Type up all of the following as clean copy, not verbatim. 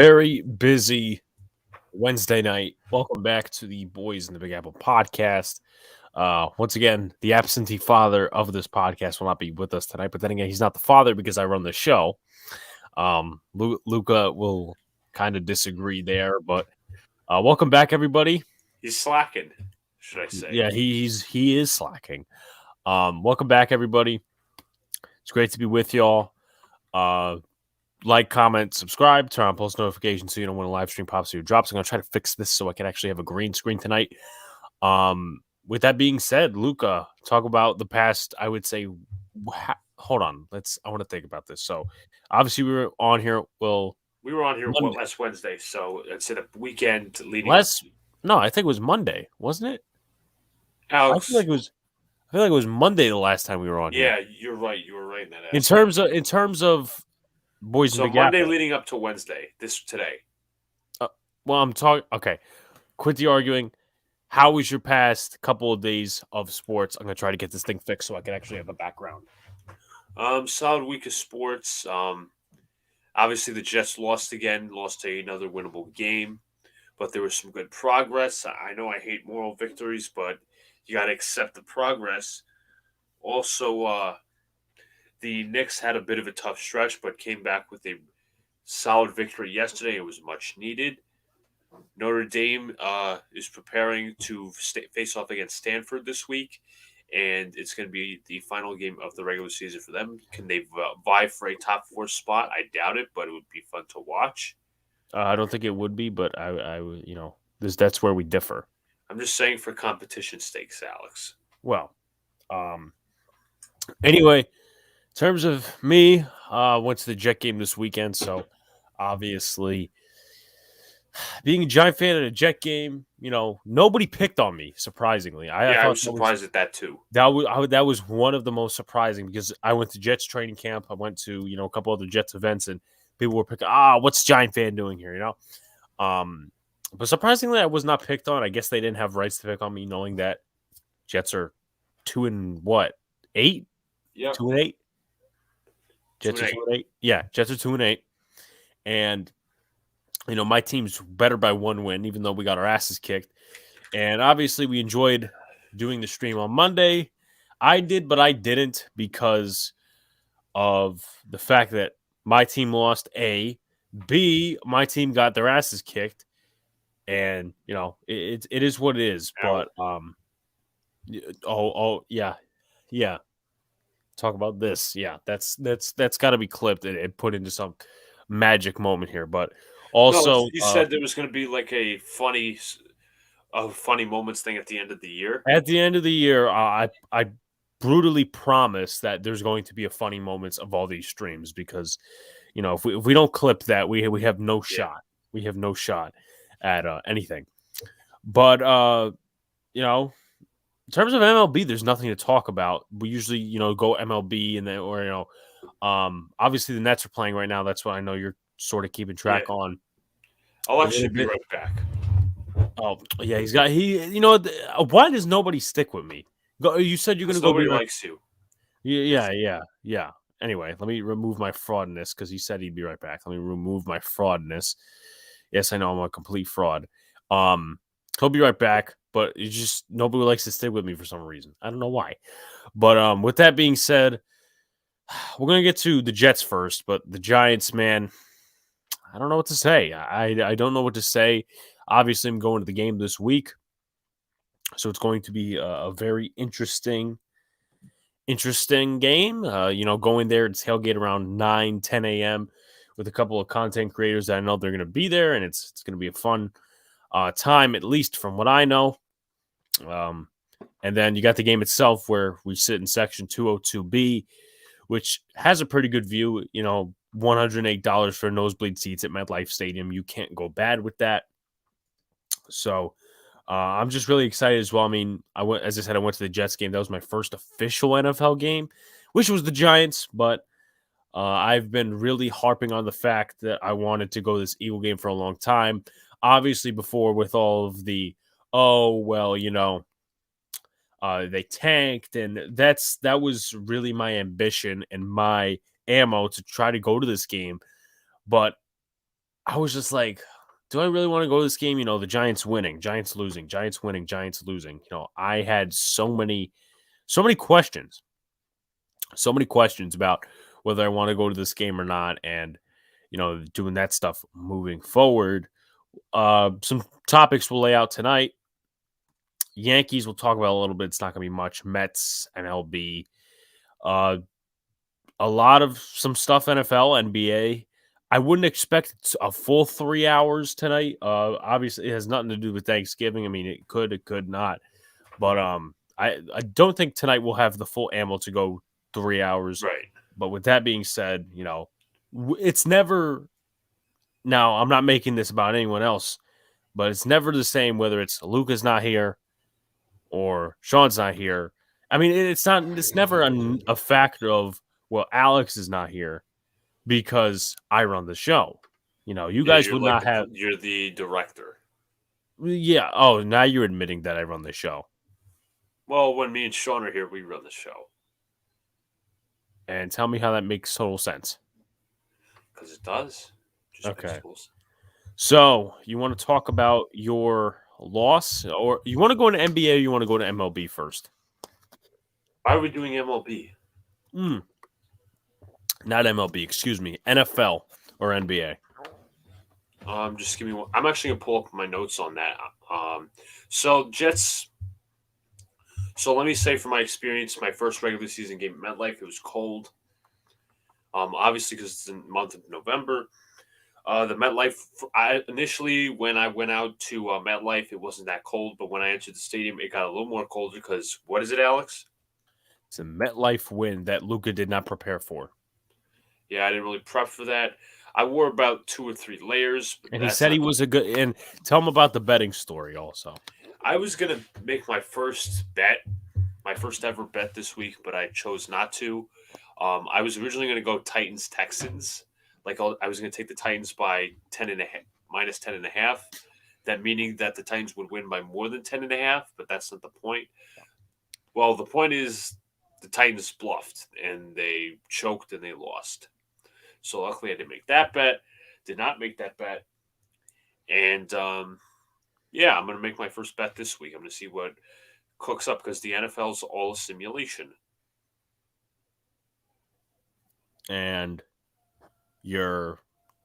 Very busy Wednesday night. Welcome back to the Boys in the Big Apple podcast. Once again, the absentee father of this podcast will not be with us tonight, but then again, he's not the father because I run the show. Luca will kind of disagree there, but welcome back, everybody. He's slacking, should I say? Yeah, he is slacking. Welcome back, everybody. It's great to be with y'all. Like, comment, subscribe, turn on post notifications so you know when a live stream pops or drops. I'm going to try to fix this so I can actually have a green screen tonight. With that being said, Luca, talk about the past, I would say, hold on. I want to think about this. So, obviously, we were on here. We were on here last Wednesday, so it's a weekend leading No, I think it was Monday, wasn't it? Alex, I feel like it was Monday the last time we were on here. here. Yeah, you're right. You were right in that aspect. In terms of Boys in the Big Monday Apple. leading up to Wednesday, today. Well, I'm talking. Okay, quit the arguing. How was your past couple of days of sports? I'm gonna try to get this thing fixed so I can actually have a background. Solid week of sports. Obviously the Jets lost to another winnable game, but there was some good progress. I know I hate moral victories, but you got to accept the progress. Also, the Knicks had a bit of a tough stretch, but came back with a solid victory yesterday. It was much needed. Notre Dame is preparing to face off against Stanford this week, and it's going to be the final game of the regular season for them. Can they vie for a top 4 spot? I doubt it, but it would be fun to watch. I don't think it would be, but that's where we differ. I'm just saying for competition stakes, Alex. Well, anyway, in terms of me, went to the Jet game this weekend, so obviously being a Giant fan at a Jet game, nobody picked on me, surprisingly. I was surprised at that too. That was one of the most surprising because I went to Jets training camp. I went to, a couple other Jets events and people were picking, what's Giant fan doing here, But surprisingly, I was not picked on. I guess they didn't have rights to pick on me, knowing that Jets are 2-8? Yeah. 2-8? Jets are 2-8. Yeah, Jets are 2-8. And my team's better by 1 win, even though we got our asses kicked. And obviously, we enjoyed doing the stream on Monday. I did, but I didn't because of the fact that my team lost, A. B, my team got their asses kicked. And, it is what it is. But, yeah. Talk about this. Yeah, that's got to be clipped and put into some magic moment here. But also, you said there was going to be like a funny moments thing at the end of the year. At the end of the year, I brutally promise that there's going to be a funny moments of all these streams because, if we don't clip that, we have no shot. We have no shot at anything. But in terms of MLB, there's nothing to talk about. We usually, go MLB and then, obviously the Nets are playing right now. That's what I know you're sort of keeping track on. I'll actually be right back. Oh yeah, why does nobody stick with me? You said you're gonna go. Nobody likes you. Yeah. Anyway, let me remove my fraudness because he said he'd be right back. Let me remove my fraudness. Yes, I know I'm a complete fraud. He'll be right back, but it's just nobody likes to stick with me for some reason. I don't know why. But with that being said, we're gonna get to the Jets first, but the Giants, man, I don't know what to say. I don't know what to say. Obviously, I'm going to the game this week, so it's going to be a very interesting game. Going there to tailgate around 9, 10 a.m. with a couple of content creators that I know they're going to be there, and it's going to be a fun time, at least from what I know. And then you got the game itself where we sit in section 202B, which has a pretty good view. $108 for nosebleed seats at MetLife Stadium. You can't go bad with that. So I'm just really excited as well. I mean, as I said, I went to the Jets game. That was my first official NFL game, which was the Giants. But I've been really harping on the fact that I wanted to go to this Eagle game for a long time. Obviously, before with all of the, they tanked, and that was really my ambition and my ammo to try to go to this game. But I was just like, do I really want to go to this game? The Giants winning, Giants losing, Giants winning, Giants losing. I had so many questions, about whether I want to go to this game or not, and doing that stuff moving forward. Some topics we'll lay out tonight. Yankees we'll talk about a little bit. It's not going to be much. Mets, MLB, a lot of some stuff NFL, NBA. I wouldn't expect a full 3 hours tonight. Obviously, it has nothing to do with Thanksgiving. I mean, it could not. But I don't think tonight we'll have the full ammo to go 3 hours. Right. But with that being said, it's never. Now, I'm not making this about anyone else, but it's never the same whether it's Luka's not here or Sean's not here. I mean, it's not. It's never a factor of, well, Alex is not here because I run the show. You guys would not have. You're the director. Yeah. Oh, now you're admitting that I run the show. Well, when me and Sean are here, we run the show. And tell me how that makes total sense. Because it does. Okay. So you want to talk about your loss, or you want to go into NBA, or you want to go to MLB first? Why are we doing MLB? Not MLB, excuse me. NFL or NBA. Just give me one. I'm actually gonna pull up my notes on that. So Jets. So let me say, from my experience, my first regular season game at MetLife, it was cold. Obviously because it's in the month of November. The MetLife. Initially, when I went out to MetLife, it wasn't that cold, but when I entered the stadium, it got a little more colder because what is it, Alex? It's a MetLife win that Luka did not prepare for. Yeah, I didn't really prep for that. I wore about 2 or 3 layers. And he said he was a good. And tell him about the betting story also. I was going to make my first ever bet this week, but I chose not to. I was originally going to go Titans-Texans. I was going to take the Titans by minus 10.5. That meaning that the Titans would win by more than 10.5, but that's not the point. Well, the point is the Titans bluffed, and they choked, and they lost. So luckily I didn't make that bet. Did not make that bet. And, yeah, I'm going to make my first bet this week. I'm going to see what cooks up because the NFL's all a simulation. And your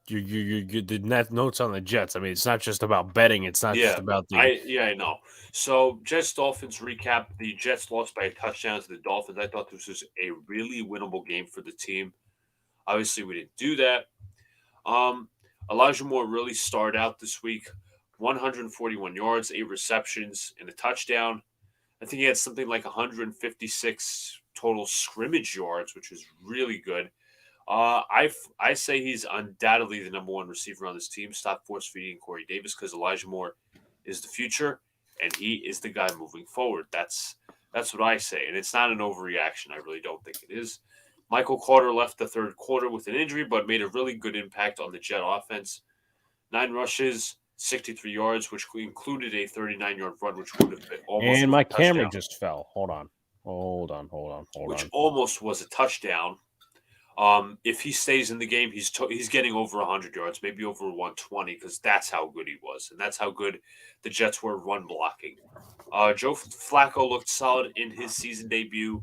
the notes on the Jets. I mean, it's not just about betting. It's not just about the. I know. So Jets Dolphins recap. The Jets lost by a touchdown to the Dolphins. I thought this was a really winnable game for the team. Obviously, we didn't do that. Elijah Moore really starred out this week. 141 yards, 8 receptions, and a touchdown. I think he had something like 156 total scrimmage yards, which was really good. I say he's undoubtedly the number 1 receiver on this team. Stop force feeding Corey Davis because Elijah Moore is the future, and he is the guy moving forward. That's what I say, and it's not an overreaction. I really don't think it is. Michael Carter left the third quarter with an injury, but made a really good impact on the Jet offense. 9 rushes, 63 yards, which included a 39-yard run, which would have been almost. And my camera just fell. Hold on. Which almost was a touchdown. If he stays in the game, he's getting over 100 yards, maybe over 120, because that's how good he was, and that's how good the Jets were run blocking. Joe Flacco looked solid in his season debut.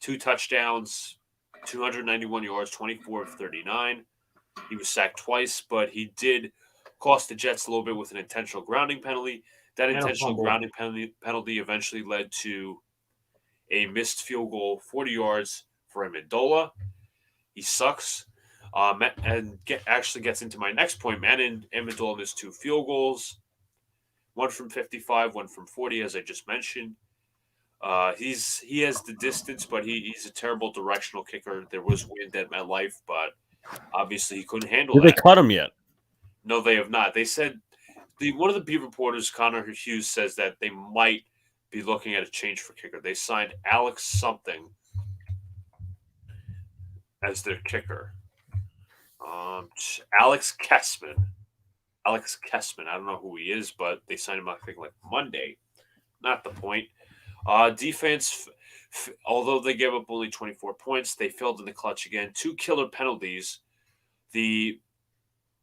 2 touchdowns, 291 yards, 24 of 39. He was sacked twice, but he did cost the Jets a little bit with an intentional grounding penalty. That intentional grounding penalty eventually led to a missed field goal, 40 yards for Amendola. He sucks. Actually gets into my next point. Amendola missed 2 field goals, 1 from 55, 1 from 40, as I just mentioned. He has the distance, but he's a terrible directional kicker. There was wind at MetLife, but obviously he couldn't handle that. Did they cut him yet? No, they have not. They said one of the beat reporters, Connor Hughes, says that they might be looking at a change for kicker. They signed Alex something as their kicker. Alex Kessman. Alex Kessman. I don't know who he is, but they signed him, I think, like Monday. Not the point. Defense, although they gave up only 24 points, they failed in the clutch again. 2 killer penalties. The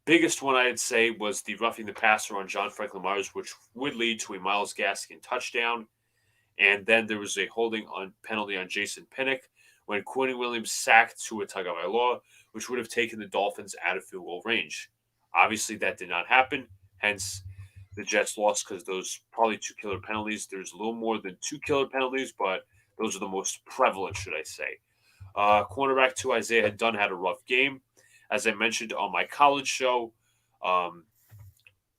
Biggest one I'd say was the roughing the passer on John Franklin Myers, which would lead to a Myles Gaskin touchdown. And then there was a holding on penalty on Jason Pinnock when Quinn Williams sacked Tua Tagovailoa, which would have taken the Dolphins out of field goal range. Obviously, that did not happen. Hence, the Jets lost because those probably 2 killer penalties. There's a little more than 2 killer penalties, but those are the most prevalent, should I say. Cornerback 2, Isaiah Dunn, had a rough game. As I mentioned on my college show,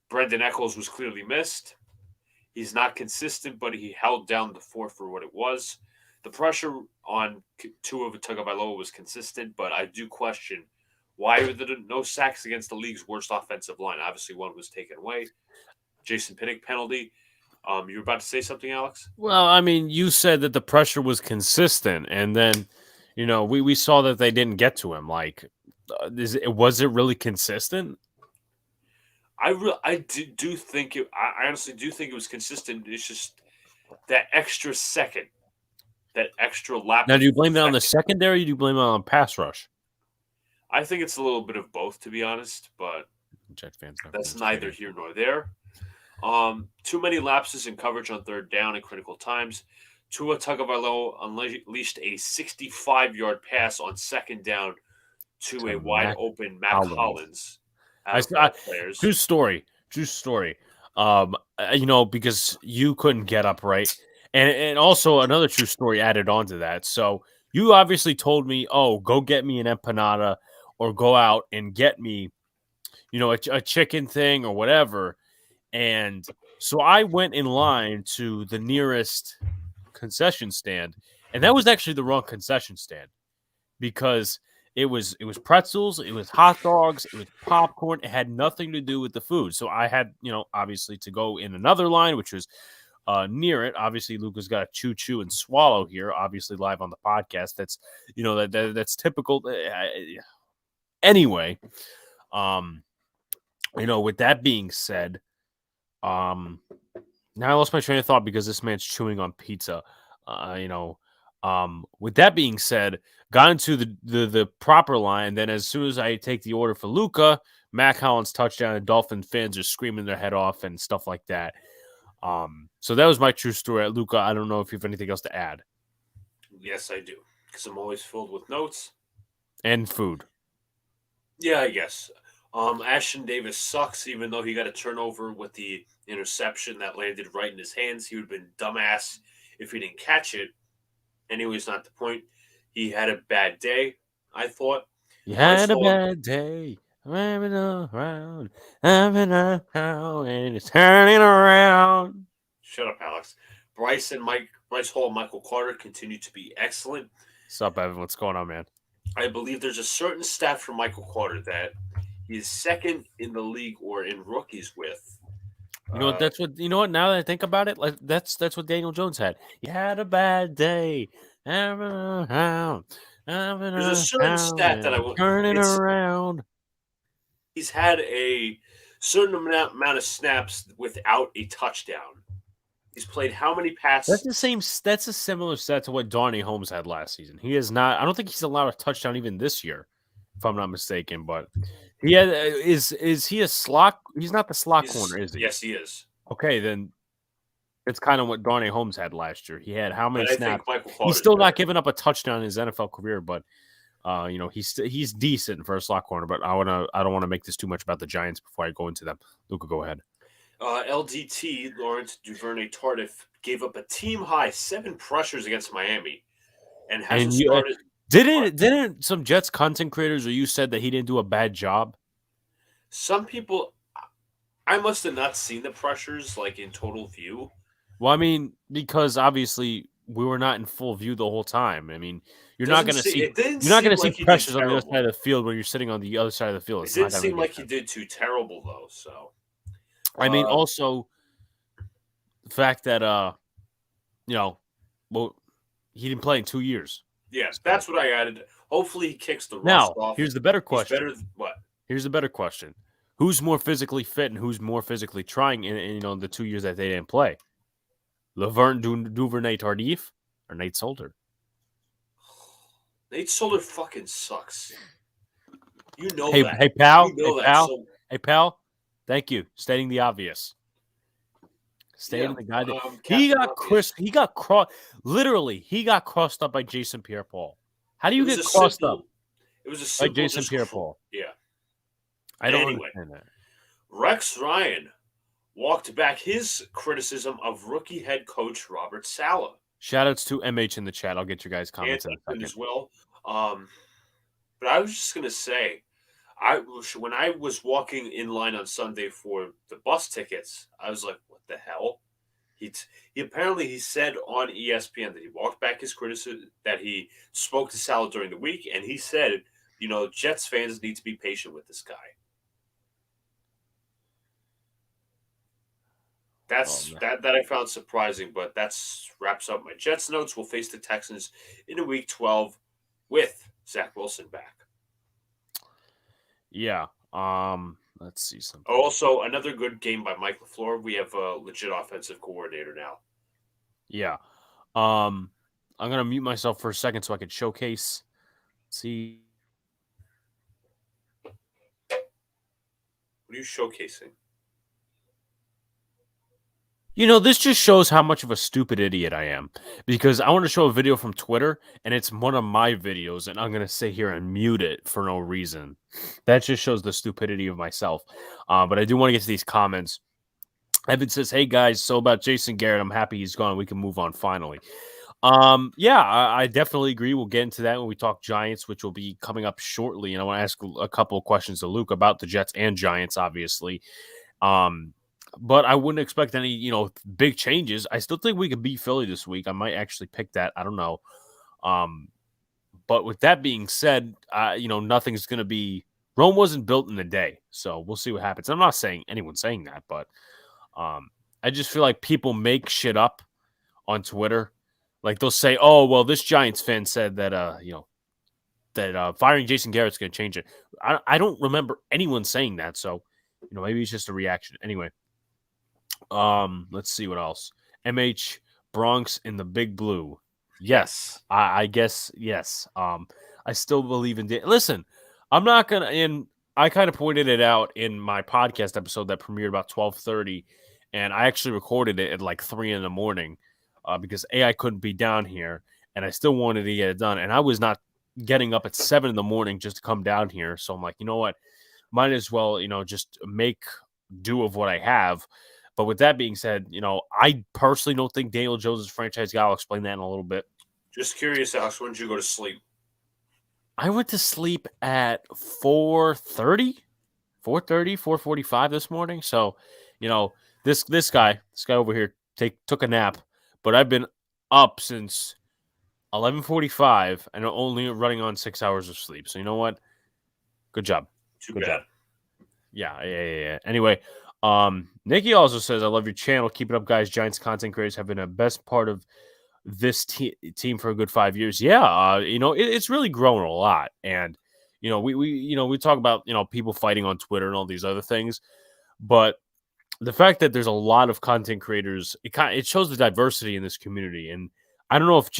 Brendan Eccles was clearly missed. He's not consistent, but he held down the fort for what it was. The pressure on Tua Tagovailoa was consistent, but I do question why were there no sacks against the league's worst offensive line. Obviously, one was taken away. Jason Pinnock penalty. You were about to say something, Alex? Well, I mean, you said that the pressure was consistent, and then, we saw that they didn't get to him. Like, was it really consistent? I honestly do think it was consistent. It's just that extra second, that extra lap. Now, do you blame that on the secondary, or do you blame it on pass rush? I think it's a little bit of both, to be honest, but Jet fans, that's neither here nor there. Too many lapses in coverage on third down in critical times. Tua Tagovailoa unleashed a 65-yard pass on second down to a wide open Mac Hollins. True story. Because you couldn't get up, right? And also another true story added on to that. So you obviously told me, oh, go get me an empanada or go out and get me, a chicken thing or whatever. And so I went in line to the nearest concession stand, and that was actually the wrong concession stand because it was pretzels, it was hot dogs, it was popcorn. It had nothing to do with the food. So I had, obviously to go in another line, which was near it. Obviously, Luca's got to chew and swallow here. Obviously, live on the podcast. That's that's typical. Anyway, with that being said, now I lost my train of thought because this man's chewing on pizza. With that being said, got into the proper line. Then as soon as I take the order for Luca, Mac Hollins touchdown, and Dolphin fans are screaming their head off and stuff like that. So that was my true story. Luca, I don't know if you have anything else to add. Yes, I do, because I'm always filled with notes and food. Yeah, I guess. Ashton Davis sucks, even though he got a turnover with the interception that landed right in his hands. He would have been dumbass if he didn't catch it. Anyways, not the point. He had a bad day, I thought. He had a bad day. Running around, and it's turning around. Shut up, Alex. Bryce Hall and Michael Carter continue to be excellent. What's up, Evan? What's going on, man? I believe there's a certain stat from Michael Carter that he's second in the league or in rookies with. Now that I think about it, that's what Daniel Jones had. He had a bad day. There's a certain stat that I want turning around. He's had a certain amount of snaps without a touchdown. He's played how many passes? That's a similar stat to what Darnay Holmes had last season. He is not. I don't think he's allowed a touchdown even this year, if I'm not mistaken. But he had, is he a slot? He's not the slot corner, is he? Yes, he is. Okay, then it's kind of what Darnay Holmes had last year. He had how many snaps? He's still not giving up a touchdown in his NFL career, but he's decent for a slot corner. But I don't want to make this too much about the Giants before I go into them. Luca, go ahead. LDT, Lawrence Duvernay-Tardif, gave up a team-high 7 pressures against Miami and hasn't started. Didn't some Jets content creators or you said that he didn't do a bad job? Some people, I must have not seen the pressures like in total view. Well, I mean, because obviously we were not in full view the whole time. I mean, you're not going to see pressures on the other side of the field when you're sitting on the other side of the field. It didn't seem like he did too terrible though. So. I mean, also the fact that he didn't play in 2 years. Yes, that's what I added. Hopefully, he kicks the rust off. Now, here's the better question. What? Here's the better question: who's more physically fit and who's more physically trying in the 2 years that they didn't play? Laverne Duvernay-Tardif or Nate Solder? Nate Solder fucking sucks. You know that. Hey, pal. Hey, pal, thank you. Stating the obvious. Yeah, Stating the guy that he Captain got Obvious. He got crossed. Literally, he got crossed up by Jason Pierre-Paul. How do It you was get a crossed up simple. It was a by simple. Jason Just Pierre-Paul? yeah. I don't Anyway, understand that. Rex Ryan walked back his criticism of rookie head coach Robert Saleh. Shoutouts to MH in the chat. I'll get your guys' And comments in a Dustin second. as well. But I was just gonna say, when I was walking in line on Sunday for the bus tickets, I was like, "What the hell?" He apparently he said on ESPN that he walked back his criticism, that he spoke to Saleh during the week, and he said, Jets fans need to be patient with this guy. That I found surprising, but that's wraps up my Jets notes. We'll face the Texans in a week 12 with Zach Wilson back. Yeah. Let's see something. Also, another good game by Mike LaFleur. We have a legit offensive coordinator now. Yeah. I'm gonna mute myself for a second so I can showcase. See. What are you showcasing? This just shows how much of a stupid idiot I am, because I want to show a video from Twitter, and it's one of my videos, and I'm going to sit here and mute it for no reason. That just shows the stupidity of myself. But I do want to get to these comments. Evan says, "Hey, guys, so about Jason Garrett, I'm happy he's gone. We can move on finally." Yeah, I definitely agree. We'll get into that when we talk Giants, which will be coming up shortly. And I want to ask a couple of questions to Luke about the Jets and Giants, obviously. But I wouldn't expect any, big changes. I still think we could beat Philly this week. I might actually pick that. I don't know. But with that being said, nothing's going to be. Rome wasn't built in a day, so we'll see what happens. I'm not saying anyone's saying that, but I just feel like people make shit up on Twitter. Like they'll say, "Oh, well, this Giants fan said that, that firing Jason Garrett's going to change it." I don't remember anyone saying that, so maybe it's just a reaction. Anyway. Let's see what else. MH Bronx in the Big Blue. Yes, I guess yes. I still believe in. Listen, I'm not gonna. And I kind of pointed it out in my podcast episode that premiered about 12:30, and I actually recorded it at like 3 a.m. Because I couldn't be down here, and I still wanted to get it done, and I was not getting up at 7 a.m. just to come down here. So I'm like, you know what, might as well, just make do of what I have. But with that being said, I personally don't think Daniel Jones is a franchise guy. I'll explain that in a little bit. Just curious, Alex, when did you go to sleep? I went to sleep at 4:30, 4:45 this morning. So, this guy over here took a nap, but I've been up since 11:45 and only running on 6 hours of sleep. So you know what? Good job. Good job. Yeah. Anyway, Nikki also says, "I love your channel. Keep it up, guys. Giants content creators have been a best part of this team for a good 5 years." Yeah, it's really grown a lot, and we talk about people fighting on Twitter and all these other things, but the fact that there's a lot of content creators, it shows the diversity in this community. And I don't know if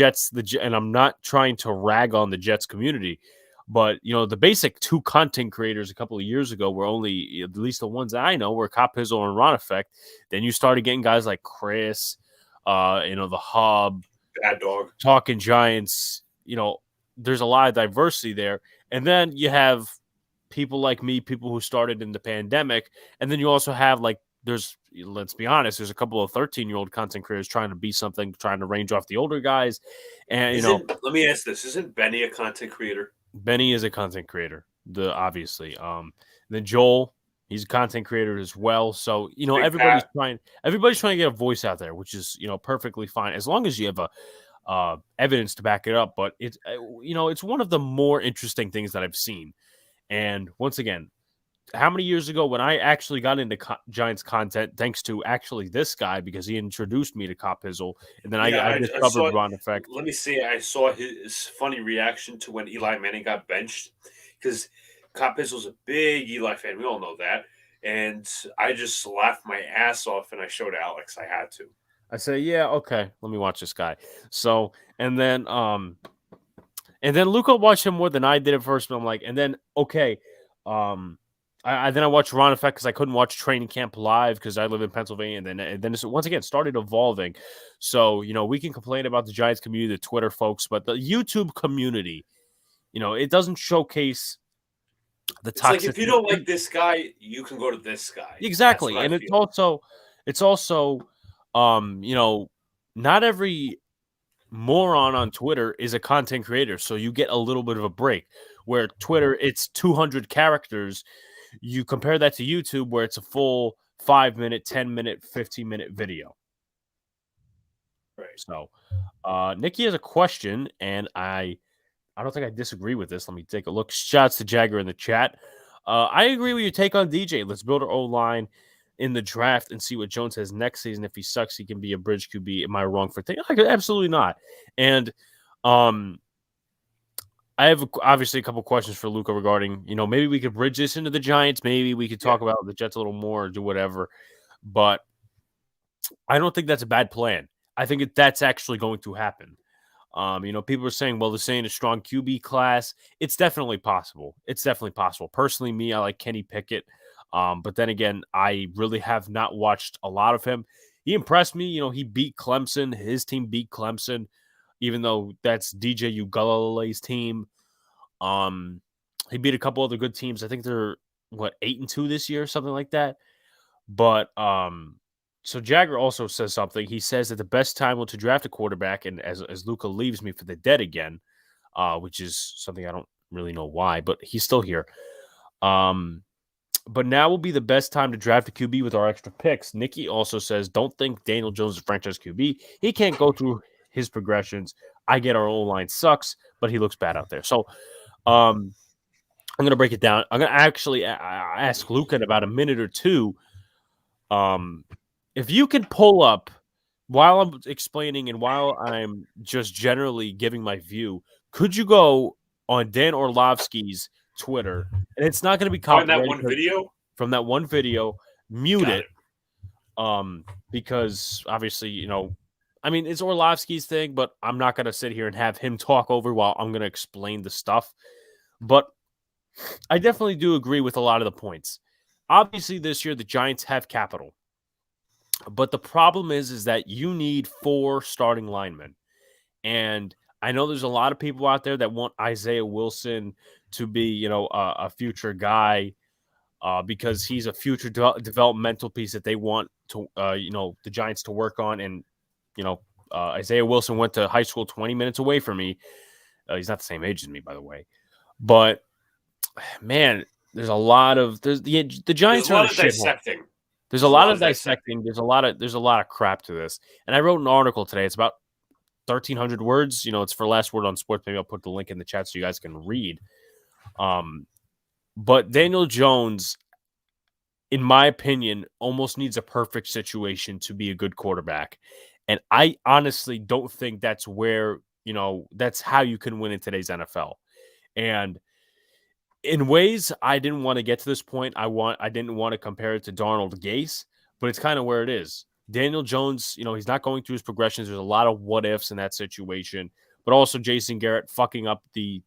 and I'm not trying to rag on the Jets community, but the basic 2 content creators a couple of years ago were only, at least the ones that I know, were Cop Pizzle and Ron Effect. Then you started getting guys like Chris, the Hub, Bad Dog, Talking Giants. There's a lot of diversity there, and then you have people like me, people who started in the pandemic, and then you also have let's be honest, there's a couple of 13-year-old content creators trying to be something, trying to range off the older guys. And let me ask this: isn't Benny a content creator? Benny is a content creator, obviously. Then Joel, he's a content creator as well. So everybody's trying to get a voice out there, which is perfectly fine as long as you have evidence to back it up. But it's it's one of the more interesting things that I've seen. And once again, how many years ago when I actually got into Giants content, thanks to actually this guy, because he introduced me to Cop Pizzle, and then I discovered Ron Effect. Let me see. I saw his funny reaction to when Eli Manning got benched, because Cop Pizzle's a big Eli fan. We all know that. And I just laughed my ass off, and I showed Alex. I had to. I say, yeah, okay, let me watch this guy. So, and then Luca watched him more than I did at first, but I'm like, and then, okay, then I watched Ron Effect because I couldn't watch Training Camp live because I live in Pennsylvania. And then once again started evolving. So, we can complain about the Giants community, the Twitter folks, but the YouTube community, it doesn't showcase the It's like if you don't toxicity. like this guy, you can go to this guy. That's Exactly. what I And feel. it's also, not every moron on Twitter is a content creator. So you get a little bit of a break where Twitter, it's 200 characters. You compare that to YouTube where it's a full 5-minute, 10-minute, 15-minute video. Right. So Nikki has a question, and I don't think I disagree with this. Let me take a look. Shouts to Jagger in the chat. I agree with your take on DJ. Let's build our O-line in the draft and see what Jones has next season. If he sucks, he can be a bridge QB. Am I wrong for thinking? Absolutely not. And I have obviously a couple questions for Luca regarding, maybe we could bridge this into the Giants. Maybe we could talk about the Jets a little more or do whatever. But I don't think that's a bad plan. I think that's actually going to happen. People are saying, well, they're saying a strong QB class. It's definitely possible. Personally, me, I like Kenny Pickett. But then again, I really have not watched a lot of him. He impressed me. He beat Clemson. His team beat Clemson, even though that's DJ Uiagalelei's team. He beat a couple other good teams. I think they're 8-2 this year, something like that. But so Jagger also says something. He says that the best time to draft a quarterback, and as Luca leaves me for the dead again, which is something I don't really know why, but he's still here. But now will be the best time to draft a QB with our extra picks. Nikki also says, don't think Daniel Jones is a franchise QB. He can't go through his progressions. I get our O-line sucks, but he looks bad out there. So I'm going to break it down. I'm going to actually ask Luca in about a minute or two. If you can pull up while I'm explaining and while I'm just generally giving my view, could you go on Dan Orlovsky's Twitter? And it's not going to be Find copyrighted that one video. from that one video. Mute Got it. Because obviously, it's Orlovsky's thing, but I'm not going to sit here and have him talk over while I'm going to explain the stuff. But I definitely do agree with a lot of the points. Obviously, this year, the Giants have capital. But the problem is that you need 4 starting linemen. And I know there's a lot of people out there that want Isaiah Wilson to be, a future guy because he's a future developmental piece that they want to, the Giants to work on. And, Isaiah Wilson went to high school 20 minutes away from me. He's not the same age as me, by the way. But, man, there's a lot of the Giants are in a dissecting. There's a lot of dissecting. There's a lot of crap to this. And I wrote an article today. It's about 1,300 words. It's for Last Word on Sports. Maybe I'll put the link in the chat so you guys can read. But Daniel Jones, in my opinion, almost needs a perfect situation to be a good quarterback. And I honestly don't think that's where, that's how you can win in today's NFL. And in ways, I didn't want to get to this point. I didn't want to compare it to Darnold Gase, but it's kind of where it is. Daniel Jones, he's not going through his progressions. There's a lot of what ifs in that situation, but also Jason Garrett fucking up the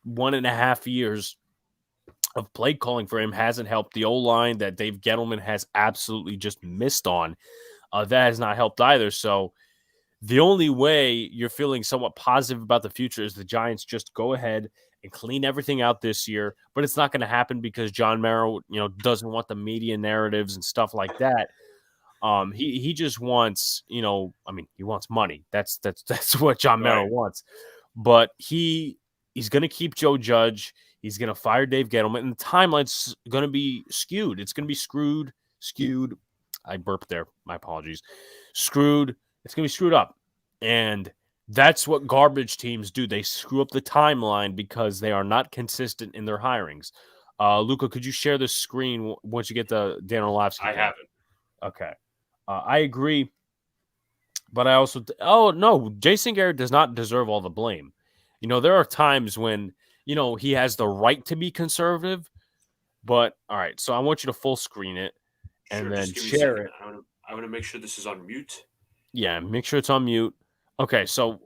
1.5 years of play calling for him hasn't helped. The O-line that Dave Gettleman has absolutely just missed on, that has not helped either. So the only way you're feeling somewhat positive about the future is the Giants just go ahead and clean everything out this year. But it's not going to happen because John Merrill, doesn't want the media narratives and stuff like that. He just wants, he wants money. That's what John Merrill wants. But he's going to keep Joe Judge. He's going to fire Dave Gettleman, and the timeline's going to be skewed. It's going to be skewed. I burped there. My apologies. Screwed. It's going to be screwed up. And that's what garbage teams do. They screw up the timeline because they are not consistent in their hirings. Luca, could you share the screen once you get the Dan Orlovsky? I haven't. Okay. I agree. But I also no, Jason Garrett does not deserve all the blame. There are times when, he has the right to be conservative. But all right, so I want you to full screen it and then share it. I want to make sure this is on mute. Yeah, make sure it's on mute. Okay, so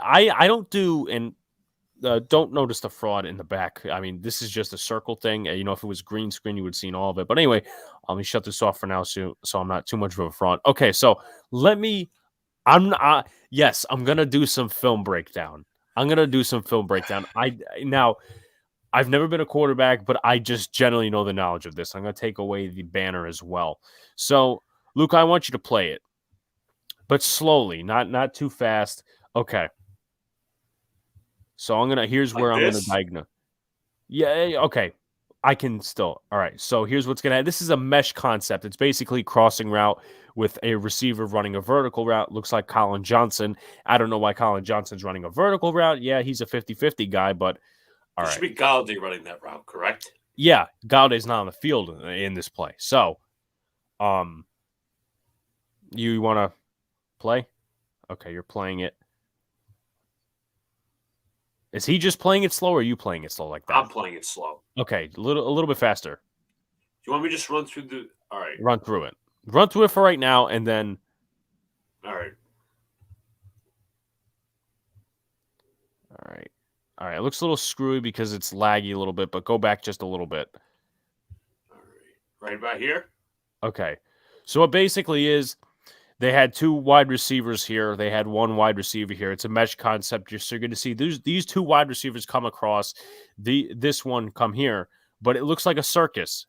I don't do, and don't notice the fraud in the back. I mean, this is just a circle thing. You know, if it was green screen, you would have seen all of it. But anyway, let me shut this off for now, so I'm not too much of a fraud. Okay, so I'm gonna do some film breakdown. Now I've never been a quarterback, but I just generally know the knowledge of this. I'm gonna take away the banner as well. So, Luke, I want you to play it, but slowly, not too fast. Okay. So here's Like where I'm gonna this? diagnose. Yeah, okay. I can still. All right. So here's what's gonna. This is a mesh concept. It's basically crossing route with a receiver running a vertical route. Looks like Colin Johnson. I don't know why Colin Johnson's running a vertical route. Yeah, he's a 50-50 guy, but all It right. should be Galladay running that route, correct? Yeah, Galladay's not on the field in this play. So, you want to play? Okay, you're playing it. Is he just playing it slow, or are you playing it slow like that? I'm playing it slow. Okay, a little bit faster. Do you want me to just run through the? All right. Run through it. Run through it for right now, and then. All right. All right. All right. It looks a little screwy because it's laggy a little bit, but go back just a little bit. All right. Right about here? Okay. So it basically is they had two wide receivers here. They had one wide receiver here. It's a mesh concept. So you're going to see these two wide receivers come across, this one come here, but it looks like a circus.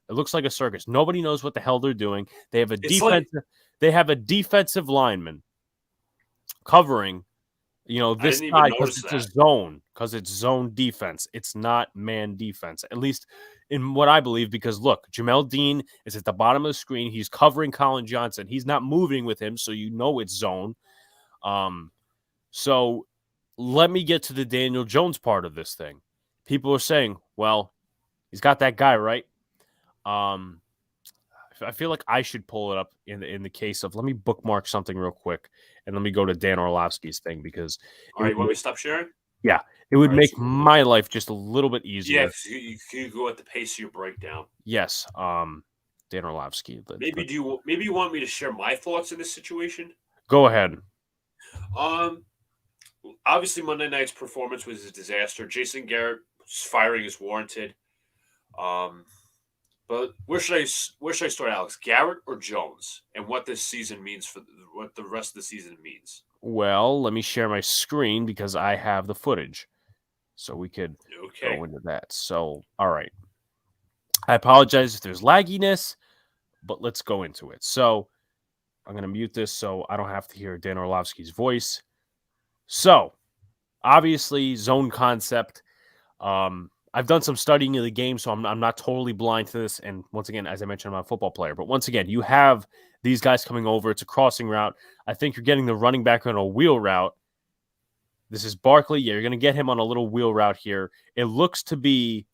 Nobody knows what the hell they're doing. They have a defensive lineman covering this side because it's zone defense. It's not man defense, at least in what I believe, because look, Jamel Dean is at the bottom of the screen. He's covering Colin Johnson. He's not moving with him, so it's zone. So let me get to the Daniel Jones part of this thing. People are saying, well, he's got that guy, right? I feel like I should pull it up in the case of, let me bookmark something real quick, and let me go to Dan Orlovsky's thing, because all right, you want me to stop sharing? Yeah, it would make my life just a little bit easier. Yeah, you go at the pace of your breakdown. Yes, Dan Orlovsky. Maybe you want me to share my thoughts in this situation? Go ahead. Obviously Monday night's performance was a disaster. Jason Garrett's firing is warranted. But where should I start, Alex? Garrett or Jones, and what this season means for what the rest of the season means? Well, let me share my screen because I have the footage, so we could go into that. So, all right. I apologize if there's lagginess, but let's go into it. So, I'm going to mute this so I don't have to hear Dan Orlovsky's voice. So, obviously, zone concept. I've done some studying of the game, so I'm not totally blind to this. And once again, as I mentioned, I'm a football player. But once again, you have these guys coming over. It's a crossing route. I think you're getting the running back on a wheel route. This is Barkley. Yeah, you're going to get him on a little wheel route here. It looks to be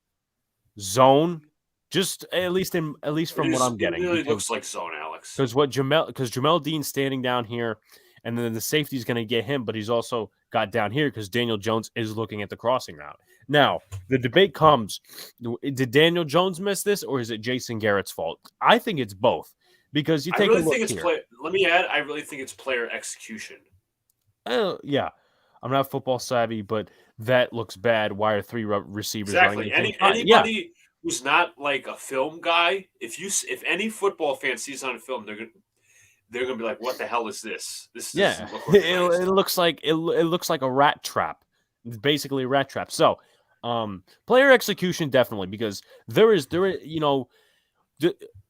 zone, just at least from what I'm getting. It really looks like zone, Alex. Because Jamel Dean's standing down here, and then the safety's going to get him, but he's also got down here because Daniel Jones is looking at the crossing route. Now, the debate comes, did Daniel Jones miss this, or is it Jason Garrett's fault? I think it's both, because you take a look here. Let me add, I really think it's player execution. Yeah. I'm not football savvy, but that looks bad. Why are three receivers running? Anybody who's not like a film guy, if any football fan sees on a film, they're gonna be like, "What the hell is this?" It looks like a rat trap. It's basically a rat trap. So, player execution definitely, because there is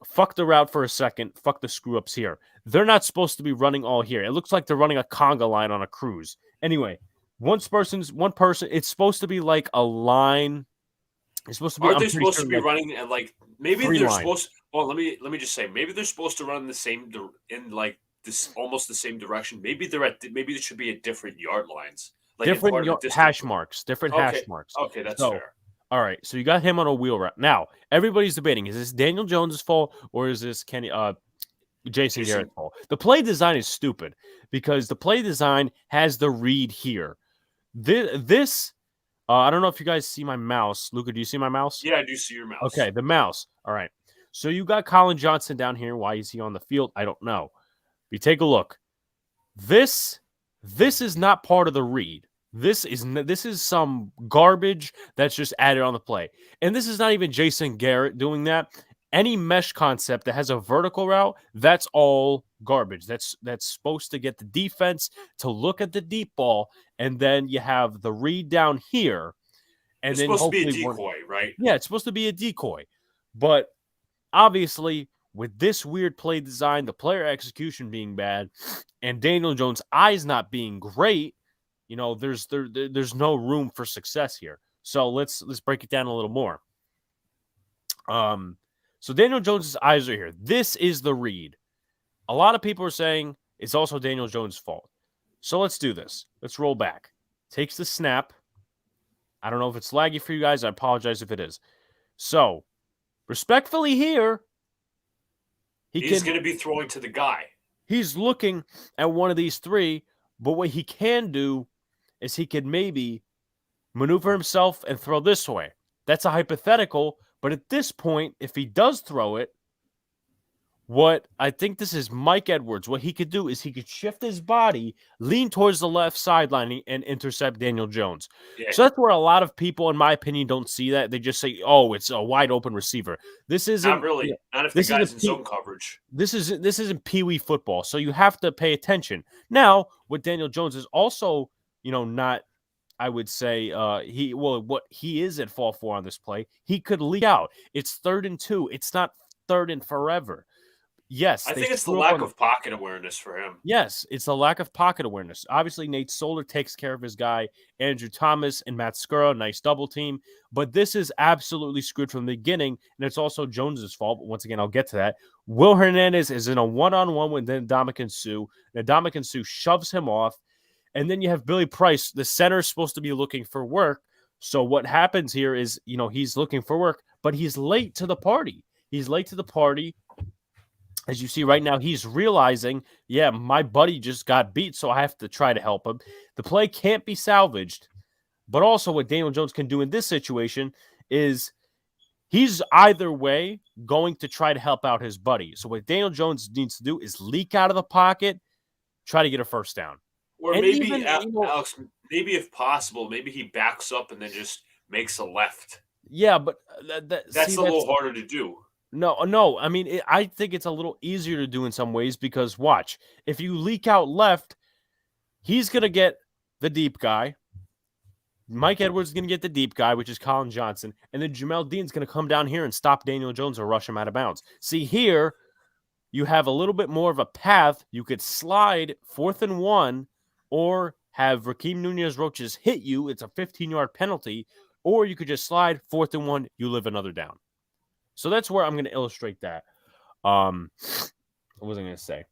fuck the route for a second. Fuck the screw ups here. They're not supposed to be running all here. It looks like they're running a conga line on a cruise. Anyway, one person. It's supposed to be like a line. It's supposed to be. Aren't they supposed to be running at like maybe they're supposed? Well, let me just say maybe they're supposed to run in the same almost the same direction. Maybe there should be a different yard lines, like different hash marks. Hash marks. Okay, that's fair. All right, so you got him on a wheel route. Now everybody's debating: is this Daniel Jones' fault or is this Jason Garrett's fault? The play design is stupid because the play design has the read here. This I don't know if you guys see my mouse. Luca, do you see my mouse? Yeah, I do see your mouse. Okay, the mouse. All right. So you got Colin Johnson down here. Why is he on the field? I don't know. If you take a look, this is not part of the read. This is some garbage that's just added on the play. And this is not even Jason Garrett doing that. Any mesh concept that has a vertical route, that's all garbage. That's supposed to get the defense to look at the deep ball, and then you have the read down here, and It's then supposed to be a hopefully decoy, right? yeah, it's supposed to be a decoy. But obviously, with this weird play design, the player execution being bad, and Daniel Jones' eyes not being great, there's no room for success here. So let's break it down a little more. So Daniel Jones' eyes are here. This is the read. A lot of people are saying it's also Daniel Jones' fault. So let's do this. Let's roll back. Takes the snap. I don't know if it's laggy for you guys. I apologize if it is. So, respectfully here, He's going to be throwing to the guy. He's looking at one of these three, but what he can do is he could maybe maneuver himself and throw this way. That's a hypothetical, but at this point, if he does throw it, what I think this is Mike Edwards, what he could do is he could shift his body, lean towards the left sideline, and intercept Daniel Jones. Yeah. So that's where a lot of people, in my opinion, don't see that. They just say, oh, it's a wide open receiver. This isn't not really. Not if the guy's in zone coverage. This isn't Pee-wee football, so you have to pay attention. Now, what Daniel Jones is also, not, I would say, what he is at fault for on this play, he could leak out. It's 3rd and 2. It's not 3rd and forever. Yes. I think it's the lack of pocket awareness for him. Yes, it's the lack of pocket awareness. Obviously, Nate Solder takes care of his guy, Andrew Thomas and Matt Skura, nice double team. But this is absolutely screwed from the beginning, and it's also Jones's fault. But once again, I'll get to that. Will Hernandez is in a one-on-one with Ndamukong Suh. Ndamukong Suh shoves him off, and then you have Billy Price. The center is supposed to be looking for work. So what happens here is, he's looking for work, but he's late to the party. As you see right now, he's realizing, yeah, my buddy just got beat, so I have to try to help him. The play can't be salvaged. But also what Daniel Jones can do in this situation is he's either way going to try to help out his buddy. So what Daniel Jones needs to do is leak out of the pocket, try to get a first down. Or and maybe, even, Alex, maybe if possible, maybe he backs up and then just makes a left. Yeah, but that's a little harder to do. No. I mean, I think it's a little easier to do in some ways because, watch, if you leak out left, he's going to get the deep guy. Mike Edwards is going to get the deep guy, which is Colin Johnson. And then Jamel Dean's going to come down here and stop Daniel Jones or rush him out of bounds. See, here, you have a little bit more of a path. You could slide 4th and 1 or have Raheem Nunez-Roches hit you. It's a 15-yard penalty. Or you could just slide 4th and 1. You live another down. So that's where I'm going to illustrate that. What was I going to say?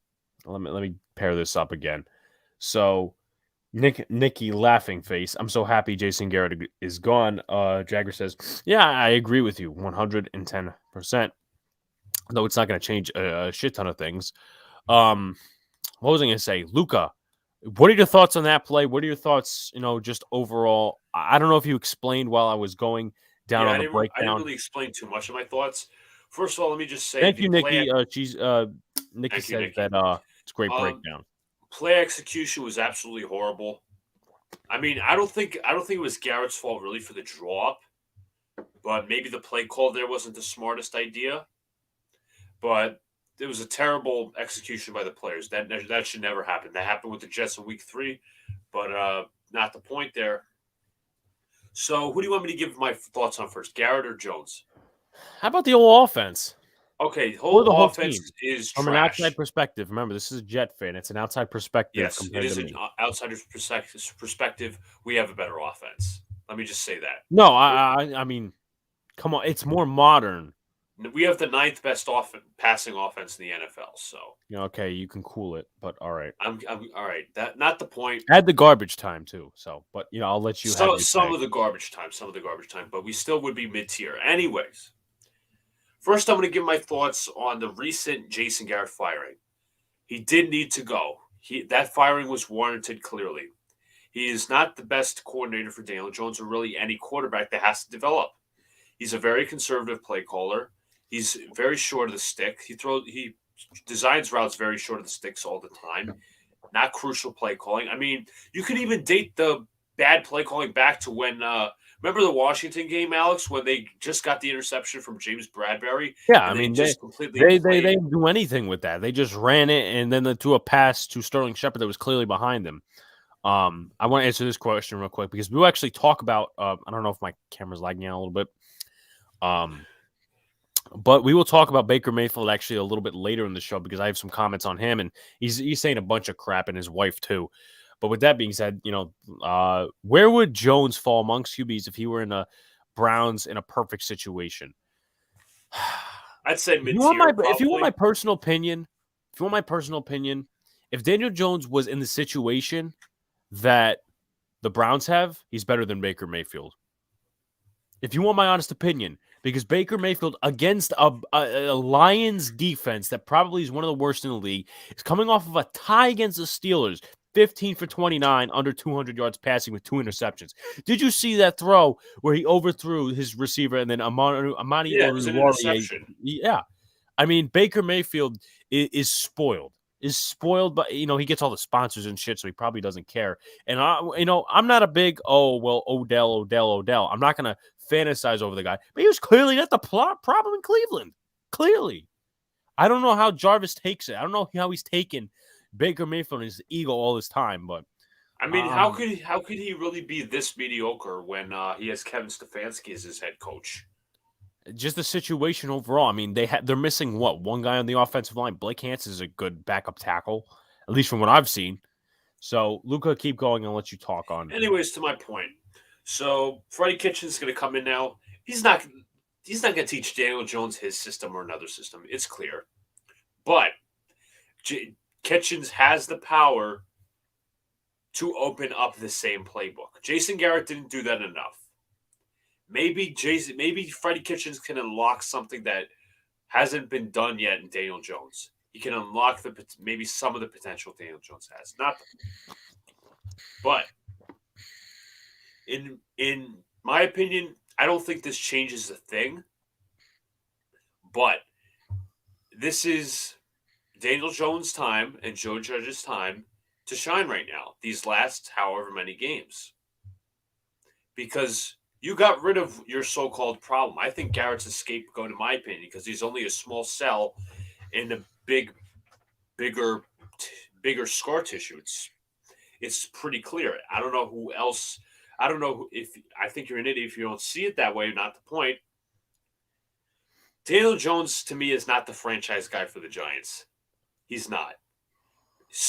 Let me pair this up again. So Nikki laughing face. I'm so happy Jason Garrett is gone. Jagger says, yeah, I agree with you 110%. Though it's not going to change a shit ton of things. What was I going to say? Luka, what are your thoughts on that play? What are your thoughts, just overall? I don't know if you explained while I was going down on the breakdown. I didn't really explain too much of my thoughts. First of all, let me just say thank you, Nikki. Nikki said that it's a great breakdown. Play execution was absolutely horrible. I mean, I don't think it was Garrett's fault really for the draw up, but maybe the play call there wasn't the smartest idea. But it was a terrible execution by the players. That should never happen. That happened with the Jets in Week 3, but not the point there. So, who do you want me to give my thoughts on first, Garrett or Jones? How about the whole offense? Okay, the whole offense is from trash. An outside perspective. Remember, this is a Jet fan. It's an outside perspective. Yes, it is an outsider's perspective. We have a better offense. Let me just say that. No, I mean, come on. It's more modern. We have the 9th best passing offense in the NFL. So okay, you can cool it, but all right. I'm all right. That not the point. Add the garbage time too. So, but I'll let you. Some of the garbage time, but we still would be mid-tier. Anyways, first I'm going to give my thoughts on the recent Jason Garrett firing. He did need to go. That firing was warranted clearly. He is not the best coordinator for Daniel Jones or really any quarterback that has to develop. He's a very conservative play caller. He's very short of the stick. He designs routes very short of the sticks all the time. Not crucial play calling. I mean, you could even date the bad play calling back to when remember the Washington game, Alex, when they just got the interception from James Bradbury, Yeah, I and they mean just completely they played. didn't do anything with that. They just ran it and then they threw a pass to Sterling Shepard that was clearly behind them. I want to answer this question real quick because we'll actually talk about. I don't know if my camera's lagging out a little bit. But we will talk about Baker Mayfield actually a little bit later in the show because I have some comments on him and he's saying a bunch of crap and his wife too. But with that being said, where would Jones fall amongst QBs if he were in a Browns in a perfect situation? I'd say If you mid want tier, if you want my probably. personal opinion, if Daniel Jones was in the situation that the Browns have, he's better than Baker Mayfield. If you want my honest opinion, because Baker Mayfield against a Lions defense that probably is one of the worst in the league is coming off of a tie against the Steelers, 15 for 29, under 200 yards passing with 2 interceptions. Did you see that throw where he overthrew his receiver and then Amani Yeah, it was an Oruwariye? interception. Yeah. I mean, Baker Mayfield is spoiled. But he gets all the sponsors and shit, so he probably doesn't care. And I'm not a big Odell. I'm not gonna fantasize over the guy, but he was clearly not the problem in Cleveland. Clearly, I don't know how Jarvis takes it. I don't know how he's taken Baker Mayfield and his ego all this time, but I mean, how could he really be this mediocre when he has Kevin Stefanski as his head coach? just the situation overall. I mean, they're missing one guy on the offensive line. Blake Hansen is a good backup tackle, at least from what I've seen. So, Luca, keep going. I'll let you talk on. Anyways, to my point. So Freddie Kitchens is going to come in now. He's not going to teach Daniel Jones his system or another system. It's clear. But Kitchens has the power to open up the same playbook. Jason Garrett didn't do that enough. Maybe Freddie Kitchens can unlock something that hasn't been done yet in Daniel Jones. He can unlock maybe some of the potential Daniel Jones has. But in my opinion, I don't think this changes a thing. But this is Daniel Jones' time and Joe Judge's time to shine right now, these last however many games. Because you got rid of your so-called problem. I think Garrett's a scapegoat, in my opinion, because he's only a small cell in a bigger scar tissue. It's pretty clear. I don't know who else. I don't know if I think you're an idiot if you don't see it that way. Not the point. Daniel Jones to me is not the franchise guy for the Giants. He's not.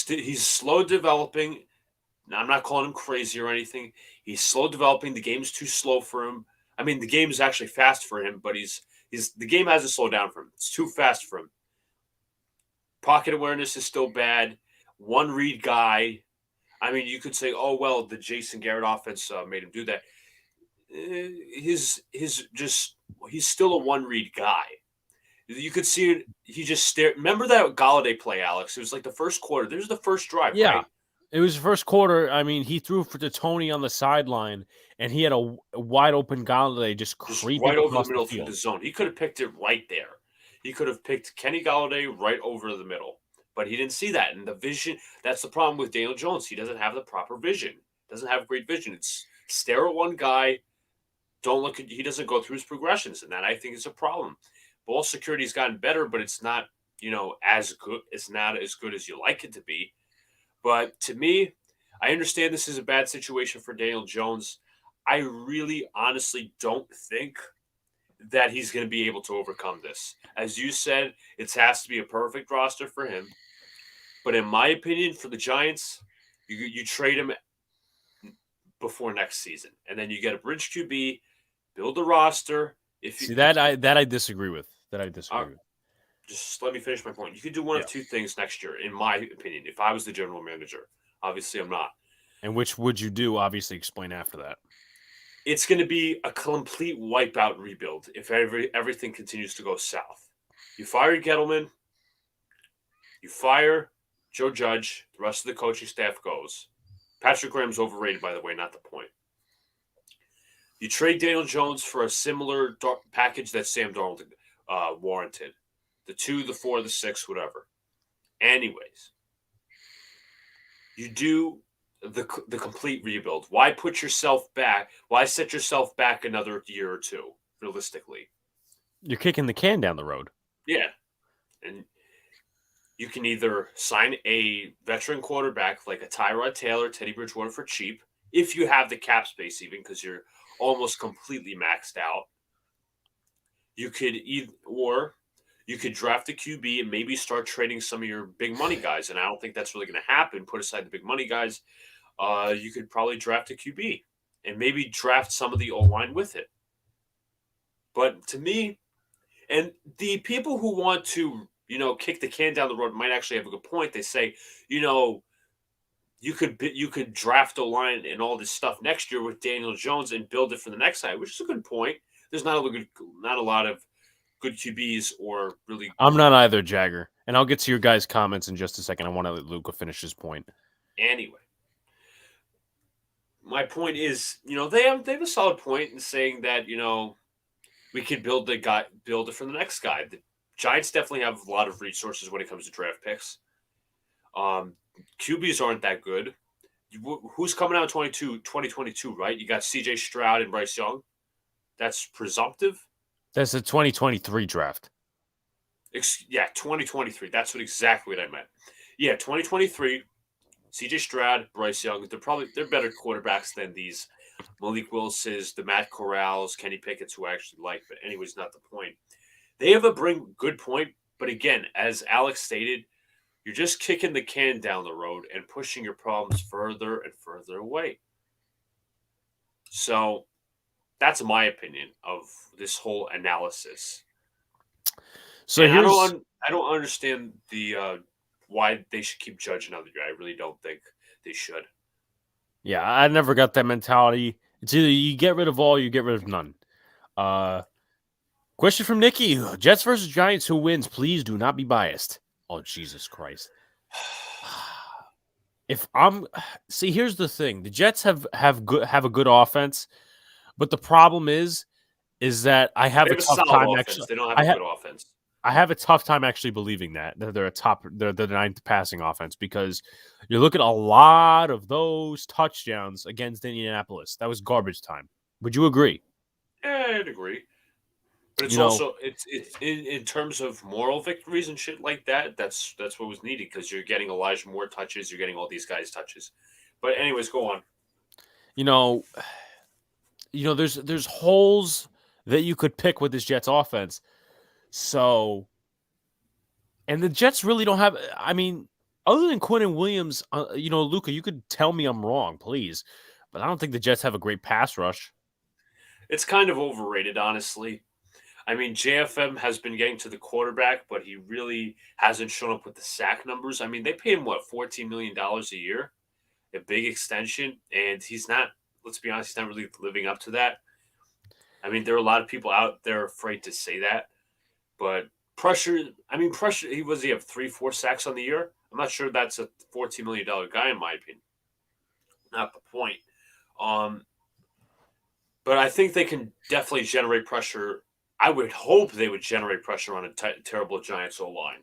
He's slow developing. Now, I'm not calling him crazy or anything. He's slow developing. The game's too slow for him. I mean, the game is actually fast for him, but the game hasn't slowed down for him. It's too fast for him. Pocket awareness is still bad. One read guy. I mean, you could say, oh well, the Jason Garrett offense made him do that. He's still a one read guy. You could see it. He just stared. Remember that Galladay play, Alex? It was like the first quarter. There's the first drive, Yeah. right? It was the first quarter. I mean, he threw to Tony on the sideline, and he had a wide open Galladay just creeping right over the across middle the through field. the zone. He could have picked it right there. He could have picked Kenny Galladay right over the middle, but he didn't see that. And the vision, that's the problem with Daniel Jones. He doesn't have the proper vision. Doesn't have great vision. It's stare at one guy. Don't look at. He doesn't go through his progressions, and that I think is a problem. Ball security's gotten better, but it's not as good. It's not as good as you like it to be. But to me, I understand this is a bad situation for Daniel Jones. I really honestly don't think that he's going to be able to overcome this. As you said, it has to be a perfect roster for him. But in my opinion, for the Giants, you trade him before next season, and then you get a bridge QB, build a roster. I disagree with. Just let me finish my point. You could do one of two things next year, in my opinion. If I was the general manager, obviously I'm not. And which would you do? Obviously, explain after that. It's going to be a complete wipeout rebuild if everything continues to go south. You fire Gettleman, you fire Joe Judge, the rest of the coaching staff goes. Patrick Graham's overrated, by the way, not the point. You trade Daniel Jones for a similar package that Sam Darnold warranted. The 2, the 4, the 6, whatever. Anyways, you do the complete rebuild. Why put yourself back? Why set yourself back another year or two? Realistically, You're kicking the can down the road. yeah, and you can either sign a veteran quarterback like a Tyrod Taylor, Teddy Bridgewater for cheap, if you have the cap space, even because you're almost completely maxed out. You could you could draft a QB and maybe start trading some of your big money guys. And I don't think that's really going to happen. Put aside the big money guys. You could probably draft a QB and maybe draft some of the O line with it. But to me, and the people who want to, kick the can down the road might actually have a good point. They say, you could draft a line and all this stuff next year with Daniel Jones and build it for the next side, which is a good point. There's not a lot of good QBs or really. I'm not either, Jagger, and I'll get to your guys' comments in just a second. I want to let Luca finish his point. Anyway, my point is, they have a solid point in saying that we could build it for the next guy. The Giants definitely have a lot of resources when it comes to draft picks. QBs aren't that good. Who's coming out in 2022, right? You got CJ Stroud and Bryce Young. That's presumptive. That's the 2023 draft. Yeah, 2023. That's exactly what I meant. Yeah, 2023. CJ Stroud, Bryce Young. They're better quarterbacks than these Malik Willis's, the Matt Corrals, Kenny Pickett's, who I actually like. But anyways, not the point. They have a good point. But again, as Alex stated, you're just kicking the can down the road and pushing your problems further and further away. So that's my opinion of this whole analysis. So I don't understand the why they should keep judging another year. I really don't think they should. Yeah, I never got that mentality. It's either you get rid of all, you get rid of none. Question from Nikki: Jets versus Giants, who wins? Please do not be biased. Oh, Jesus Christ. Here's the thing. The Jets have a good offense, but the problem is that I have a tough time actually. They don't have a good offense. I have a tough time actually believing that they're the ninth passing offense, because you look at a lot of those touchdowns against Indianapolis. That was garbage time. Would you agree? Yeah, I'd agree. But it's also in terms of moral victories and shit like that. That's what was needed, because you're getting Elijah Moore touches, you're getting all these guys touches. But anyways, go on. There's holes that you could pick with this Jets offense. So, and the Jets really don't have. I mean, other than Quinn and Williams, Luca, you could tell me I'm wrong, please, but I don't think the Jets have a great pass rush. It's kind of overrated, honestly. I mean, JFM has been getting to the quarterback, but he really hasn't shown up with the sack numbers. I mean, they paid him, $14 million a year, a big extension, and he's not, let's be honest, he's not really living up to that. I mean, there are a lot of people out there afraid to say that, but pressure, he have 3-4 sacks on the year. I'm not sure that's a $14 million guy, in my opinion. Not the point. But I think they can definitely generate pressure. I would hope they would generate pressure on a terrible Giants O-line.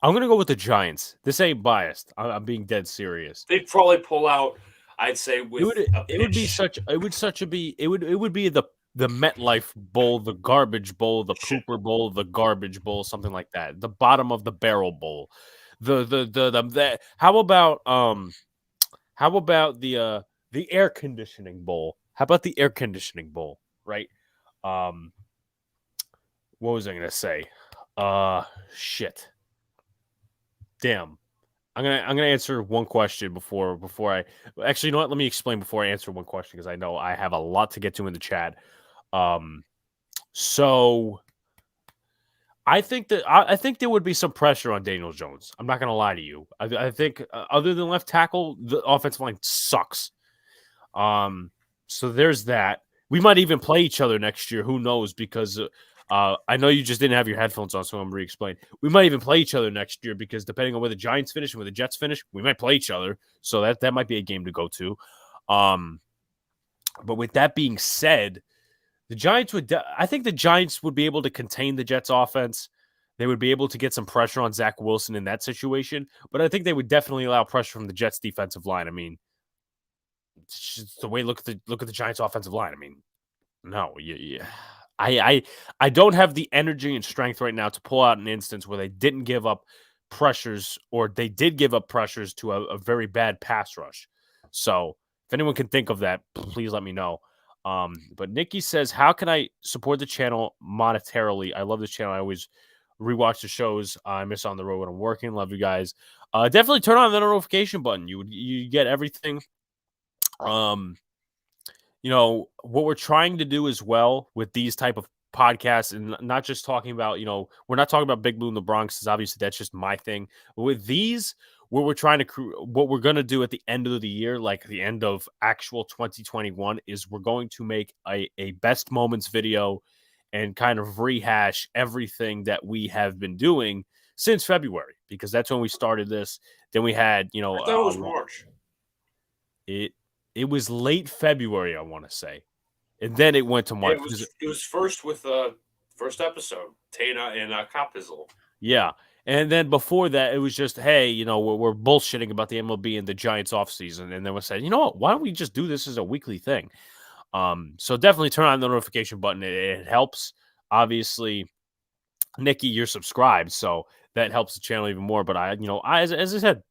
I'm going to go with the Giants. This ain't biased. I'm being dead serious. They'd probably pull out, I'd say, with it would be the MetLife Bowl, the Garbage Bowl, the Cooper Bowl, the Garbage Bowl, something like that. The bottom of the barrel bowl. How about the air conditioning bowl? How about the air conditioning bowl, right? What was I gonna say? Shit. Damn. I'm gonna answer one question before I actually, you know what? Let me explain before I answer one question, because I know I have a lot to get to in the chat. So I think there would be some pressure on Daniel Jones. I'm not gonna lie to you. I think other than left tackle, the offensive line sucks. So there's that. We might even play each other next year. Who knows? Because I know you just didn't have your headphones on, so I'm re-explain. We might even play each other next year, because depending on where the Giants finish and where the Jets finish, we might play each other. So that might be a game to go to. But with that being said, I think the Giants would be able to contain the Jets offense. they would be able to get some pressure on Zach Wilson in that situation. But I think they would definitely allow pressure from the Jets defensive line. I mean, it's just the way look at the Giants offensive line. I mean, no, I don't have the energy and strength right now to pull out an instance where they didn't give up pressures, or they did give up pressures to a very bad pass rush. So if anyone can think of that, please let me know. But Nikki says, how can I support the channel monetarily? I love this channel. I always rewatch the shows I miss on the road when I'm working. Love you guys. Definitely turn on the notification button. You get everything. What we're trying to do as well with these type of podcasts, and not just talking about, we're not talking about Big Blue in the Bronx, because obviously that's just my thing. But with these, what we're trying to what we're going to do at the end of the year, like the end of actual 2021, is we're going to make a best moments video and kind of rehash everything that we have been doing since February, because that's when we started this. Then we had, I thought it was March. It was late February, I want to say. And then it went to March. Yeah, it was first with first episode, Tana and Copizzle. Yeah. And then before that, it was just, hey, we're bullshitting about the MLB and the Giants offseason. And then we said, you know what? Why don't we just do this as a weekly thing? So definitely turn on the notification button. It helps. Obviously, Nikki, you're subscribed, so that helps the channel even more. But as I said,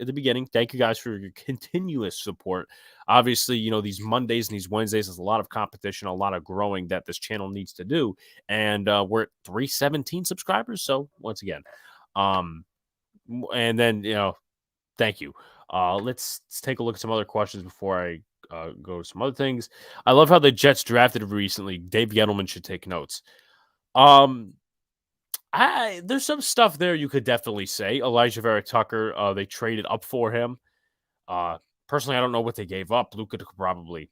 at the beginning, thank you guys for your continuous support. Obviously, these Mondays and these Wednesdays, there's a lot of competition, a lot of growing that this channel needs to do. And we're at 317 subscribers. So once again, and then, thank you. Let's take a look at some other questions before I go to some other things. I love how the Jets drafted recently. Dave Gettleman should take notes. There's some stuff there you could definitely say. Elijah Vera Tucker, they traded up for him. Personally, I don't know what they gave up. Luka could probably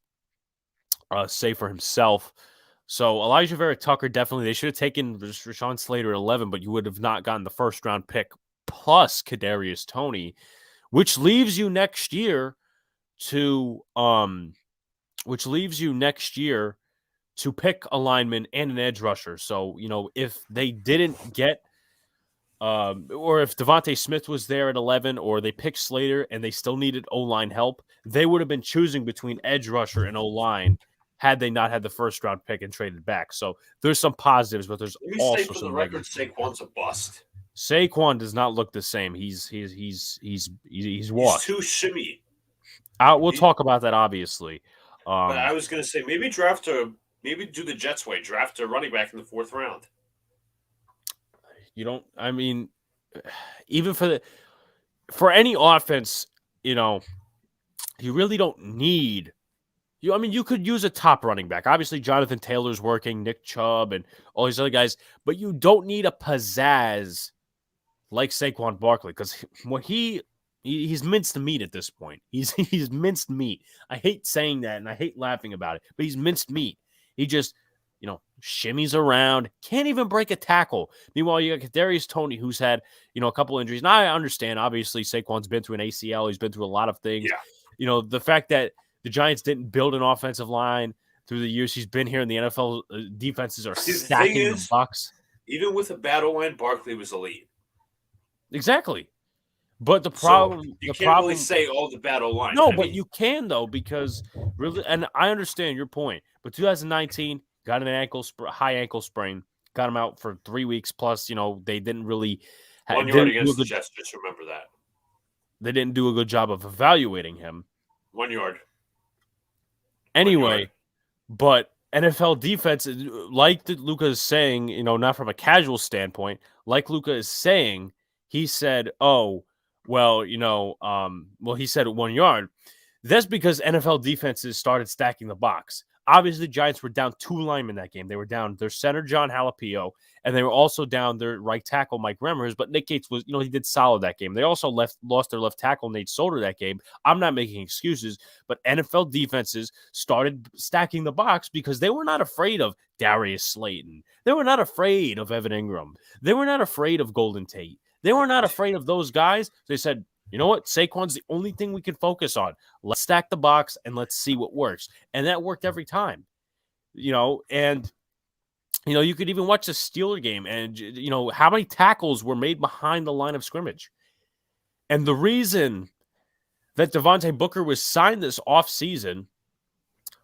say for himself. So Elijah Vera Tucker, definitely, they should have taken Rashawn Slater at 11, but you would have not gotten the first round pick plus Kadarius Toney, which leaves you next year to pick a lineman and an edge rusher. So, if they didn't get, or if Devontae Smith was there at 11, or they picked Slater and they still needed O-line help, they would have been choosing between edge rusher and O-line had they not had the first round pick and traded back. So there's some positives, but there's also some negatives. Saquon's a bust. Saquon does not look the same. He's washed. He's too shimmy. We'll talk about that, obviously. But I was going to say, maybe do the Jets way, draft a running back in the 4th round. Even for any offense, you really don't need. You could use a top running back. Obviously, Jonathan Taylor's working, Nick Chubb, and all these other guys, but you don't need a pizzazz like Saquon Barkley, because he's minced meat at this point. He's minced meat. I hate saying that, and I hate laughing about it, but he's minced meat. He just, shimmies around, can't even break a tackle. Meanwhile, you got Kadarius Toney, who's had, a couple injuries. Now, I understand, obviously, Saquon's been through an ACL. He's been through a lot of things. Yeah. The fact that the Giants didn't build an offensive line through the years he's been here, and the NFL defenses are stacking the box. Even with a battle line, Barkley was elite. Exactly. But the problem, you can't really say all the battle lines. No, but you can, though, because really, and I understand your point. But 2019 got an high ankle sprain, got him out for 3 weeks. Plus, they didn't really. 1 yard against the Jets. Just remember that they didn't do a good job of evaluating him. 1 yard. Anyway, but NFL defense, like Luka is saying, not from a casual standpoint, like Luka is saying, he said, "Oh, well, he said 1 yard." That's because NFL defenses started stacking the box. Obviously, the Giants were down 2 linemen that game. They were down their center, John Halapio, and they were also down their right tackle, Mike Remmers. But Nick Gates was, he did solid that game. They also lost their left tackle, Nate Solder, that game. I'm not making excuses, but NFL defenses started stacking the box because they were not afraid of Darius Slayton. They were not afraid of Evan Ingram. They were not afraid of Golden Tate. They were not afraid of those guys. They said, you know what? Saquon's the only thing we can focus on. Let's stack the box and let's see what works. And that worked every time. And You could even watch the Steeler game and, how many tackles were made behind the line of scrimmage. And the reason that Devontae Booker was signed this offseason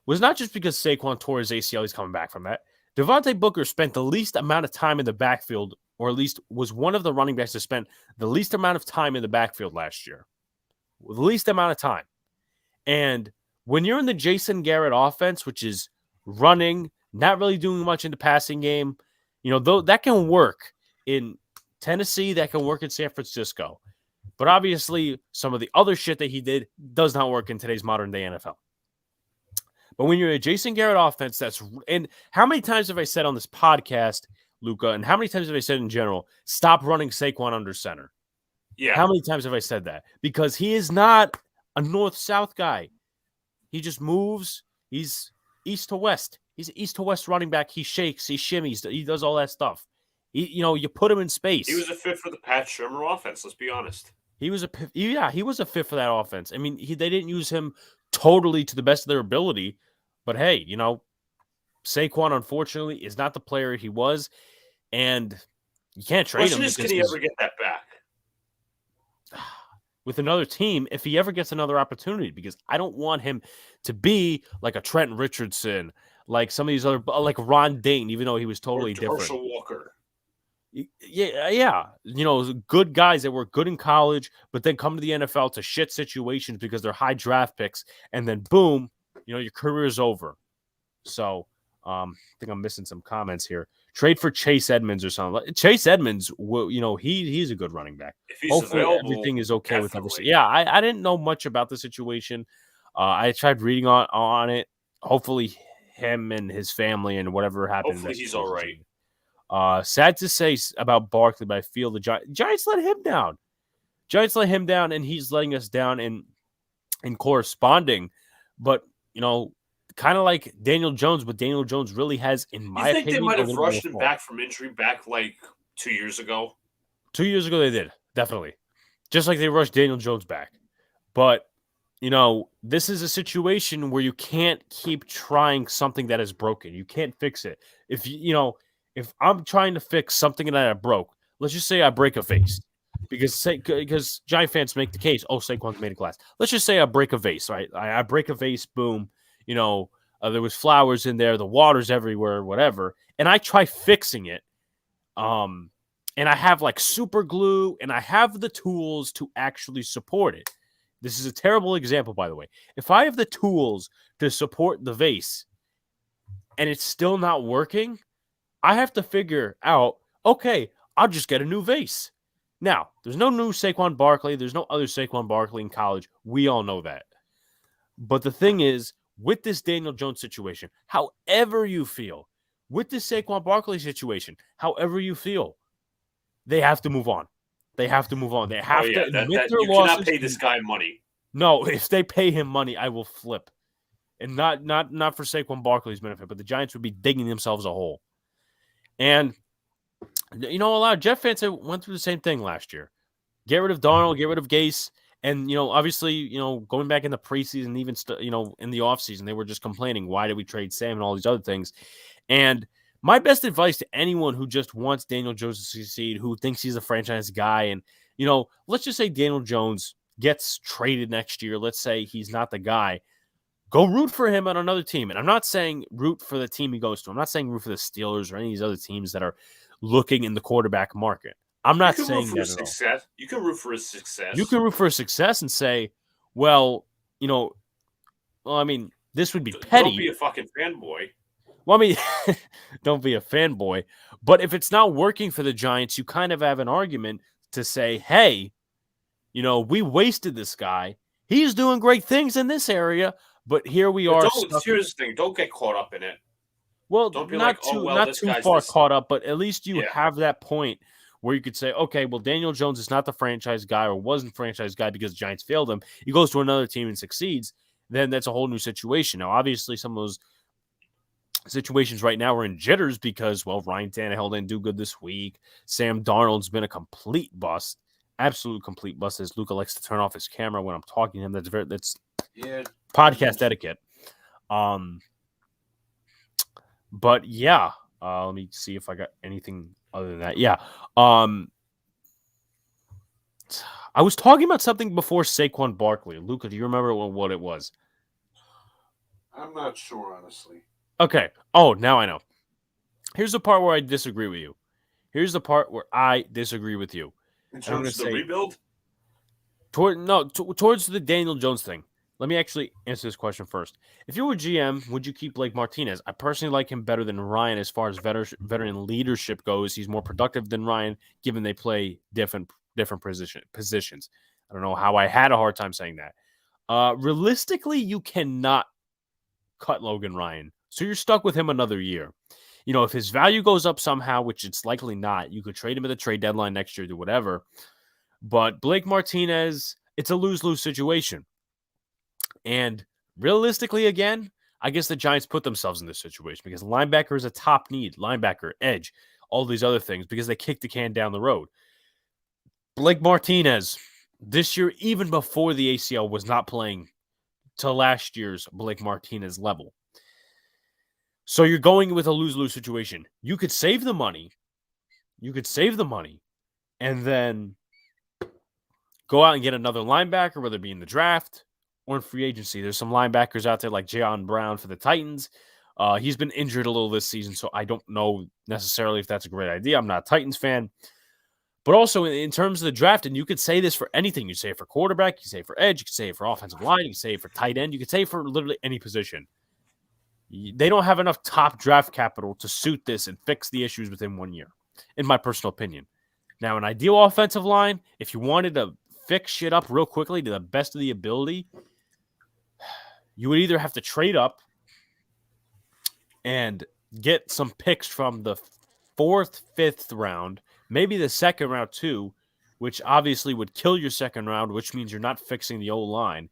was not just because Saquon tore his ACL, he's coming back from that. Devontae Booker spent the least amount of time in the backfield, or at least was one of the running backs that spent the least amount of time in the backfield last year. The least amount of time. And when you're in the Jason Garrett offense, which is running, not really doing much in the passing game, though that can work in Tennessee, that can work in San Francisco. But obviously, some of the other shit that he did does not work in today's modern day NFL. But when you're a Jason Garrett offense, and how many times have I said on this podcast, Luca, and how many times have I said in general, stop running Saquon under center? Yeah. How many times have I said that? Because he is not a north-south guy. He just moves. He's east to west. He's an east to west running back. He shakes. He shimmies. He does all that stuff. You put him in space. He was a fit for the Pat Shurmur offense. Let's be honest. He was a fit for that offense. I mean, they didn't use him totally to the best of their ability, but hey, Saquon unfortunately is not the player he was, and you can't trade him. Can he ever get that back with another team if he ever gets another opportunity? Because I don't want him to be like a Trent Richardson, like some of these other, like Ron Dayne, even though he was totally different. Herschel Walker. Yeah. Good guys that were good in college, but then come to the NFL to shit situations because they're high draft picks, and then boom, your career is over. So I think I'm missing some comments here. Trade for Chase Edmonds or something. Chase Edmonds, he's a good running back. If he's hopefully available, everything is okay definitely. with everything. Yeah, I didn't know much about the situation. I tried reading on it. Hopefully him and his family and whatever happened. Hopefully he's all right. Sad to say about Barkley, but I feel the Giants let him down. And he's letting us down in corresponding. But, kind of like Daniel Jones, but Daniel Jones really has, in my opinion, they might have rushed him back from injury back like 2 years ago? 2 years ago they did, definitely. Just like they rushed Daniel Jones back. But, this is a situation where you can't keep trying something that is broken. You can't fix it. If I'm trying to fix something that I broke, let's just say I break a vase, because Giant fans make the case, Saquon's made of glass. Let's just say I break a vase, right? I break a vase, boom. There was flowers in there, the water's everywhere, whatever, and I try fixing it. And I have like super glue, and I have the tools to actually support it. This is a terrible example, by the way. If I have the tools to support the vase, and it's still not working, I have to figure out, okay, I'll just get a new vase. Now, there's no new Saquon Barkley. There's no other Saquon Barkley in college. We all know that. But the thing is, with this Daniel Jones situation, however you feel, with this Saquon Barkley situation, however you feel, they have to move on. They have to admit their losses. You cannot pay this guy money. No, if they pay him money, I will flip. And not for Saquon Barkley's benefit, but the Giants would be digging themselves a hole. And, a lot of Jet fans went through the same thing last year. Get rid of Darnold, get rid of Gase. And, obviously, going back in the preseason, even, in the offseason, they were just complaining, why did we trade Sam and all these other things? And my best advice to anyone who just wants Daniel Jones to succeed, who thinks he's a franchise guy, and, let's just say Daniel Jones gets traded next year. Let's say he's not the guy. Go root for him on another team. And I'm not saying root for the team he goes to. I'm not saying root for the Steelers or any of these other teams that are looking in the quarterback market. I'm not saying that at all. You can root for his success. You can root for his success and say, well, I mean, this would be petty. Don't be a fucking fanboy. Well, I mean, don't be a fanboy. But if it's not working for the Giants, you kind of have an argument to say, hey, we wasted this guy. He's doing great things in this area, but here we are. Here's the thing. Don't get caught up in it. Well, not too far caught up, but at least you have that point where you could say, okay, well, Daniel Jones is not the franchise guy or wasn't franchise guy because the Giants failed him. He goes to another team and succeeds. Then that's a whole new situation. Now, obviously, some of those situations right now are in jitters because, well, Ryan Tannehill didn't do good this week. Sam Darnold's been a complete bust, absolute complete bust. As Luca likes to turn off his camera when I'm talking to him. That's podcast etiquette. But yeah, Let me see if I got anything other than that. Yeah. I was talking about something before Saquon Barkley. Luca, do you remember what it was? I'm not sure, honestly. Okay. Oh, now I know. Here's the part where I disagree with you. Here's the part where I disagree with you. In And I'm going terms to of the say rebuild? towards the Daniel Jones thing. Let me actually answer this question first. If you were GM, would you keep Blake Martinez? I personally like him better than Ryan as far as veteran leadership goes. He's more productive than Ryan, given they play different positions. I don't know how I had a hard time saying that. Realistically, you cannot cut Logan Ryan, so you're stuck with him another year. You know, if his value goes up somehow, which it's likely not, you could trade him at the trade deadline next year, do whatever. But Blake Martinez, it's a lose-lose situation. And realistically, again, I guess the Giants put themselves in this situation because linebacker is a top need. Linebacker, edge, all these other things because they kicked the can down the road. Blake Martinez, this year, even before the ACL, was not playing to last year's Blake Martinez level. So you're going with a lose-lose situation. You could save the money. And then go out and get another linebacker, whether it be in the draft or in free agency. There's some linebackers out there like Jayon Brown for the Titans. He's been injured a little this season, so I don't know necessarily if that's a great idea. I'm not a Titans fan. But also in terms of the draft, and you could say this for anything. You say it for quarterback, you say it for edge, you could say it for offensive line, you could say it for tight end, you could say it for literally any position. They don't have enough top draft capital to suit this and fix the issues within 1 year, in my personal opinion. Now, an ideal offensive line, if you wanted to fix shit up real quickly to the best of the ability, you would either have to trade up and get some picks from the 4th, 5th round, maybe the 2nd round too, which obviously would kill your 2nd round, which means you're not fixing the old line.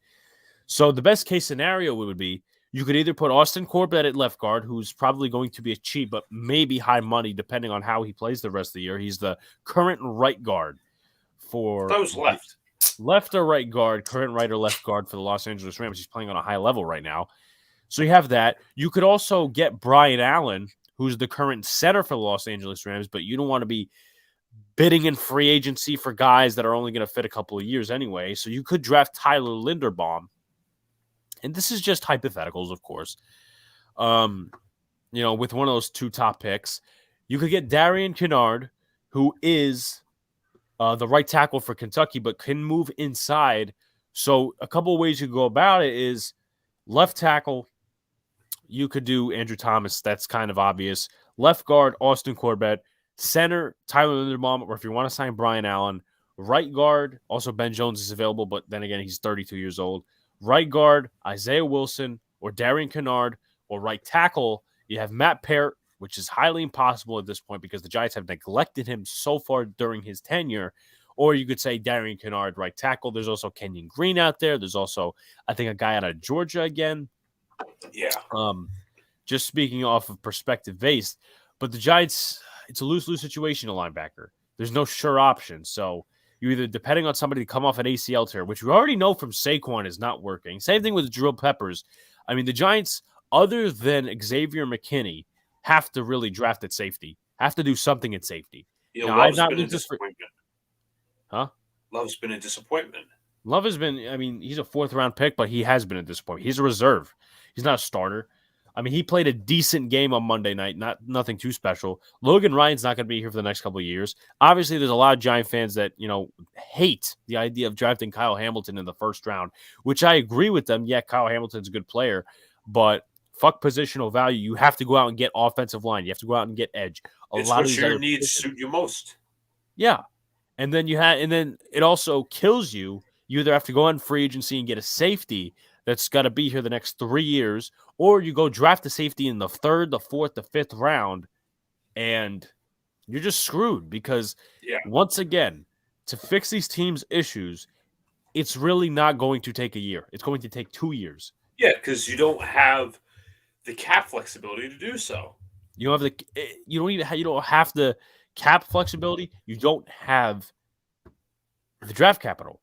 So the best case scenario would be you could either put Austin Corbett at left guard, who's probably going to be a cheap but maybe high money depending on how he plays the rest of the year. He's the current right guard for That was left. Left or right guard, current right or left guard for the Los Angeles Rams. He's playing on a high level right now. So you have that. You could also get Brian Allen, who's the current center for the Los Angeles Rams, but you don't want to be bidding in free agency for guys that are only going to fit a couple of years anyway. So you could draft Tyler Linderbaum. And this is just hypotheticals, of course. With one of those 2 top picks, you could get Darian Kinnard, who is the right tackle for Kentucky, but can move inside. So a couple of ways you go about it is left tackle, you could do Andrew Thomas. That's kind of obvious. Left guard, Austin Corbett. Center, Tyler Linderbaum, or if you want to sign Brian Allen. Right guard, also Ben Jones is available, but then again, he's 32 years old. Right guard, Isaiah Wilson or Darian Kinnard, or right tackle, you have Matt Peart, which is highly impossible at this point because the Giants have neglected him so far during his tenure. Or you could say Darian Kinnard, right tackle. There's also Kenyon Green out there. There's also, I think, a guy out of Georgia again. Yeah. Just speaking off of perspective based, but the Giants, it's a lose-lose situation, a linebacker. There's no sure option. So you're either depending on somebody to come off an ACL tear, which we already know from Saquon is not working. Same thing with Drill Peppers. I mean, the Giants, other than Xavier McKinney, have to really draft at safety, have to do something at safety. Now, Love's been a disappointment. Love's been a disappointment. Love has been, he's a 4th-round pick, but he has been a disappointment. He's a reserve. He's not a starter. He played a decent game on Monday night, nothing too special. Logan Ryan's not going to be here for the next couple of years. Obviously, there's a lot of Giant fans that, hate the idea of drafting Kyle Hamilton in the 1st round, which I agree with them. Yeah, Kyle Hamilton's a good player, but fuck positional value. You have to go out and get offensive line. You have to go out and get edge. It's what your needs suit you most. Yeah. And then it also kills you. You either have to go on free agency and get a safety that's got to be here the next 3 years, or you go draft a safety in the 3rd, the 4th, the 5th round, and you're just screwed because, once again, to fix these teams' issues, it's really not going to take a year. It's going to take 2 years. Yeah, because you don't have the cap flexibility to do so. You don't have the cap flexibility. You don't have the draft capital.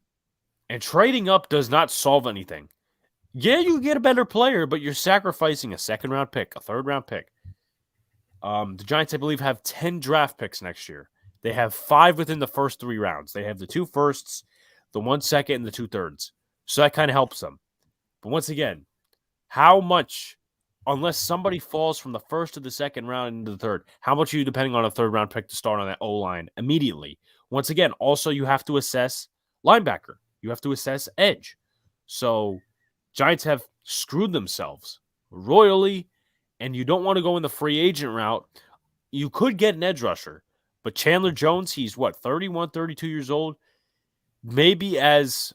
And trading up does not solve anything. Yeah, you get a better player, but you're sacrificing a 2nd-round pick, a 3rd-round pick, The Giants, I believe, have 10 draft picks next year. They have 5 within the first 3 rounds. They have the 2 firsts, the 1 second, and the 2 thirds. So that kind of helps them. But once again, how much, unless somebody falls from the first to the second round into the third, how much are you depending on a third round pick to start on that O-line immediately? Once again, also you have to assess linebacker. You have to assess edge. So Giants have screwed themselves royally, and you don't want to go in the free agent route. You could get an edge rusher, but Chandler Jones, he's 31, 32 years old. Maybe as,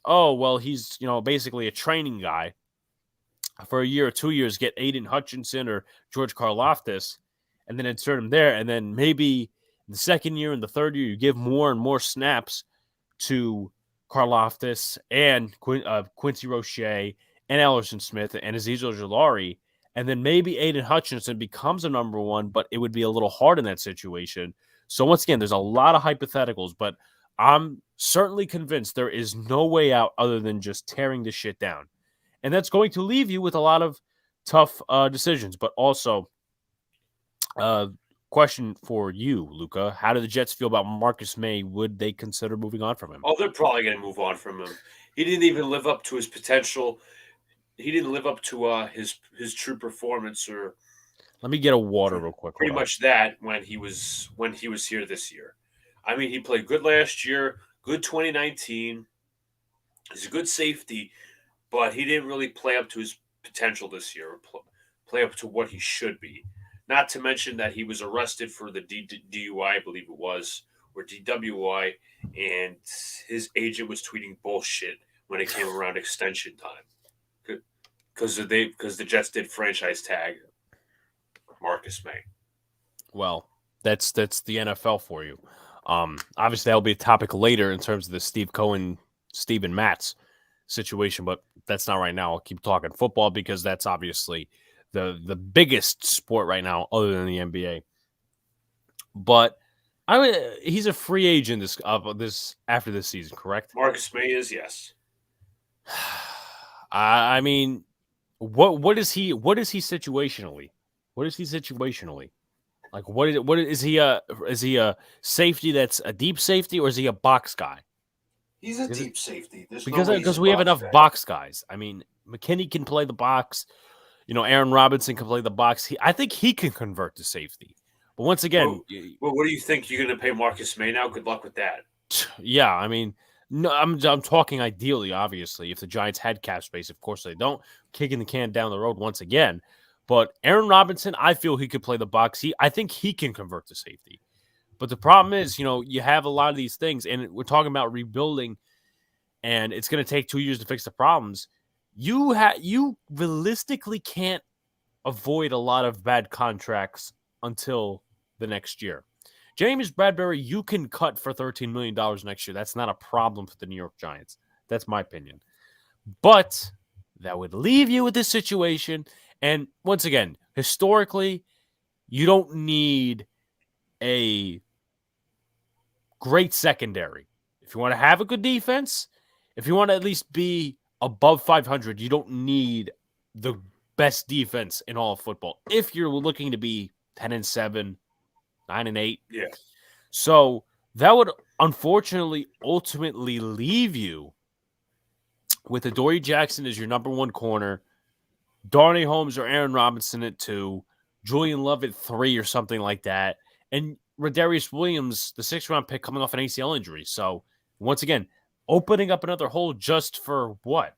he's, basically a training guy for a year or 2 years, get Aiden Hutchinson or George Karlaftis, and then insert him there. And then maybe the second year and the third year, you give more and more snaps to Karlaftis and Quincy Roche and Ellerson Smith and Azeez Ojulari. And then maybe Aiden Hutchinson becomes a number 1, but it would be a little hard in that situation. So once again, there's a lot of hypotheticals, but I'm certainly convinced there is no way out other than just tearing this shit down. And that's going to leave you with a lot of tough decisions. But also, question for you, Luca. How do the Jets feel about Marcus May? Would they consider moving on from him? Oh, they're probably going to move on from him. He didn't even live up to his potential. He didn't live up to his true performance. Or let me get a water real quick. Pretty much that when he was here this year. I mean, he played good last year, good 2019. He's a good safety, but he didn't really play up to his potential this year, or play up to what he should be. Not to mention that he was arrested for the DUI, I believe it was, or DWI, and his agent was tweeting bullshit when it came around extension time, because the Jets did franchise tag Marcus May. Well, that's the NFL for you. Obviously, that'll be a topic later in terms of the Steve Cohen, Steve and Matz situation, but that's not right now. I'll keep talking football because that's obviously the biggest sport right now other than the NBA. But he's a free agent this after this season, correct? Marcus May is, yes. I mean, what is he situationally? What is he situationally? Like what is he a safety that's a deep safety, or is he a box guy? He's a deep safety. Because we have enough box guys. I mean, McKinney can play the box. Aaron Robinson can play the box. I think he can convert to safety. But once again, well, what do you think you're going to pay Marcus May now? Good luck with that. Yeah, I mean, no, I'm talking ideally. Obviously, if the Giants had cap space, of course they don't. Kicking the can down the road once again. But Aaron Robinson, I feel he could play the box. I think he can convert to safety. But the problem is, you have a lot of these things, and we're talking about rebuilding, and it's going to take 2 years to fix the problems. You realistically can't avoid a lot of bad contracts until the next year. James Bradbury, you can cut for $13 million next year. That's not a problem for the New York Giants. That's my opinion. But that would leave you with this situation. And once again, historically, you don't need a great secondary. If you want to have a good defense, if you want to at least be above 500, you don't need the best defense in all of football. If you're looking to be 10-7, 9-8. Yeah. So that would unfortunately ultimately leave you with Adoree Jackson as your number 1 corner, Darnay Holmes or Aaron Robinson at 2, Julian Love at 3 or something like that, and Rodarius Williams, the 6th round pick, coming off an ACL injury. So once again, opening up another hole just for what?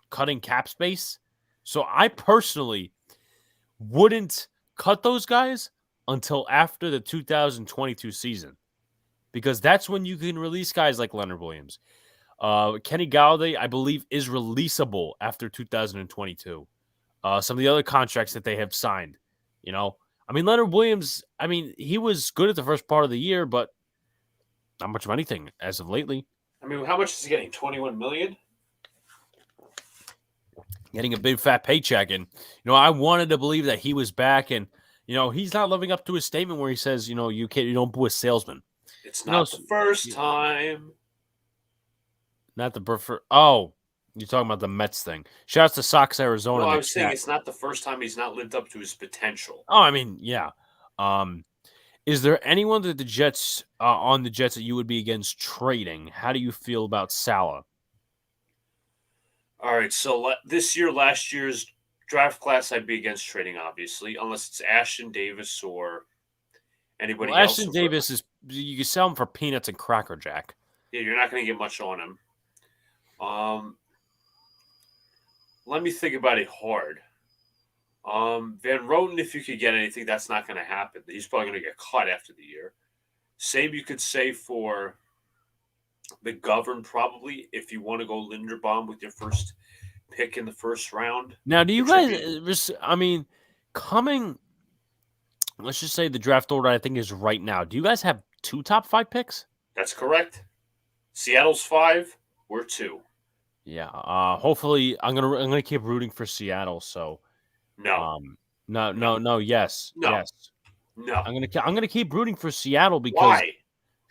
Cutting cap space? So I personally wouldn't cut those guys until after the 2022 season, because that's when you can release guys like Leonard Williams. Kenny Galladay, I believe, is releasable after 2022. Some of the other contracts that they have signed, I mean, Leonard Williams, he was good at the first part of the year, but not much of anything as of lately. I mean, how much is he getting? $21 million? Getting a big fat paycheck. And, I wanted to believe that he was back, and, he's not living up to his statement where he says, you don't boo a salesman. It's not the first time. Not the prefer. Oh, you're talking about the Mets thing. Shouts to Sox Arizona. No, I was saying it's not the first time he's not lived up to his potential. Oh, I mean, yeah. Is there anyone that the Jets on the Jets that you would be against trading? How do you feel about Salah? All right, so last year's draft class, I'd be against trading, obviously, unless it's Ashton Davis or anybody Well, else. Ashton Davis is you can sell him for peanuts and Cracker Jack. Yeah, you're not going to get much on him. Let me think about it hard. Van Roten, if you could get anything, that's not going to happen. He's probably going to get cut after the year. Same you could say for McGovern, probably, if you want to go Linderbaum with your first pick in the first round. Now, do you guys, coming, let's just say the draft order I think is right now. Do you guys have 2 top 5 picks? That's correct. Seattle's 5, we're 2. Yeah. Hopefully, I'm gonna keep rooting for Seattle. So, No. Yes. No. I'm gonna keep rooting for Seattle because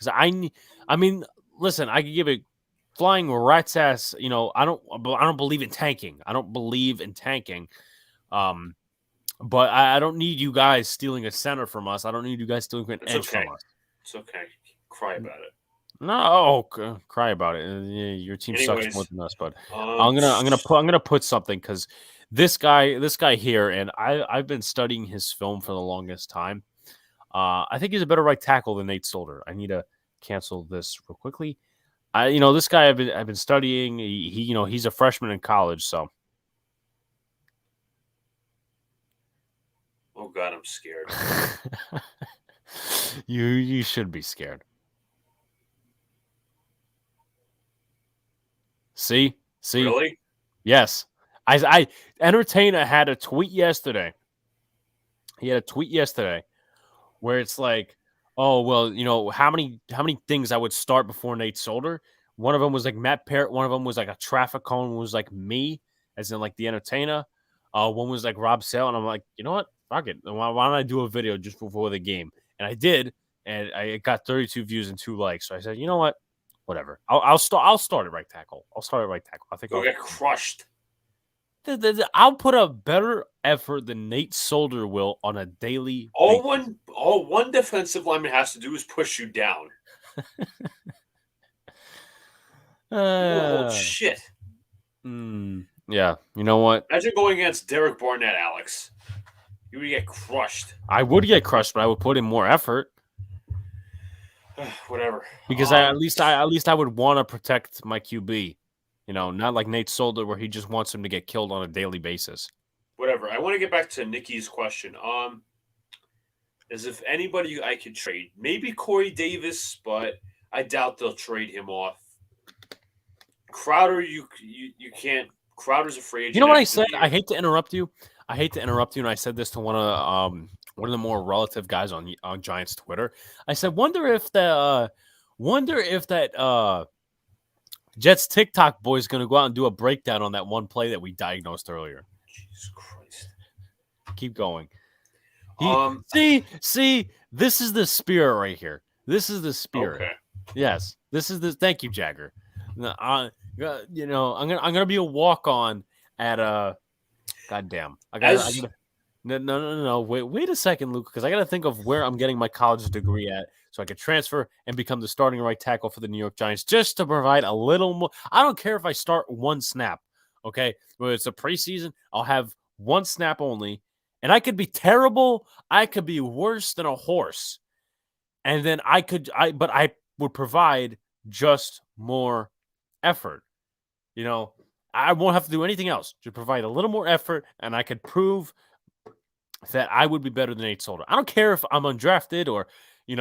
Why? I mean, listen, I could give it flying rat's ass. You know, I don't believe in tanking. I don't believe in tanking. But I don't need you guys stealing a center from us. I don't need you guys stealing an edge from us. It's okay. Cry about it. No, cry about it. Your team sucks more than us, but I'm gonna put something because this guy here, and I've been studying his film for the longest time. I think he's a better right tackle than Nate Solder. I need to cancel this real quickly. This guy I've been studying. He's a freshman in college, so. Oh God, I'm scared. You should be scared. See? Really? Yes. I Entertainer had a tweet yesterday. He had a tweet yesterday where it's like, oh, well, how many things I would start before Nate Solder? One of them was like Matt Parrott. One of them was like a traffic cone. Was like me, as in like the Entertainer. One was like Rob Sale. And I'm like, you know what? Fuck it. Why don't I do a video just before the game? And I did. And I got 32 views and 2 likes. So I said, you know what? Whatever. I'll start at right tackle. I think I'll get crushed. I'll put a better effort than Nate Solder will on a daily. All one defensive lineman has to do is push you down. Shit. Yeah. You know what? Imagine going against Derek Barnett, Alex. You would get crushed. I would get crushed, but I would put in more effort. Whatever. Because at least I would want to protect my QB. Not like Nate Solder where he just wants him to get killed on a daily basis. Whatever. I want to get back to Nikki's question. As if anybody I could trade. Maybe Corey Davis, but I doubt they'll trade him off. Crowder, you can't. Crowder's a free agent. You know what I said? I hate to interrupt you. And I said this to one of the more relative guys on Giants Twitter. I said, wonder if that Jets TikTok boy is going to go out and do a breakdown on that one play that we diagnosed earlier. Jesus Christ! Keep going. See, this is the spirit right here. This is the spirit. Okay. Yes, this is the. Thank you, Jagger. I'm gonna be a walk on at Goddamn. No. Wait a second, Luke, because I got to think of where I'm getting my college degree at so I could transfer and become the starting right tackle for the New York Giants just to provide a little more. I don't care if I start one snap, okay? Whether it's a preseason, I'll have one snap only, and I could be terrible. I could be worse than a horse. And then I would provide just more effort. I won't have to do anything else. Just provide a little more effort, and I could prove that I would be better than Nate Solder. I don't care if I'm undrafted or, in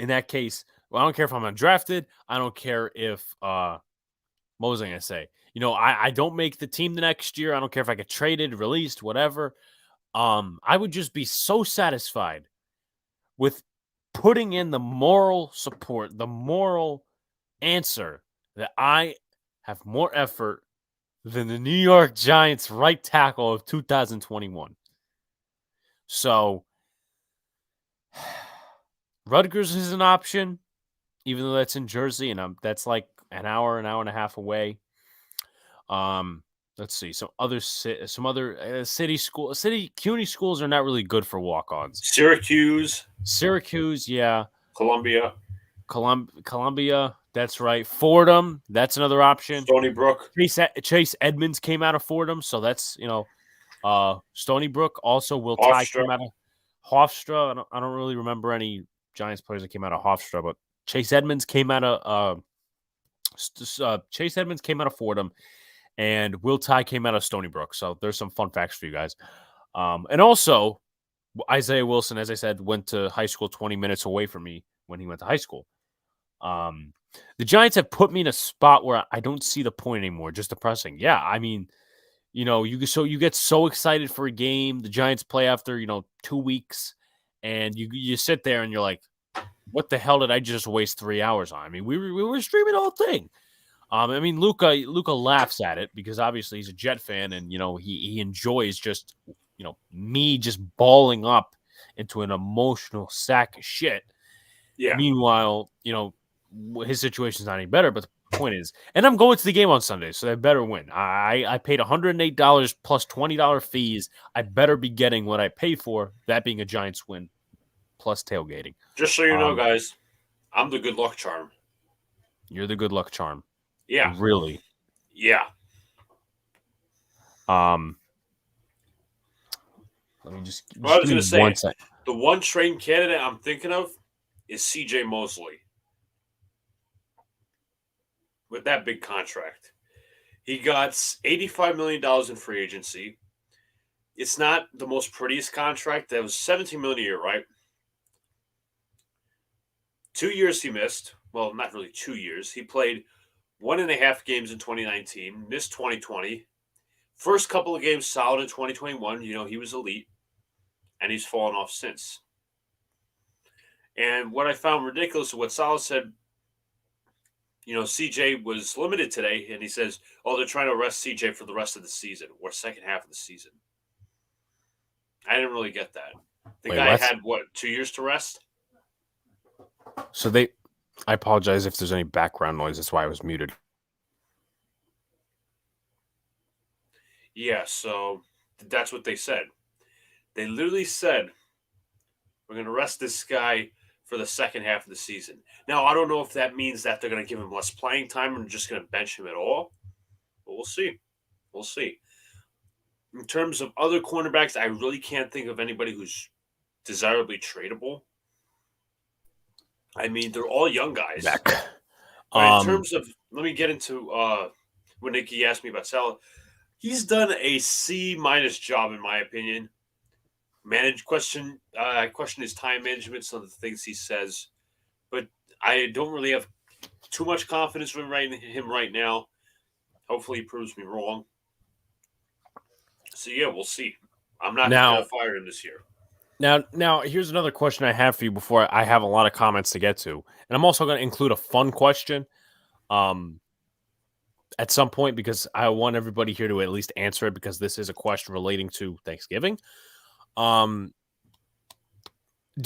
that case, I don't care if I'm undrafted. I don't care if, what was I going to say? I don't make the team the next year. I don't care if I get traded, released, whatever. I would just be so satisfied with putting in the moral support, the moral answer that I have more effort than the New York Giants right tackle of 2021. So, Rutgers is an option, even though that's in Jersey, and that's like an hour and a half away. let's see, some other city CUNY schools are not really good for walk-ons. Syracuse, yeah. Columbia, Columbia, that's right. Fordham, that's another option. Stony Brook. Chase Edmonds came out of Fordham, so that's Stony Brook. Also, Will Tye came out of Hofstra. I don't really remember any Giants players that came out of Hofstra, but Chase Edmonds came out of Fordham, and Will Tye came out of Stony Brook. So there's some fun facts for you guys. And also, Isaiah Wilson, as I said, went to high school 20 minutes away from me when he went to high school. The Giants have put me in a spot where I don't see the point anymore. Just depressing. Yeah, I mean, you get so excited for a game. The Giants play after 2 weeks, and you sit there and you're like, what the hell did I just waste 3 hours on? I mean, we were streaming the whole thing. I mean, Luca laughs at it because obviously he's a Jet fan, and he enjoys just me just balling up into an emotional sack of shit. Yeah. Meanwhile, his situation's not any better, but the point is, and I'm going to the game on Sunday, so they better win. I paid $108 plus $20 fees. I better be getting what I paid for, that being a Giants win plus tailgating. Just so you know, guys, I'm the good luck charm. You're the good luck charm. Yeah. Really? Yeah. Let me just I was going to say, 1 second. The one train candidate I'm thinking of is C.J. Mosley. With that big contract. He got $85 million in free agency. It's not the most prettiest contract. That was $17 million a year, right? 2 years he missed. Well, not really 2 years. He played 1.5 games in 2019, missed 2020. First couple of games solid in 2021. He was elite. And he's fallen off since. And what I found ridiculous is what Salah said, CJ was limited today, and he says, they're trying to arrest CJ for the rest of the season or second half of the season. I didn't really get that. The guy had, 2 years to rest? So I apologize if there's any background noise. That's why I was muted. Yeah, so that's what they said. They literally said, we're going to arrest this guy for the second half of the season. Now, I don't know if that means that they're going to give him less playing time and just going to bench him at all, but we'll see. We'll see. In terms of other cornerbacks, I really can't think of anybody who's desirably tradable. I mean, they're all young guys. But in terms of, let me get into when Nikki asked me about Salah. He's done a C- job, in my opinion. I question his time management, some of the things he says, but I don't really have too much confidence in him right now. Hopefully, he proves me wrong. So yeah, we'll see. I'm not going to fire him this year. Now, here's another question I have for you before I have a lot of comments to get to, and I'm also going to include a fun question, at some point because I want everybody here to at least answer it because this is a question relating to Thanksgiving. Do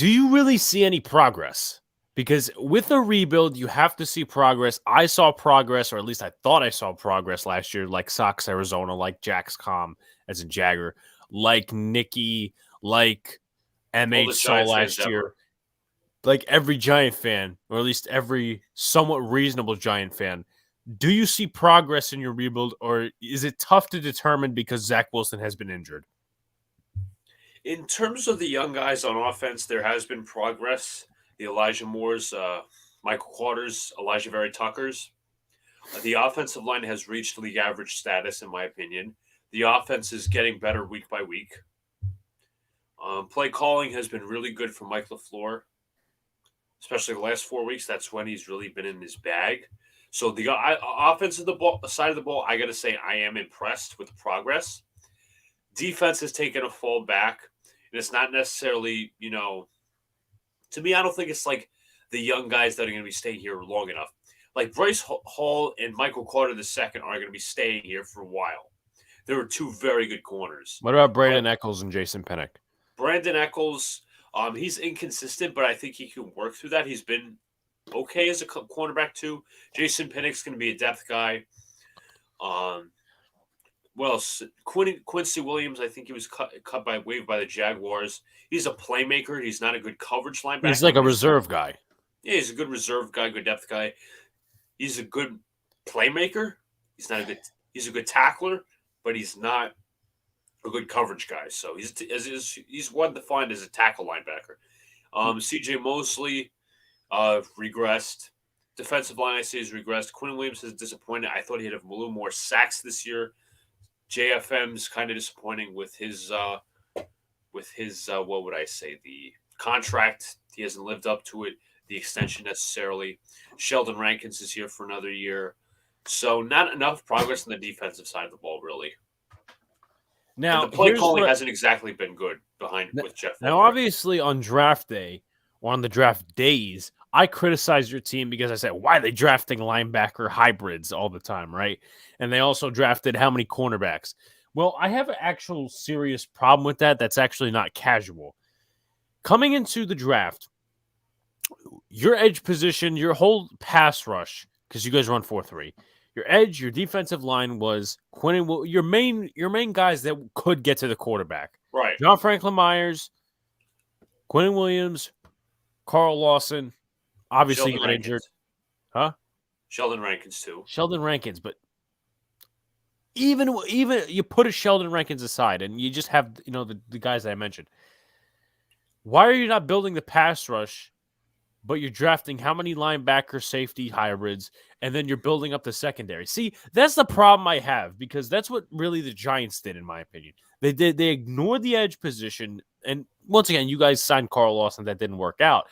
you really see any progress? Because with a rebuild, you have to see progress. I saw progress, or at least I thought I saw progress last year, like Sox Arizona, like Jax Com, as in Jagger, like Nicky, like MH saw last year. Like every Giant fan, or at least every somewhat reasonable Giant fan, do you see progress in your rebuild, or is it tough to determine because Zach Wilson has been injured? In terms of the young guys on offense, there has been progress. The Elijah Moores, Michael Carter's, Elijah Very Tucker's. The offensive line has reached league average status, in my opinion. The offense is getting better week by week. Play calling has been really good for Mike LaFleur, especially the last 4 weeks. That's when he's really been in his bag. So the offensive side of the ball, I got to say, I am impressed with the progress. Defense has taken a fall back, and it's not necessarily, to me, I don't think it's like the young guys that are going to be staying here long enough. Like Bryce Hall and Michael Carter II are going to be staying here for a while. There are two very good corners. What about Brandon Echols and Jason Pinnock? Brandon Echols, he's inconsistent, but I think he can work through that. He's been okay as a cornerback too. Jason Pinnock's going to be a depth guy. Well, Quincy Williams, I think he was waived by the Jaguars. He's a playmaker. He's not a good coverage linebacker. He's like a reserve guy. Yeah, he's a good reserve guy, good depth guy. He's a good playmaker. He's a good tackler, but he's not a good coverage guy. So he's one defined as a tackle linebacker. C.J. Mosley regressed. Defensive line, I say, has regressed. Quinn Williams has disappointed. I thought he'd have a little more sacks this year. JFM's kind of disappointing with his what would I say, the contract. He hasn't lived up to it, the extension necessarily. Sheldon Rankins is here for another year. So not enough progress on the defensive side of the ball, really. Now, and the play calling hasn't exactly been good with Jeff. Now, obviously, on draft day or on the draft days, I criticize your team because I said, why are they drafting linebacker hybrids all the time, right? And they also drafted how many cornerbacks? Well, I have an actual serious problem with that. That's actually not casual. Coming into the draft, your edge position, your whole pass rush, because you guys run 4-3, your edge, your defensive line was your main guys that could get to the quarterback. Right. John Franklin Myers, Quinn Williams, Carl Lawson. Obviously, Sheldon got Rankins. injured. Huh? Sheldon Rankins, too. Sheldon Rankins. But even you put a Sheldon Rankins aside and you just have, the guys that I mentioned. Why are you not building the pass rush, but you're drafting how many linebacker safety hybrids, and then you're building up the secondary? See, that's the problem I have, because that's what really the Giants did, in my opinion. They ignored the edge position, and once again, you guys signed Carl Lawson. That didn't work out.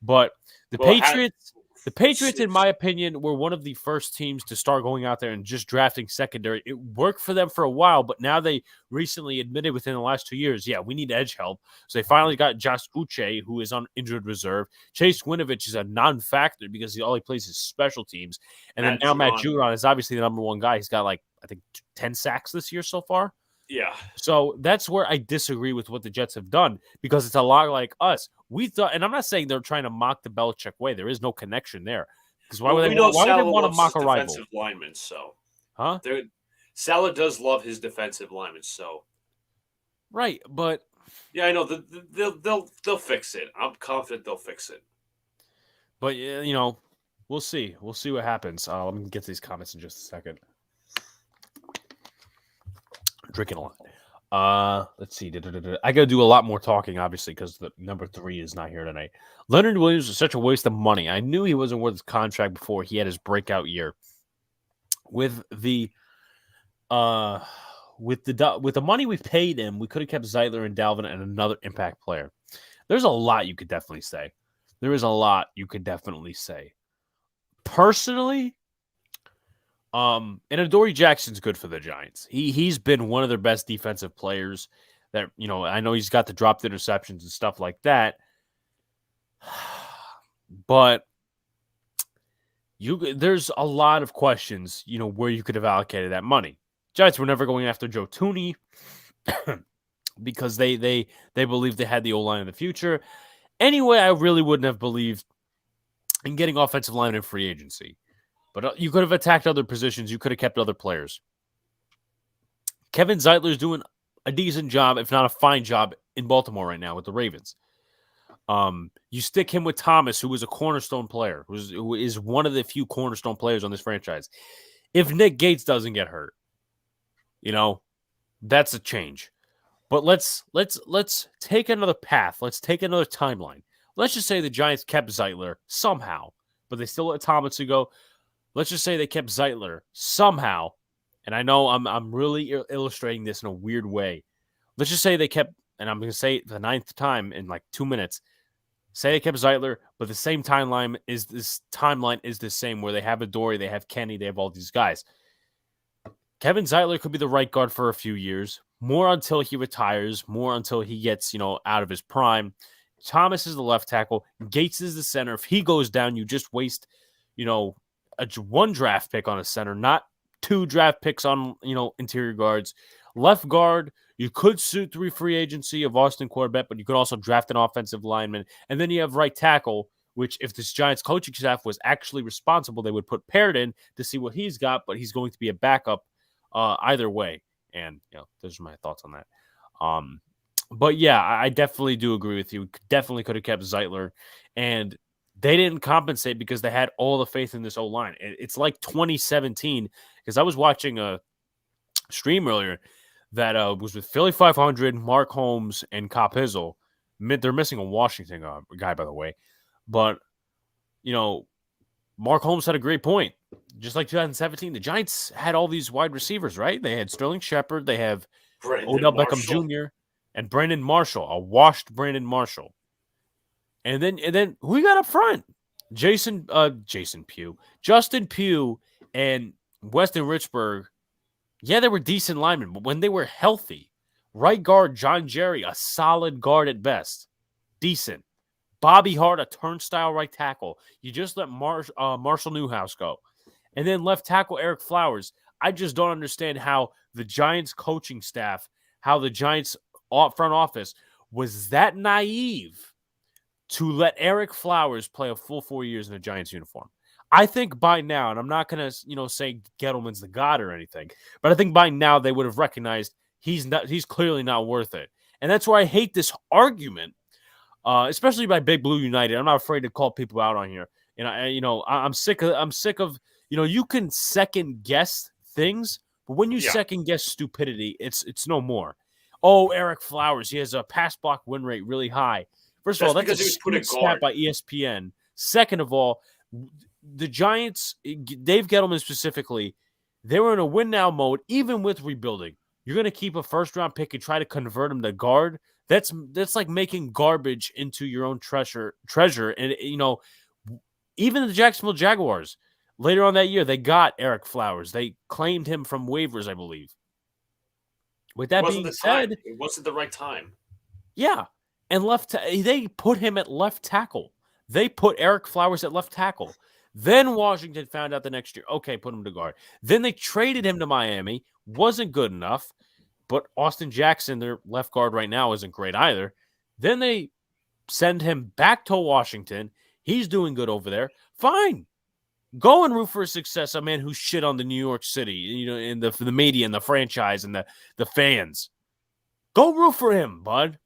But the Patriots, in my opinion, were one of the first teams to start going out there and just drafting secondary. It worked for them for a while, but now they recently admitted within the last 2 years, we need edge help. So they finally got Josh Uche, who is on injured reserve. Chase Winovich is a non-factor because all he plays is special teams. And then now Matt Judon is obviously the number one guy. He's got 10 sacks this year so far. Yeah. So that's where I disagree with what the Jets have done, because it's a lot like us. We thought, and I'm not saying they're trying to mock the Belichick way. There is no connection there. Because why would they want to mock a rival? Defensive linemen, so. Huh? Saleh does love his defensive linemen, so. Right, but. Yeah, I know. They'll fix it. I'm confident they'll fix it. But, we'll see. We'll see what happens. Let me get to these comments in just a second. Drinking a lot. Let's see. I got to do a lot more talking, obviously, because the number 3 is not here tonight. Leonard Williams was such a waste of money. I knew he wasn't worth his contract before he had his breakout year. With the money we paid him, we could have kept Zeitler and Dalvin and another impact player. There's a lot you could definitely say. There is a lot you could definitely say. Personally, and Adoree Jackson's good for the Giants. He's been one of their best defensive players. That I know he's got the dropped interceptions and stuff like that. But there's a lot of questions, where you could have allocated that money. Giants were never going after Joe Thuney because they believed they had the O-line in the future. Anyway, I really wouldn't have believed in getting offensive line in free agency. But you could have attacked other positions. You could have kept other players. Kevin Zeitler's doing a decent job, if not a fine job, in Baltimore right now with the Ravens. You stick him with Thomas, who is a cornerstone player, who is one of the few cornerstone players on this franchise. If Nick Gates doesn't get hurt, that's a change. But let's take another path. Let's take another timeline. Let's just say the Giants kept Zeitler somehow, but they still let Thomas go. Let's just say they kept Zeitler somehow, and I know I'm really illustrating this in a weird way. Let's just say they kept, and I'm going to say it the 9th time in 2 minutes. Say they kept Zeitler, but the same timeline is the same, where they have Adoree, they have Kenny, they have all these guys. Kevin Zeitler could be the right guard for a few years, more until he retires, more until he gets out of his prime. Thomas is the left tackle. Gates is the center. If he goes down, you just waste one draft pick on a center, not 2 draft picks on, interior guards. Left guard, you could suit 3 free agency of Austin Corbett, but you could also draft an offensive lineman. And then you have right tackle, which if this Giants coaching staff was actually responsible, they would put Parrott in to see what he's got, but he's going to be a backup either way. And those are my thoughts on that. But yeah, I definitely do agree with you. Definitely could have kept Zeitler, and they didn't compensate because they had all the faith in this O-line. It's like 2017 because I was watching a stream earlier that was with Philly 500, Mark Holmes, and Cop Hizzle. They're missing a Washington guy, by the way. But, Mark Holmes had a great point. Just like 2017, the Giants had all these wide receivers, right? They had Sterling Shepard. They have Odell Beckham Jr. and Brandon Marshall, a washed Brandon Marshall. And then who we got up front? Justin Pugh, and Weston Richburg. Yeah, they were decent linemen, but when they were healthy, right guard John Jerry, a solid guard at best, decent. Bobby Hart, a turnstile right tackle. You just let Marshall Newhouse go. And then left tackle Eric Flowers. I just don't understand how the Giants coaching staff, how the Giants front office was that naive to let Eric Flowers play a full 4 years in a Giants uniform. I think by now, and I'm not going to, say Gettleman's the god or anything, but I think by now they would have recognized he's clearly not worth it. And that's why I hate this argument, especially by Big Blue United. I'm not afraid to call people out on here. And I'm sick of, you can second guess things, but when you second guess stupidity, it's no more. Oh, Eric Flowers, he has a pass block win rate really high. First of all, that's a stupid stat by ESPN. Second of all, the Giants, Dave Gettleman specifically, they were in a win-now mode, even with rebuilding. You're going to keep a first-round pick and try to convert him to guard? That's like making garbage into your own treasure. And, even the Jacksonville Jaguars, later on that year, they got Eric Flowers. They claimed him from waivers, I believe. With that being said, it wasn't the right time. Yeah. And they put him at left tackle. They put Eric Flowers at left tackle. Then Washington found out the next year, okay, put him to guard. Then they traded him to Miami. Wasn't good enough. But Austin Jackson, their left guard right now, isn't great either. Then they send him back to Washington. He's doing good over there. Fine. Go and root for his success, a man who shit on the New York City, in the media and the franchise and the fans. Go root for him, bud.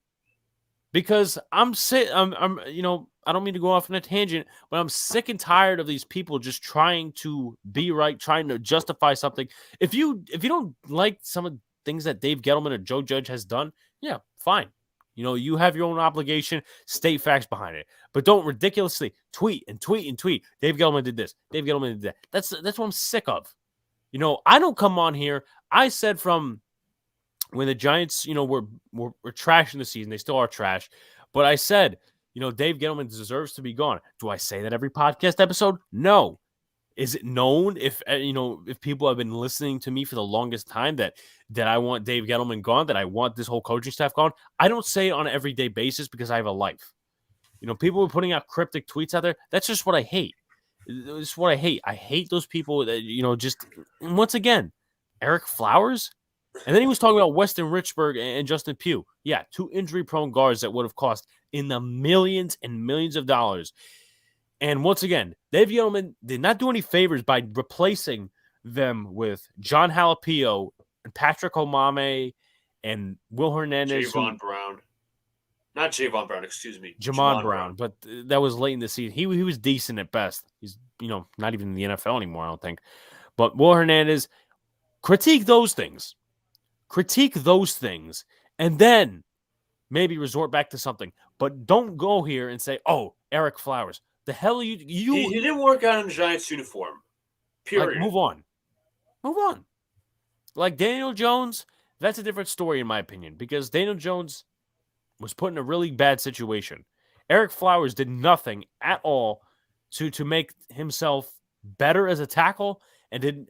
Because I don't mean to go off on a tangent, but I'm sick and tired of these people just trying to be right, trying to justify something. If you don't like some of the things that Dave Gettleman or Joe Judge has done, yeah, fine. You have your own obligation, state facts behind it. But don't ridiculously tweet. Dave Gettleman did this. Dave Gettleman did that. That's what I'm sick of. I don't come on here. I said from when the Giants, were trashing the season, they still are trash. But I said, Dave Gettleman deserves to be gone. Do I say that every podcast episode? No. Is it known if people have been listening to me for the longest time that I want Dave Gettleman gone, that I want this whole coaching staff gone? I don't say it on an everyday basis because I have a life. People are putting out cryptic tweets out there. That's just what I hate. It's what I hate. I hate those people that, just, once again, Eric Flowers. And then he was talking about Weston Richburg and Justin Pugh. Yeah, two injury-prone guards that would have cost in the millions and millions of dollars. And once again, Dave Gettleman did not do any favors by replacing them with John Halapio and Patrick Omame and Will Hernandez. Javon Brown. Not Javon Brown, excuse me. Jamon Brown. But that was late in the season. He was decent at best. He's, not even in the NFL anymore, I don't think. But Will Hernandez, critique those things. And then maybe resort back to something. But don't go here and say, oh, Eric Flowers. The hell are you? He didn't work out in the Giants uniform. Period. Like, move on. Like Daniel Jones, that's a different story in my opinion because Daniel Jones was put in a really bad situation. Eric Flowers did nothing at all to make himself better as a tackle and did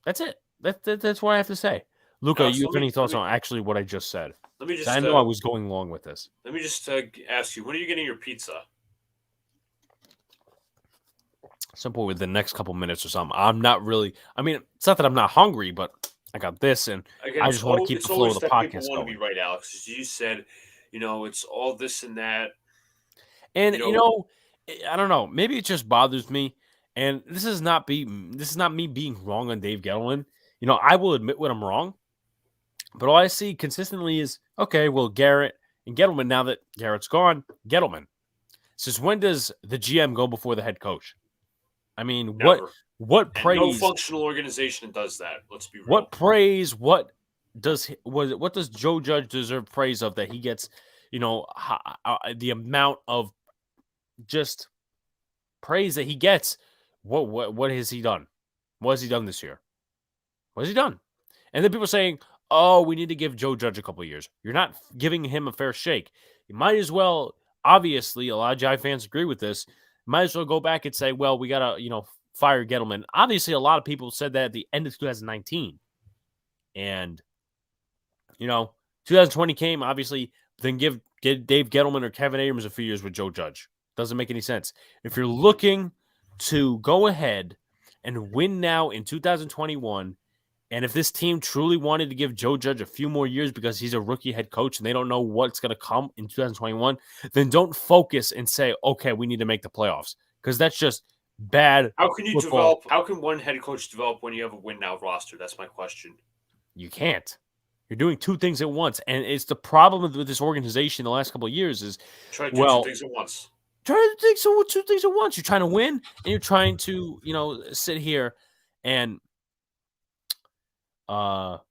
that's it. That's what I have to say. Luca, you have any thoughts on actually what I just said? Let me just. I know I was going long with this. Let me just ask you: when are you getting your pizza? Simple with the next couple minutes or something. I'm not really. I mean, it's not that I'm not hungry, but I got this, and again, I just want to keep the flow of the podcast going. Want to be right, Alex? As you said, it's all this and that. And I don't know. Maybe it just bothers me. And this is not me being wrong on Dave Gettleman. I will admit when I'm wrong, but all I see consistently is, okay, well, Garrett and Gettleman, now that Garrett's gone, Gettleman. Since when does the GM go before the head coach? I mean, Never. what And praise? no functional organization does that. Let's be real. What praise? What does Joe Judge deserve praise of that he gets? The amount of just praise that he gets. What has he done? What has he done this year? What has he done? And then people saying, "Oh, we need to give Joe Judge a couple of years." You're not giving him a fair shake. You might as well. Obviously, a lot of Giant fans agree with this. Might as well go back and say, "Well, we gotta, fire Gettleman." Obviously, a lot of people said that at the end of 2019, and 2020 came. Obviously, then give Dave Gettleman or Kevin Abrams a few years with Joe Judge. Doesn't make any sense. If you're looking to go ahead and win now in 2021. And if this team truly wanted to give Joe Judge a few more years because he's a rookie head coach and they don't know what's going to come in 2021, then don't focus and say, okay, we need to make the playoffs, because that's just bad. How can you football. develop? How can one head coach develop when you have a win now roster? That's my question. You can't. You're doing two things at once. And it's the problem with this organization the last couple of years is, try to do two things at once. Try to do two things at once. You're trying to win and you're trying to, sit here and I'll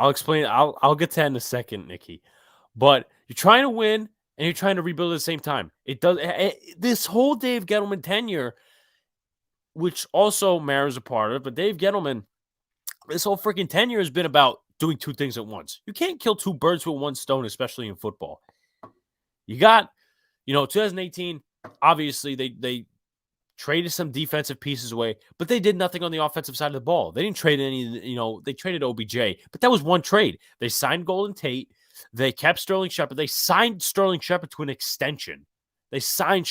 explain. I'll get to that in a second, Nikki. But you're trying to win and you're trying to rebuild at the same time. This whole Dave Gettleman tenure, which also Mara's a part of, but Dave Gettleman, this whole freaking tenure has been about doing two things at once. You can't kill two birds with one stone, especially in football. You got, 2018. Obviously, they traded some defensive pieces away, but they did nothing on the offensive side of the ball. They didn't trade any, they traded OBJ, but that was one trade. They signed Golden Tate. They kept Sterling Shepard. They signed Sterling Shepard to an extension. They signed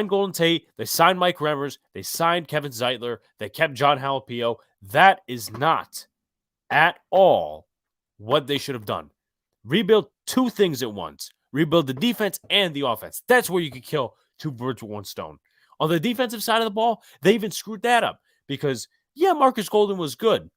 Golden Tate. They signed Mike Remmers. They signed Kevin Zeitler. They kept John Halapio. That is not at all what they should have done. Rebuild two things at once. Rebuild the defense and the offense. That's where you could kill two birds with one stone. On the defensive side of the ball, they even screwed that up because, Marcus Golden was good.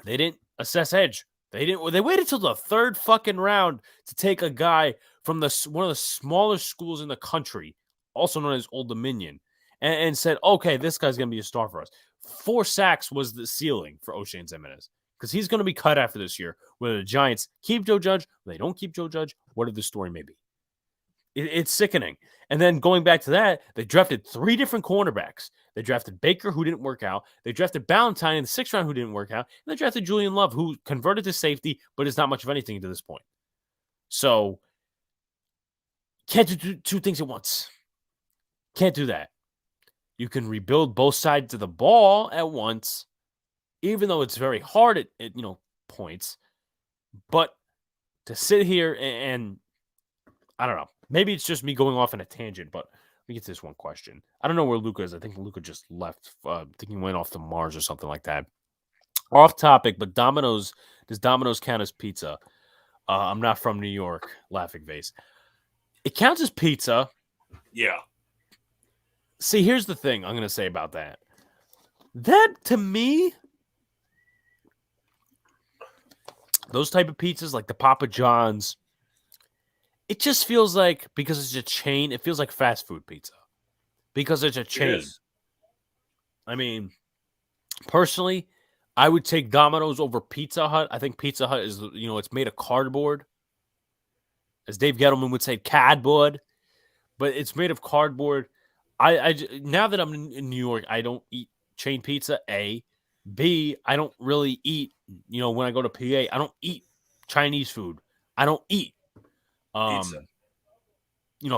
They didn't assess edge. They waited till the third fucking round to take a guy from one of the smaller schools in the country, also known as Old Dominion, and said, okay, this guy's going to be a star for us. 4 sacks was the ceiling for O'Shane Ximines, because he's going to be cut after this year. Whether the Giants keep Joe Judge, they don't keep Joe Judge, whatever the story may be. It's sickening. And then going back to that, they drafted 3 different cornerbacks. They drafted Baker, who didn't work out. They drafted Ballantyne in the 6th round, who didn't work out. And they drafted Julian Love, who converted to safety, but is not much of anything to this point. So, can't do two things at once. Can't do that. You can rebuild both sides of the ball at once, even though it's very hard at points. But to sit here and I don't know. Maybe it's just me going off on a tangent, but let me get to this one question. I don't know where Luca is. I think Luca just left. I think he went off to Mars or something like that. Off topic, but does Domino's count as pizza? I'm not from New York, laughing face. It counts as pizza. Yeah. See, here's the thing I'm going to say about that. That, to me, those type of pizzas, like the Papa John's, it just feels like, because it's a chain, it feels like fast food pizza. Because it's a chain. I mean, personally, I would take Domino's over Pizza Hut. I think Pizza Hut is, it's made of cardboard. As Dave Gettleman would say, cardboard. But it's made of cardboard. I now that I'm in New York, I don't eat chain pizza, A. B, I don't really eat, when I go to PA, I don't eat Chinese food. I don't eat pizza.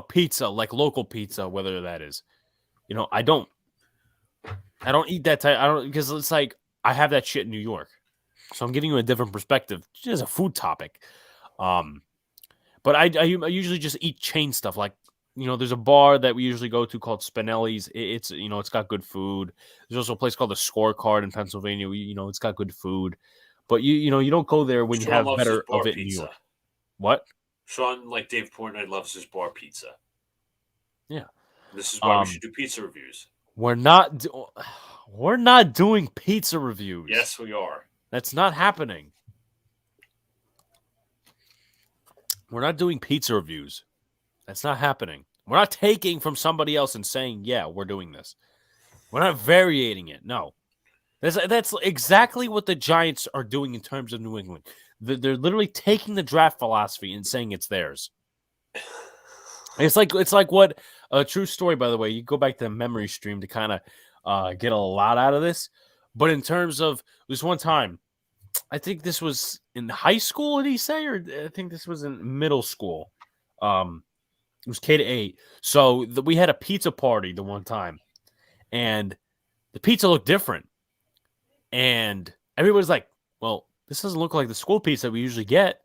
Pizza, like local pizza, whether that is. I don't eat that type. I don't, because it's like I have that shit in New York. So I'm giving you a different perspective. Just a food topic. But I usually just eat chain stuff. Like, there's a bar that we usually go to called Spinelli's. It's it's got good food. There's also a place called the Scorecard in Pennsylvania. It's got good food. But you don't go there when you have better of it in New York. What? Sean, like Dave Portnoy, loves his bar pizza. Yeah. This is why we should do pizza reviews. We're not doing pizza reviews. Yes, we are. That's not happening. We're not doing pizza reviews. That's not happening. We're not taking from somebody else and saying, yeah, we're doing this. We're not variating it. No. That's exactly what the Giants are doing in terms of New England. They're literally taking the draft philosophy and saying it's theirs. It's like what a true story, by the way. You go back to the memory stream to kind of get a lot out of this. But in terms of this one time, I think this was in high school, did he say? Or I think this was in middle school. It was K-8. So we had a pizza party the one time. And the pizza looked different. And everybody's like, well, this doesn't look like the school pizza we usually get.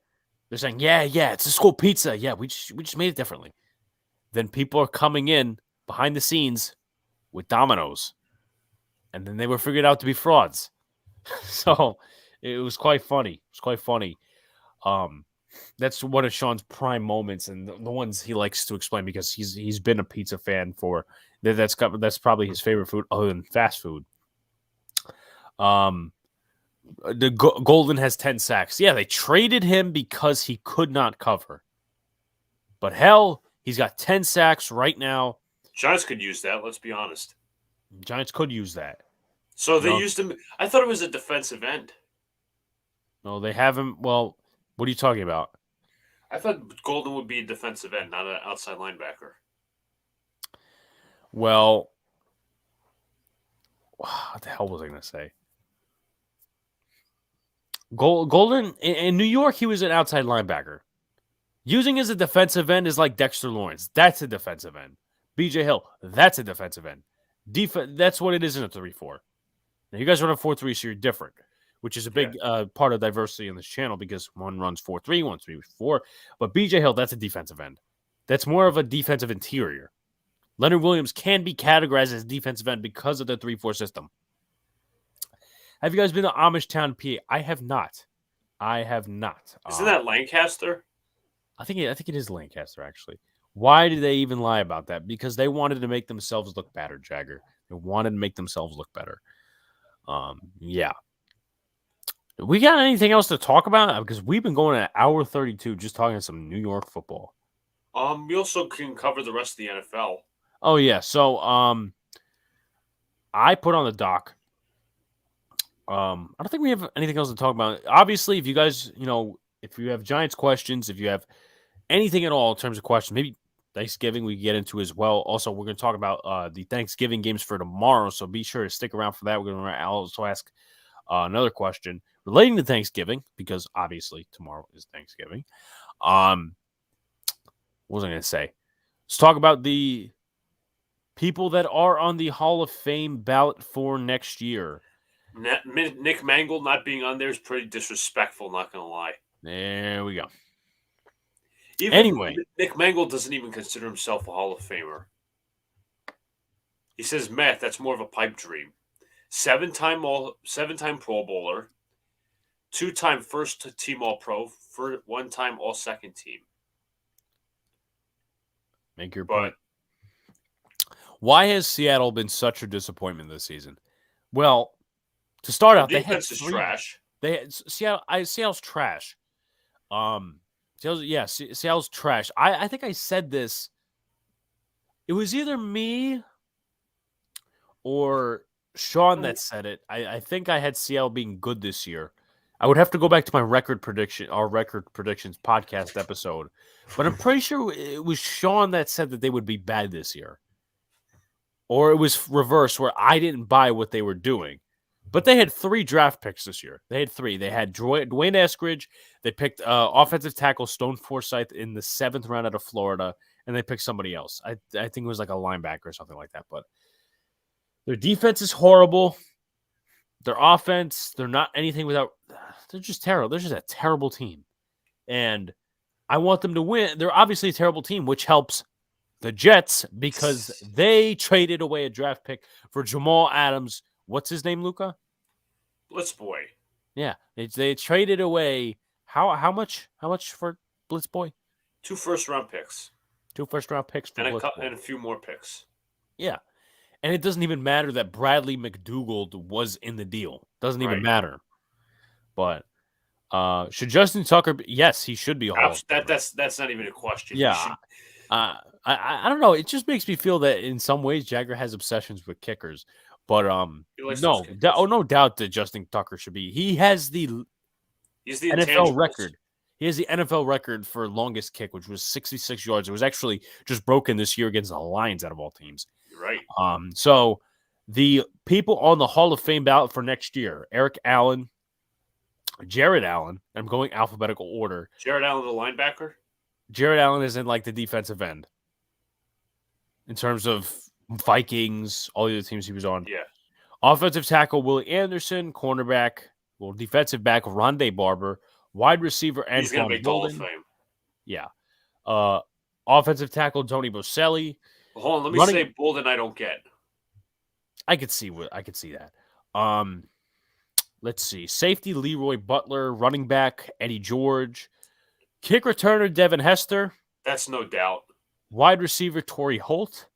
They're saying, yeah, it's a school pizza. Yeah, we just made it differently. Then people are coming in behind the scenes with Domino's. And then they were figured out to be frauds. So it was quite funny. That's one of Sean's prime moments and the ones he likes to explain because he's been a pizza fan for that's probably his favorite food other than fast food. The Golden has 10 sacks. Yeah, they traded him because he could not cover. But hell, he's got 10 sacks right now. Giants could use that, let's be honest. Giants could use that. So they used him. I thought it was a defensive end. No, they haven't. Well, what are you talking about? I thought Golden would be a defensive end, not an outside linebacker. Well, what the hell was I going to say? Golden, in New York, he was an outside linebacker. Using as a defensive end is like Dexter Lawrence. That's a defensive end. BJ Hill, that's a defensive end. That's what it is in a 3-4. Now, you guys run a 4-3, so you're different, which is a big part of diversity in this channel because one runs 4-3, one 3-4. But BJ Hill, that's a defensive end. That's more of a defensive interior. Leonard Williams can be categorized as defensive end because of the 3-4 system. Have you guys been to Amish Town, PA? I have not. Isn't that Lancaster? I think it is Lancaster, actually. Why did they even lie about that? Because they wanted to make themselves look better, Jagger. They wanted to make themselves look better. Yeah. We got anything else to talk about? Because we've been going at hour 32 just talking some New York football. We also can cover the rest of the NFL. Oh, yeah. So, I put on the doc. I don't think we have anything else to talk about. Obviously, if you guys, if you have Giants questions, if you have anything at all in terms of questions, maybe Thanksgiving we get into as well. Also, we're going to talk about the Thanksgiving games for tomorrow, so be sure to stick around for that. We're going to also ask another question relating to Thanksgiving because obviously tomorrow is Thanksgiving. What was I going to say? Let's talk about the people that are on the Hall of Fame ballot for next year. Nick Mangold not being on there is pretty disrespectful, not going to lie. There we go. Anyway, Nick Mangold doesn't even consider himself a Hall of Famer. He says, Matt, that's more of a pipe dream. Seven-time Pro Bowler, 2-time first-team All-Pro, one-time All-Second team. Make your point. Why has Seattle been such a disappointment this season? Well, to start out, defense is trash. Seattle's trash. Seattle's trash. I think I said this. It was either me or Sean that said it. I think I had Seattle being good this year. I would have to go back to our record predictions podcast episode, but I'm pretty sure it was Sean that said that they would be bad this year, or it was reverse where I didn't buy what they were doing. But they had 3 draft picks this year. They had 3. They had Dwayne Eskridge. They picked offensive tackle Stone Forsythe in the 7th round out of Florida, and they picked somebody else. I think it was like a linebacker or something like that. But their defense is horrible. Their offense, they're not anything without. They're just terrible. They're just a terrible team, and I want them to win. They're obviously a terrible team, which helps the Jets because they traded away a draft pick for Jamal Adams. What's his name, Luca? Blitz Boy. Yeah, they traded away how much for Blitz Boy? 2 first-round picks. 2 first-round picks for Blitz Boy. And a few more picks. Yeah, And it doesn't even matter that Bradley McDougald was in the deal. Doesn't even Right. matter. But should Justin Tucker be, yes, he should be a Hall of Famer. That's not even a question. He Yeah. should- I don't know. It just makes me feel that in some ways Jagger has obsessions with kickers. But he likes those no, kickers. no doubt that Justin Tucker should be. He has the He's the NFL intangibles. record. He has the NFL record for longest kick, which was 66 yards. It was actually just broken this year against the Lions out of all teams. You're right. So the people on the Hall of Fame ballot for next year: Eric Allen, Jared Allen. I'm going alphabetical order. Jared Allen, the linebacker. Jared Allen is in like the defensive end in terms of Vikings, all the other teams he was on. Yeah. Offensive tackle Willie Anderson, cornerback, defensive back Rondé Barber, wide receiver He's going to Antoine make the Hall of Bolden. Fame. Yeah. Offensive tackle Tony Boselli. Well, hold on, let me say Bolden I don't get. I could see that. Let's see. Safety Leroy Butler, running back Eddie George, kick returner Devin Hester. That's no doubt. Wide receiver Torrey Holt.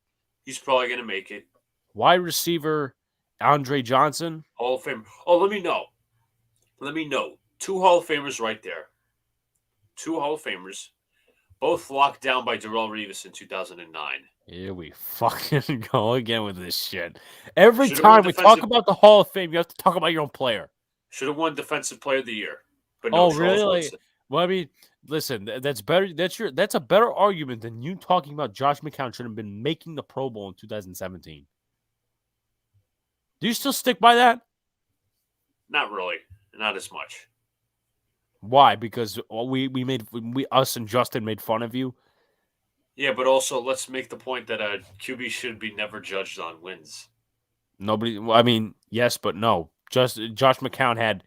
He's probably going to make it. Wide receiver Andre Johnson. Hall of Fame. Oh, let me know. 2 Hall of Famers right there. 2 Hall of Famers. Both locked down by Darrelle Revis in 2009. Here we fucking go again with this shit. Every Should've time won we defensive- talk about the Hall of Fame, you have to talk about your own player. Should have won Defensive Player of the Year. But no, Charles really? Woodson. Well, I mean, listen, that's better. That's a better argument than you talking about Josh McCown should have been making the Pro Bowl in 2017. Do you still stick by that? Not really. Not as much. Why? Because us and Justin made fun of you. Yeah, but also let's make the point that a QB should be never judged on wins. Nobody. I mean, yes, but no. Josh McCown had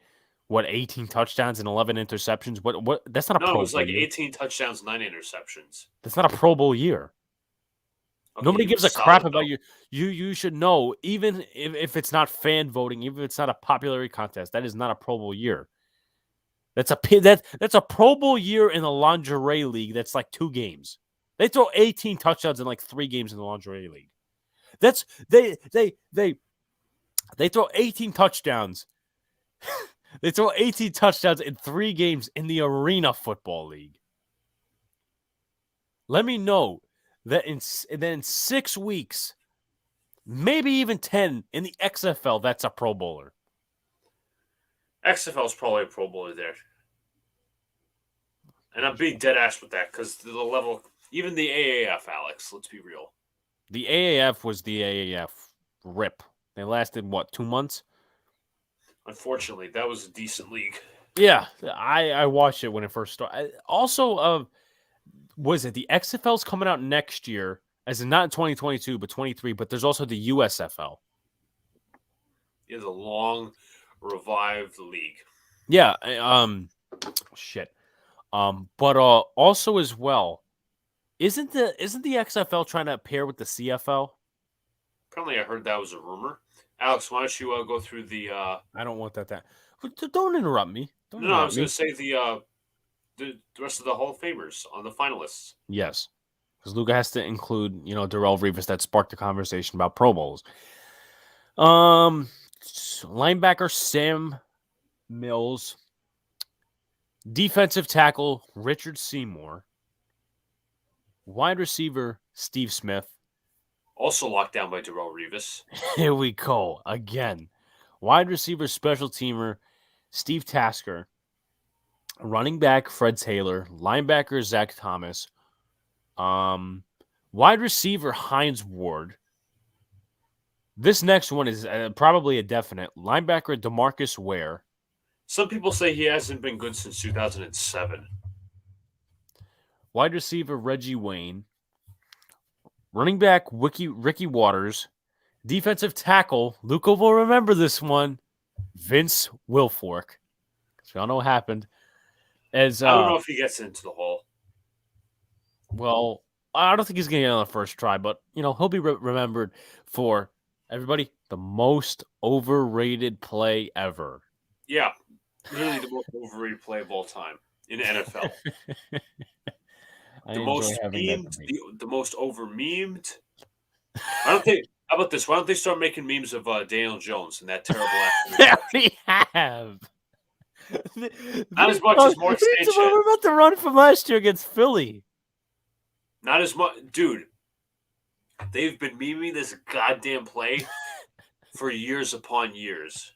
18 touchdowns and 11 interceptions. What? That's not a Pro Bowl. It was like year. 18 touchdowns, 9 interceptions. That's not a Pro Bowl year. Okay, Nobody he gives a was crap solid, about though. you. You should know, even if it's not fan voting, even if it's not a popularity contest, that is not a Pro Bowl year. That's a Pro Bowl year in the lingerie league. That's like 2 games. They throw 18 touchdowns in like 3 games in the lingerie league. That's they throw 18 touchdowns. They throw 18 touchdowns in 3 games in the Arena Football League. Let me know that in 6 weeks, maybe even 10 in the XFL, that's a Pro Bowler. XFL is probably a Pro Bowler there. And I'm being dead ass with that because the level, even the AAF, Alex, let's be real. The AAF was the AAF rip. They lasted, 2 months? Unfortunately, that was a decent league. Yeah, I watched it when it first started. Also, was it the XFL's coming out next year, as in not in 2022, but 23, but there's also the USFL. Yeah, the long revived league. Yeah, shit. But also as well, isn't the XFL trying to pair with the CFL? Apparently, I heard that was a rumor. Alex, why don't you go through the? I don't want that. Don't interrupt me. No, I was going to say the rest of the Hall of Famers on the finalists. Yes, because Luca has to include Darrelle Revis that sparked the conversation about Pro Bowls. Linebacker Sam Mills, defensive tackle Richard Seymour, wide receiver Steve Smith. Also locked down by Darrelle Revis. Here we go again. Wide receiver, special teamer Steve Tasker, running back Fred Taylor, linebacker Zach Thomas, wide receiver Hines Ward. This next one is probably a definite. Linebacker DeMarcus Ware. Some people say he hasn't been good since 2007. Wide receiver Reggie Wayne. Running back Ricky Waters. Defensive tackle, Luca will remember this one, Vince Wilfork. So I don't know what happened. I don't know if he gets into the Hall. Well, I don't think he's going to get on the first try, but he'll be remembered for everybody the most overrated play ever. Yeah, really the most overrated play of all time in the NFL. The most memed, the most over memed. I don't think How about this? Why don't they start making memes of Daniel Jones and that terrible They accident? already have. Not as much as Mark Sanchez. We're about to run from last year against Philly. Not as much, dude. They've been memeing this goddamn play for years upon years.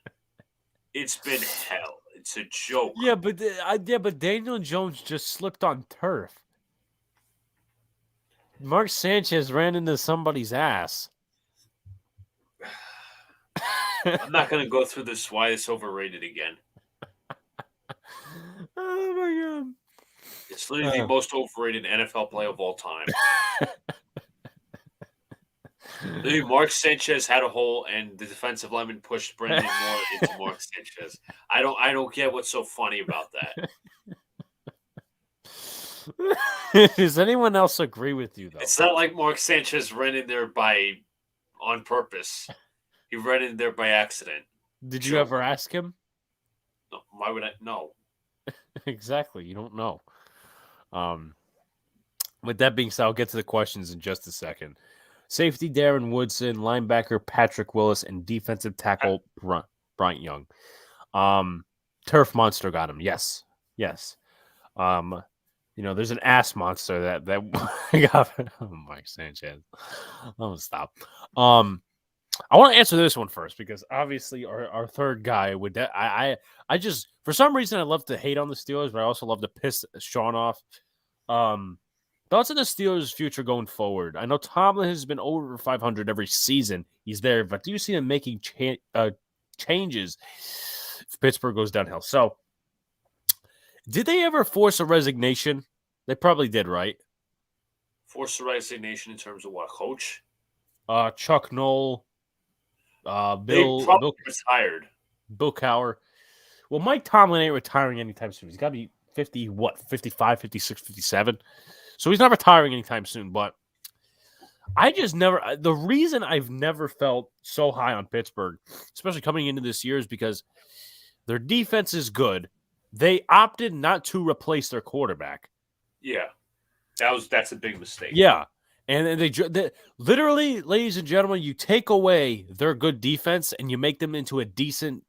It's been hell. It's a joke. Yeah, but Daniel Jones just slipped on turf. Mark Sanchez ran into somebody's ass. I'm not going to go through this why it's overrated again. Oh my god! It's literally the most overrated NFL play of all time. Literally, Mark Sanchez had a hole, and the defensive lineman pushed Brendan Moore into Mark Sanchez. I don't get what's so funny about that. Does anyone else agree with you though? It's not like Mark Sanchez ran in there on purpose. He ran in there by accident. Did you ever ask him? No, why would I? No. Exactly. You don't know. With that being said, I'll get to the questions in just a second. Safety Darren Woodson, linebacker Patrick Willis, and defensive tackle Bryant Young. Turf monster got him. Yes. There's an ass monster that got Mike Sanchez. I'm gonna stop. I want to answer this one first because obviously our third guy would. I just for some reason I love to hate on the Steelers, but I also love to piss Sean off. Thoughts on the Steelers' future going forward? I know Tomlin has been over 500 every season. He's there, but do you see him making changes if Pittsburgh goes downhill? So, did they ever force a resignation? They probably did, right? Force a resignation in terms of what? Coach? Chuck Noll. Bill retired. Bill Cowher. Well, Mike Tomlin ain't retiring anytime soon. He's got to be 55, 56, 57. So he's not retiring anytime soon, but I just never – the reason I've never felt so high on Pittsburgh, especially coming into this year, is because their defense is good. They opted not to replace their quarterback. Yeah. That's a big mistake. Yeah. And they literally, ladies and gentlemen, you take away their good defense and you make them into a decent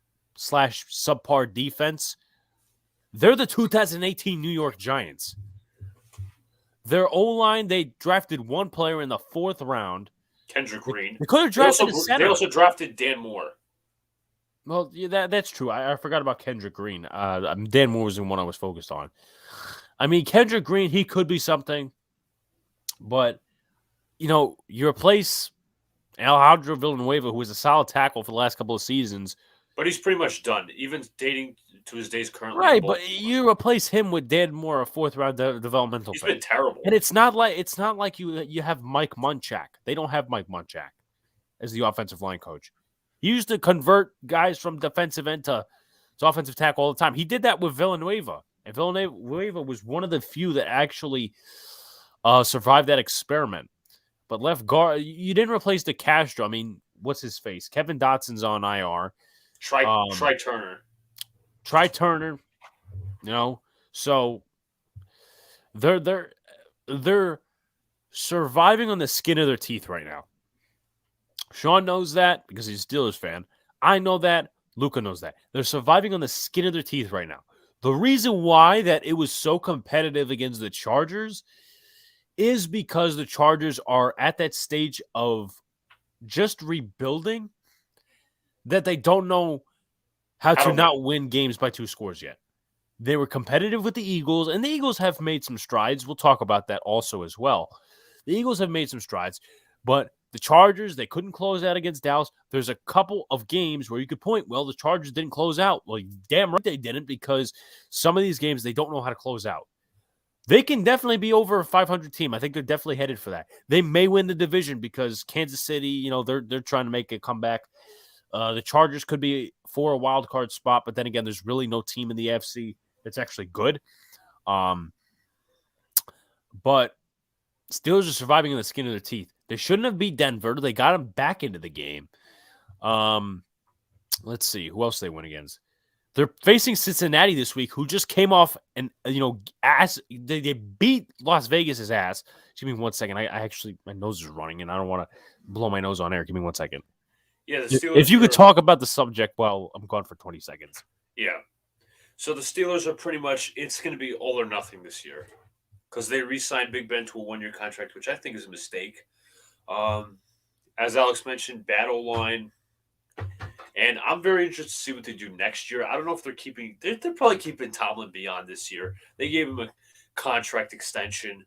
/ subpar defense. They're the 2018 New York Giants. Their O-line, they drafted one player in the 4th round. Kendrick Green. They could have drafted a center. They also drafted Dan Moore. Well, yeah, that's true. I forgot about Kendrick Green. Dan Moore was the one I was focused on. I mean, Kendrick Green, he could be something. But, you replace Alejandro Villanueva, who was a solid tackle for the last couple of seasons. But he's pretty much done, even dating to his days currently. Right, but you replace him with Dan Moore, a 4th-round developmental pick. He's been terrible. And it's not like you have Mike Munchak. They don't have Mike Munchak as the offensive line coach. He used to convert guys from defensive end to offensive tackle all the time. He did that with Villanueva. And Villanueva was one of the few that actually survived that experiment. But left guard, you didn't replace DeCastro. I mean, what's his face? Kevin Dotson's on IR. Try Turner. Try Turner. So they're surviving on the skin of their teeth right now. Sean knows that because he's a Steelers fan. I know that. Luca knows that. They're surviving on the skin of their teeth right now. The reason why that it was so competitive against the Chargers is because the Chargers are at that stage of just rebuilding that they don't know how to not win games by 2 scores yet. They were competitive with the Eagles, and the Eagles have made some strides. We'll talk about that also as well. The Eagles have made some strides, but the Chargers, they couldn't close out against Dallas. There's a couple of games where you could point, well, the Chargers didn't close out. Well, damn right they didn't, because some of these games, they don't know how to close out. They can definitely be over a 500 team. I think they're definitely headed for that. They may win the division because Kansas City, they're trying to make a comeback. The Chargers could be for a wild card spot, but then again, there's really no team in the AFC that's actually good. But Steelers are surviving in the skin of their teeth. They shouldn't have beat Denver. They got them back into the game. Let's see who else they went against. They're facing Cincinnati this week, who just came off and they beat Las Vegas' ass. Give me 1 second. I actually, my nose is running, and I don't want to blow my nose on air. Give me 1 second. Yeah, the Steelers. If you could talk about the subject while I'm gone for 20 seconds. Yeah. So the Steelers are pretty much, it's going to be all or nothing this year because they re-signed Big Ben to a 1-year contract, which I think is a mistake. As Alex mentioned, battle line. And I'm very interested to see what they do next year. I don't know if they're probably keeping Tomlin beyond this year. They gave him a contract extension.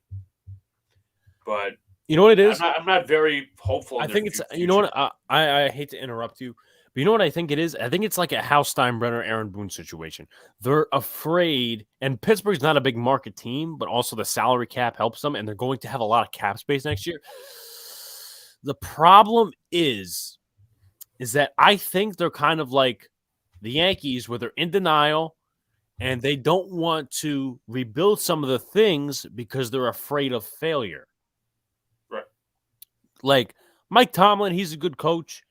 But you know what it is? I'm not very hopeful. I think it's, you know what? I hate to interrupt you, but you know what I think it is? I think it's like a Hal Steinbrenner, Aaron Boone situation. They're afraid, and Pittsburgh's not a big market team, but also the salary cap helps them, and they're going to have a lot of cap space next year. The problem is that I think they're kind of like the Yankees, where they're in denial, and they don't want to rebuild some of the things because they're afraid of failure. Right. Like Mike Tomlin, he's a good coach,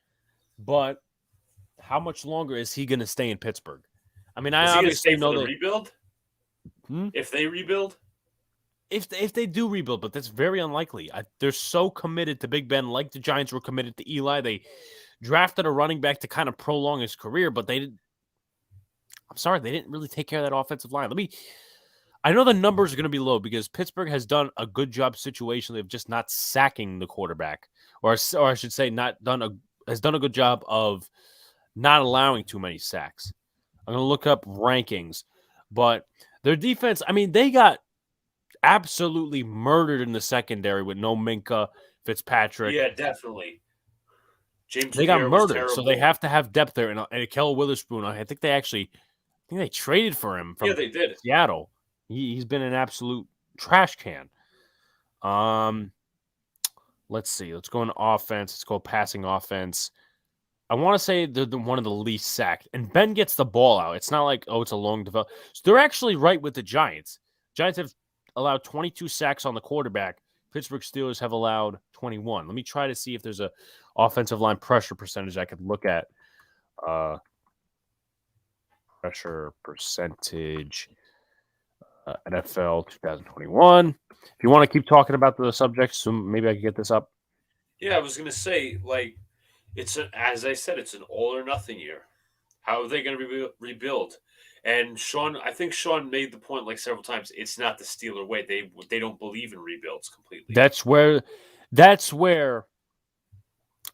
but how much longer is he going to stay in Pittsburgh? I mean, I obviously know that rebuild. If they rebuild, if they do rebuild, but that's very unlikely. They're so committed to Big Ben, like the Giants were committed to Eli. They drafted a running back to kind of prolong his career, but they didn't. I'm sorry, they didn't really take care of that offensive line. I know the numbers are going to be low because Pittsburgh has done a good job situationally of just not sacking the quarterback, or I should say, has done a good job of not allowing too many sacks. I'm going to look up rankings, but their defense, I mean, they got absolutely murdered in the secondary with no Minka, Fitzpatrick. Yeah, definitely. James they got murdered, so they have to have depth there. And Kel Witherspoon, I think they traded for him from they did. Seattle. He's been an absolute trash can. Let's see. Let's go on offense. Let's go passing offense. I want to say they're one of the least sacked. And Ben gets the ball out. It's not like, it's a long develop. So they're actually right with the Giants. Giants have allowed 22 sacks on the quarterback. Pittsburgh Steelers have allowed 21. Let me try to see if there's a offensive line pressure percentage I could look at. Pressure percentage, NFL 2021. If you want to keep talking about the subject, so maybe I can get this up. Yeah, I was going to say, as I said, it's an all or nothing year. How are they going to rebuild? And I think Sean made the point several times. It's not the Steeler way. They don't believe in rebuilds completely. That's where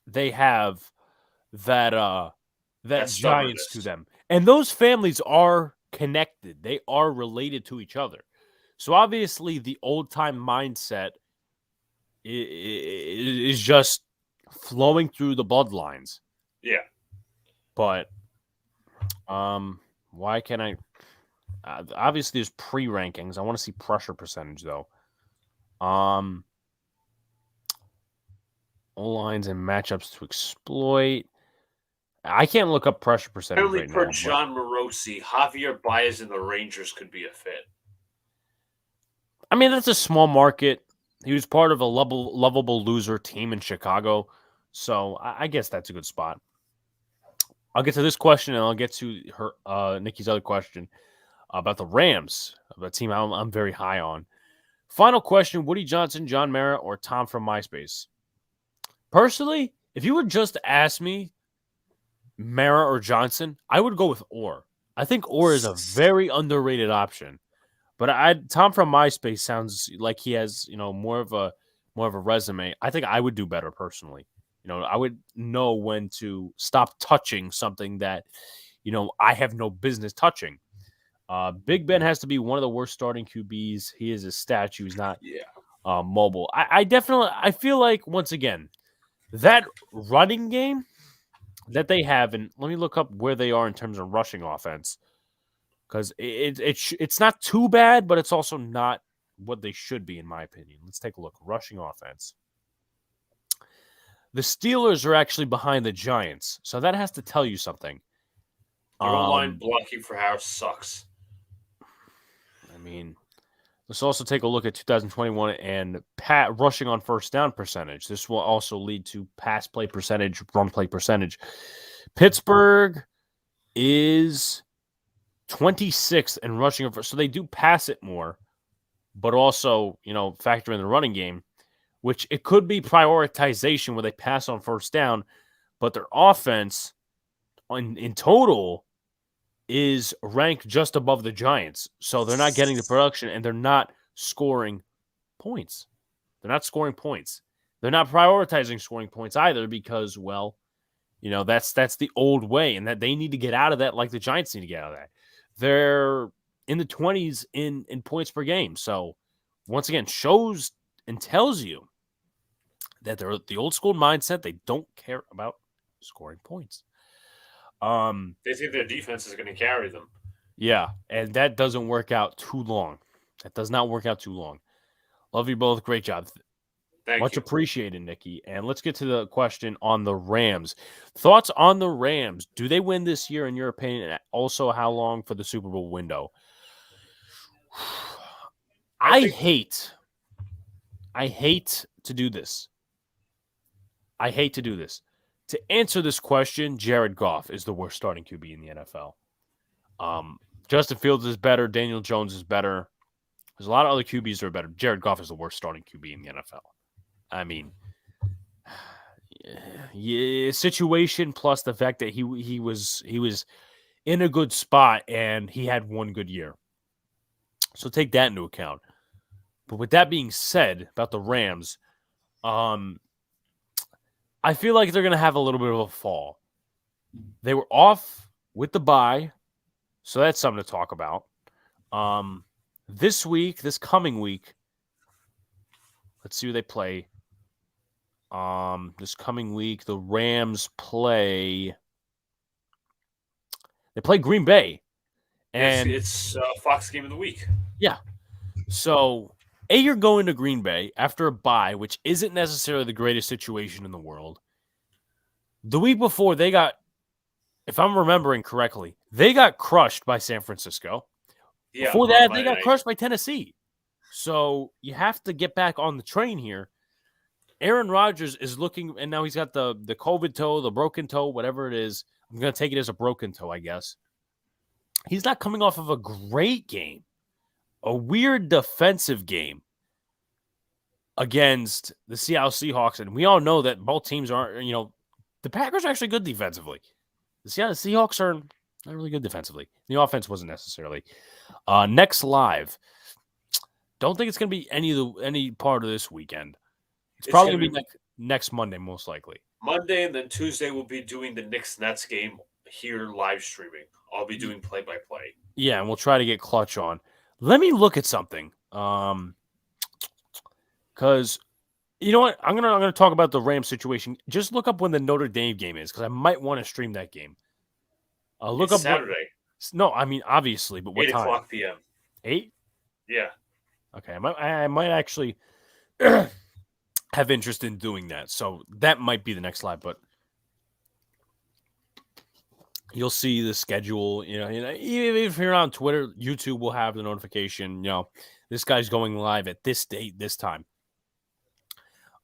they have that Giants to them, and those families are connected. They are related to each other. So obviously, the old time mindset is just flowing through the bloodlines. Yeah, but why can't I? Obviously, there's pre-rankings. I want to see pressure percentage, though. O-lines and matchups to exploit. I can't look up pressure percentage apparently right now. John Morosi, Javier Baez and the Rangers could be a fit. I mean, that's a small market. He was part of a lovable loser team in Chicago. So I guess that's a good spot. I'll get to this question, and I'll get to Nikki's other question about the Rams, a team I'm very high on. Final question, Woody Johnson, John Mara, or Tom from MySpace? Personally, if you would just ask me Mara or Johnson, I would go with Orr. I think Orr is a very underrated option. But Tom from MySpace sounds like he has, more of a resume. I think I would do better personally. I would know when to stop touching something that, I have no business touching. Big Ben has to be one of the worst starting QBs. He is a statue. He's not mobile. I feel like, once again, that running game that they have, and let me look up where they are in terms of rushing offense, because it's not too bad, but it's also not what they should be, in my opinion. Let's take a look. Rushing offense. The Steelers are actually behind the Giants, so that has to tell you something. Their O-line blocking for Harris sucks. I mean, let's also take a look at 2021 and rushing on first down percentage. This will also lead to pass play percentage, run play percentage. Pittsburgh is 26th in rushing, so they do pass it more, but also, factor in the running game. which it could be prioritization where they pass on first down, but their offense in total is ranked just above the Giants. So they're not getting the production and they're not scoring points. They're not scoring points. They're not prioritizing scoring points either because, well, that's the old way, and that they need to get out of that like the Giants need to get out of that. They're in the 20s in points per game. So once again, shows and tells you that they're the old school mindset. They don't care about scoring points. They think their defense is going to carry them. Yeah, and that doesn't work out too long. That does not work out too long. Love you both. Great job. Much appreciated, Nikki. And let's get to the question on the Rams. Thoughts on the Rams? Do they win this year, in your opinion? Also, how long for the Super Bowl window? I hate to do this. To answer this question, Jared Goff is the worst starting QB in the NFL. Justin Fields is better. Daniel Jones is better. There's a lot of other QBs that are better. Jared Goff is the worst starting QB in the NFL. I mean, yeah, situation plus the fact that he was in a good spot and he had one good year. So take that into account. But with that being said about the Rams, I feel like they're going to have a little bit of a fall. They were off with the bye, so that's something to talk about. This coming week, let's see who they play. This coming week, the Rams play Green Bay. And it's Fox game of the week. Yeah. So, you're going to Green Bay after a bye, which isn't necessarily the greatest situation in the world. The week before, they got, if I'm remembering correctly, they got crushed by San Francisco. Yeah, before that, they got crushed by Tennessee. So, you have to get back on the train here. Aaron Rodgers is looking, and now he's got the COVID toe, the broken toe, whatever it is. I'm going to take it as a broken toe, I guess. He's not coming off of a great game. A weird defensive game against the Seattle Seahawks. And we all know that both teams aren't, the Packers are actually good defensively. The Seattle Seahawks are not really good defensively. The offense wasn't necessarily. Next live. Don't think it's going to be any part of this weekend. It's probably going to be next Monday, most likely. Monday, and then Tuesday we'll be doing the Knicks-Nets game here live streaming. I'll be doing play-by-play. Yeah, and we'll try to get Clutch on. Let me look at something. Because, you know what? I'm gonna talk about the Rams situation. Just look up when the Notre Dame game is, because I might want to stream that game. Look up Saturday. No, I mean, obviously, but what time? 8 o'clock p.m. 8? Yeah. Okay, I might actually have interest in doing that. So that might be the next live, but you'll see the schedule. Even if you're on Twitter, YouTube will have the notification. This guy's going live at this date, this time.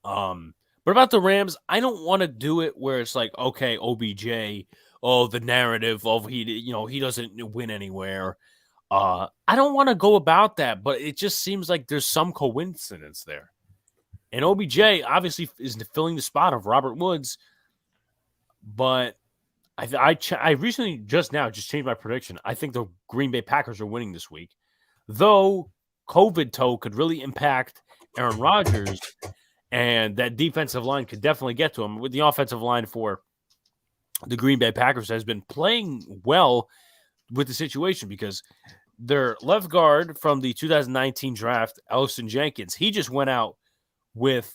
But about the Rams, I don't want to do it where it's like, okay, OBJ, the narrative of he doesn't win anywhere. I don't want to go about that, but it just seems like there's some coincidence there. And OBJ obviously is filling the spot of Robert Woods, but I recently just changed my prediction. I think the Green Bay Packers are winning this week, though COVID toe could really impact Aaron Rodgers, and that defensive line could definitely get to him. With the offensive line for the Green Bay Packers has been playing well with the situation, because their left guard from the 2019 draft, Ellison Jenkins, he just went out with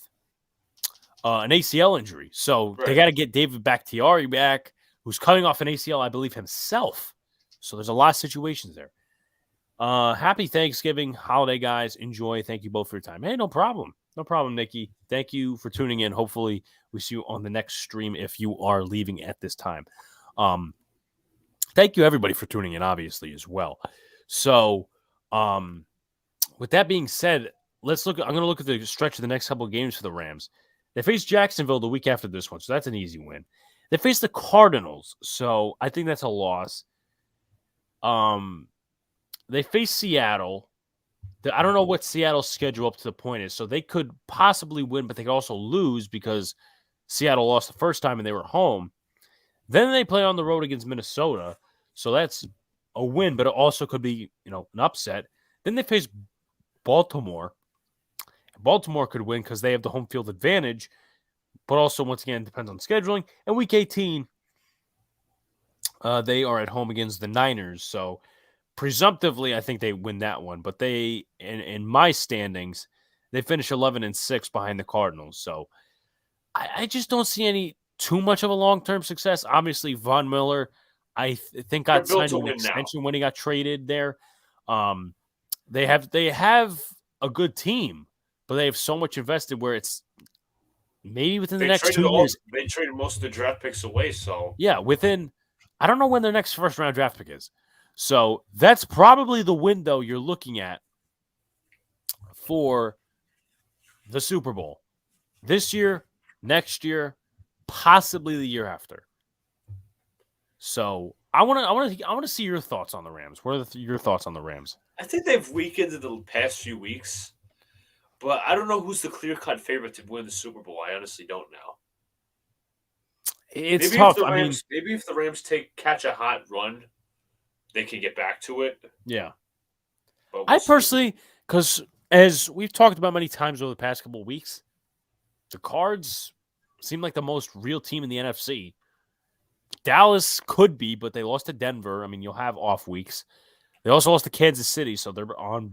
an ACL injury. So They got to get David Bakhtiari back, who's coming off an ACL, I believe, himself. So there's a lot of situations there. Happy Thanksgiving holiday, guys. Enjoy. Thank you both for your time. Hey, no problem. No problem, Nikki. Thank you for tuning in. Hopefully we see you on the next stream if you are leaving at this time. Thank you, everybody, for tuning in, obviously, as well. So with that being said, I'm going to look at the stretch of the next couple of games for the Rams. They face Jacksonville the week after this one, so that's an easy win. They face the Cardinals, so I think that's a loss. They face Seattle. I don't know what Seattle's schedule up to the point is. So they could possibly win, but they could also lose because Seattle lost the first time and they were home. Then they play on the road against Minnesota. So that's a win, but it also could be, an upset. Then they face Baltimore. Baltimore could win because they have the home field advantage, but also, once again, depends on scheduling. And week 18, they are at home against the Niners. So presumptively, I think they win that one. But they, in my standings, they finish 11-6 behind the Cardinals. So I just don't see any too much of a long-term success. Obviously, Von Miller, I think got signed to an extension when he got traded there. They have a good team, but they have so much invested where it's maybe within the next 2 years. They traded most of the draft picks away, so yeah, I don't know when their next first-round draft pick is. So that's probably the window you're looking at for the Super Bowl. This year, next year, possibly the year after. So I want to see your thoughts on the Rams. What are your thoughts on the Rams? I think they've weakened in the past few weeks, but I don't know who's the clear-cut favorite to win the Super Bowl. I honestly don't know. It's tough. Maybe if the Rams catch a hot run, they can get back to it. Yeah. I personally, because as we've talked about many times over the past couple of weeks, the Cards seem like the most real team in the NFC. Dallas could be, but they lost to Denver. I mean, you'll have off weeks. They also lost to Kansas City, so they're on a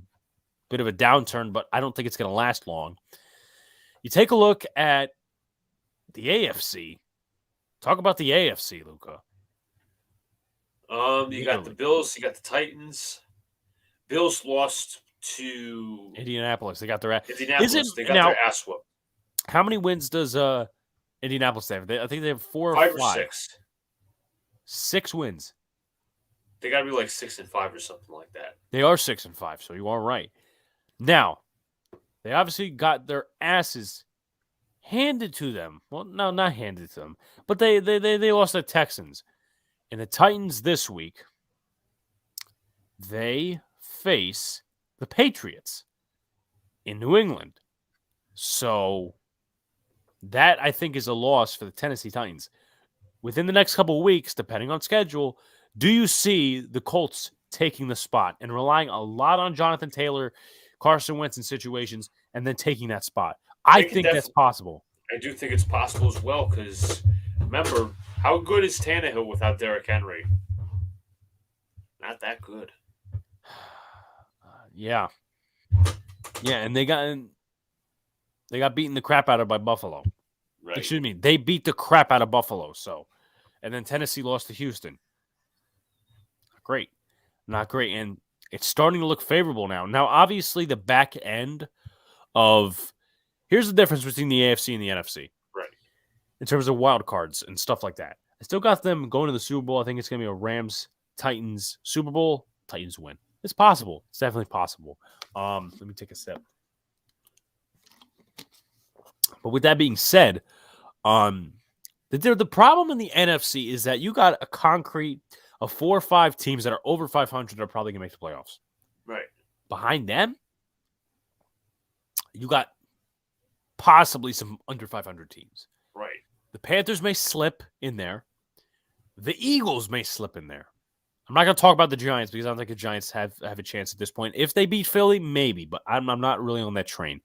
bit of a downturn, but I don't think it's going to last long. You take a look at the AFC. Talk about the AFC, Luca. You got the Bills, you got the Titans. Bills lost to Indianapolis. They got their ass. Their ass whooped. How many wins does Indianapolis have? I think they have 4 or 5 5. or 6. 6 wins. They got to be like 6-5 or something like that. They are 6-5, so you are right. Now, they obviously got their asses handed to them. Well, no, not handed to them, but they lost to the Texans. And the Titans this week, they face the Patriots in New England. So that, I think, is a loss for the Tennessee Titans. Within the next couple of weeks, depending on schedule, do you see the Colts taking the spot and relying a lot on Jonathan Taylor, Carson Wentz in situations, and then taking that spot? I think that's possible. I do think it's possible as well because, remember, how good is Tannehill without Derrick Henry? Not that good. Yeah, and they got beaten the crap out of by Buffalo. Right. Excuse me, they beat the crap out of Buffalo. So, and then Tennessee lost to Houston. Not great, and it's starting to look favorable now. Now, obviously, the back end of here's the difference between the AFC and the NFC. Right. In terms of wild cards and stuff like that. I still got them going to the Super Bowl. I think it's going to be a Rams-Titans Super Bowl. Titans win. It's possible. It's definitely possible. Let me take a sip. But with that being said, the problem in the NFC is that you got a concrete of 4 or 5 teams that are over 500 are probably going to make the playoffs. Right. Behind them, you got possibly some under 500 teams. Right. The Panthers may slip in there. The Eagles may slip in there. I'm not going to talk about the Giants because I don't think the Giants have a chance at this point. If they beat Philly, maybe, but I'm not really on that train.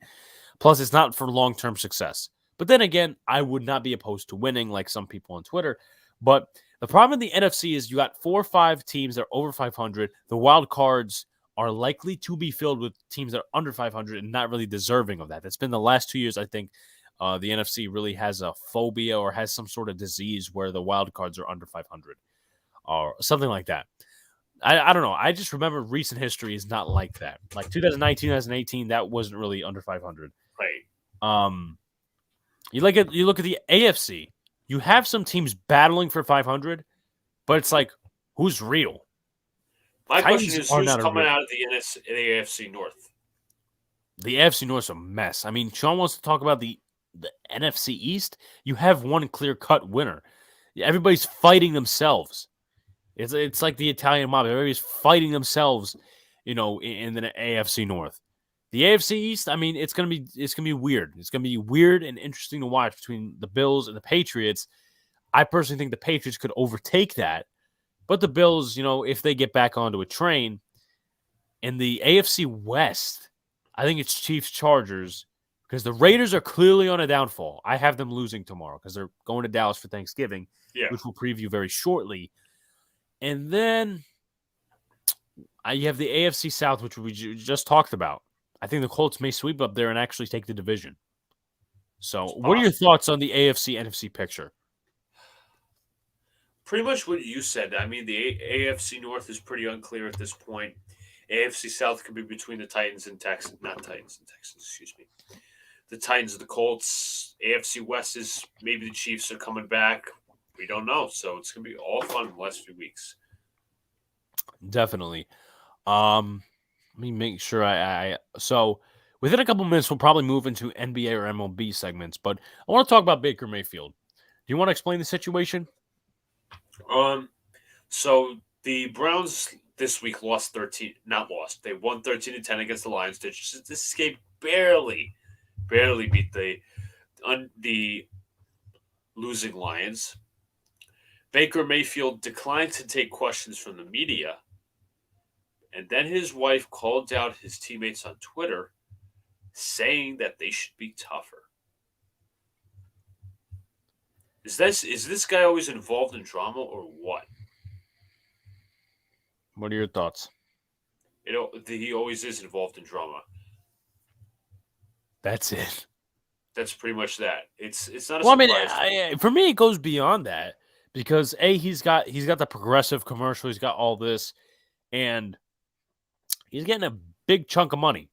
Plus, it's not for long-term success. But then again, I would not be opposed to winning like some people on Twitter. But the problem in the NFC is you got 4 or 5 teams that are over 500. The wild cards are likely to be filled with teams that are under 500 and not really deserving of that. That's been the last 2 years, I think, the NFC really has a phobia or has some sort of disease where the wild cards are under 500 or something like that. I don't know. I just remember recent history is not like that. Like 2019, 2018, that wasn't really under 500. Right. You look at the AFC. You have some teams battling for 500, but it's like, who's real? My question is, who's coming out of the AFC North? The AFC North is a mess. I mean, Sean wants to talk about the NFC East. You have one clear-cut winner. Everybody's fighting themselves. It's like the Italian mob. Everybody's fighting themselves, in the AFC North. The AFC East, I mean, it's gonna be weird. It's gonna be weird and interesting to watch between the Bills and the Patriots. I personally think the Patriots could overtake that, but the Bills, if they get back onto a train, in the AFC West, I think it's Chiefs Chargers because the Raiders are clearly on a downfall. I have them losing tomorrow because they're going to Dallas for Thanksgiving, which we'll preview very shortly. And then you have the AFC South, which we just talked about. I think the Colts may sweep up there and actually take the division. So what are your thoughts on the AFC NFC picture? Pretty much what you said. I mean, the AFC North is pretty unclear at this point. AFC South could be between the Titans and Texans. Not Titans and Texans, excuse me. The Titans and the Colts. AFC West is maybe the Chiefs are coming back. We don't know. So it's going to be all fun in the last few weeks. Definitely. Let me make sure so within a couple minutes, we'll probably move into NBA or MLB segments, but I want to talk about Baker Mayfield. Do you want to explain the situation? So the Browns this week lost 13, not lost. They won 13-10 against the Lions. This game barely beat the losing Lions. Baker Mayfield declined to take questions from the media. And then his wife called out his teammates on Twitter saying that they should be tougher. Is this guy always involved in drama or what? What are your thoughts? He always is involved in drama. That's it. That's pretty much that. It's not a surprise. I mean, for me, it goes beyond that because he's got the Progressive commercial. He's got all this, and he's getting a big chunk of money.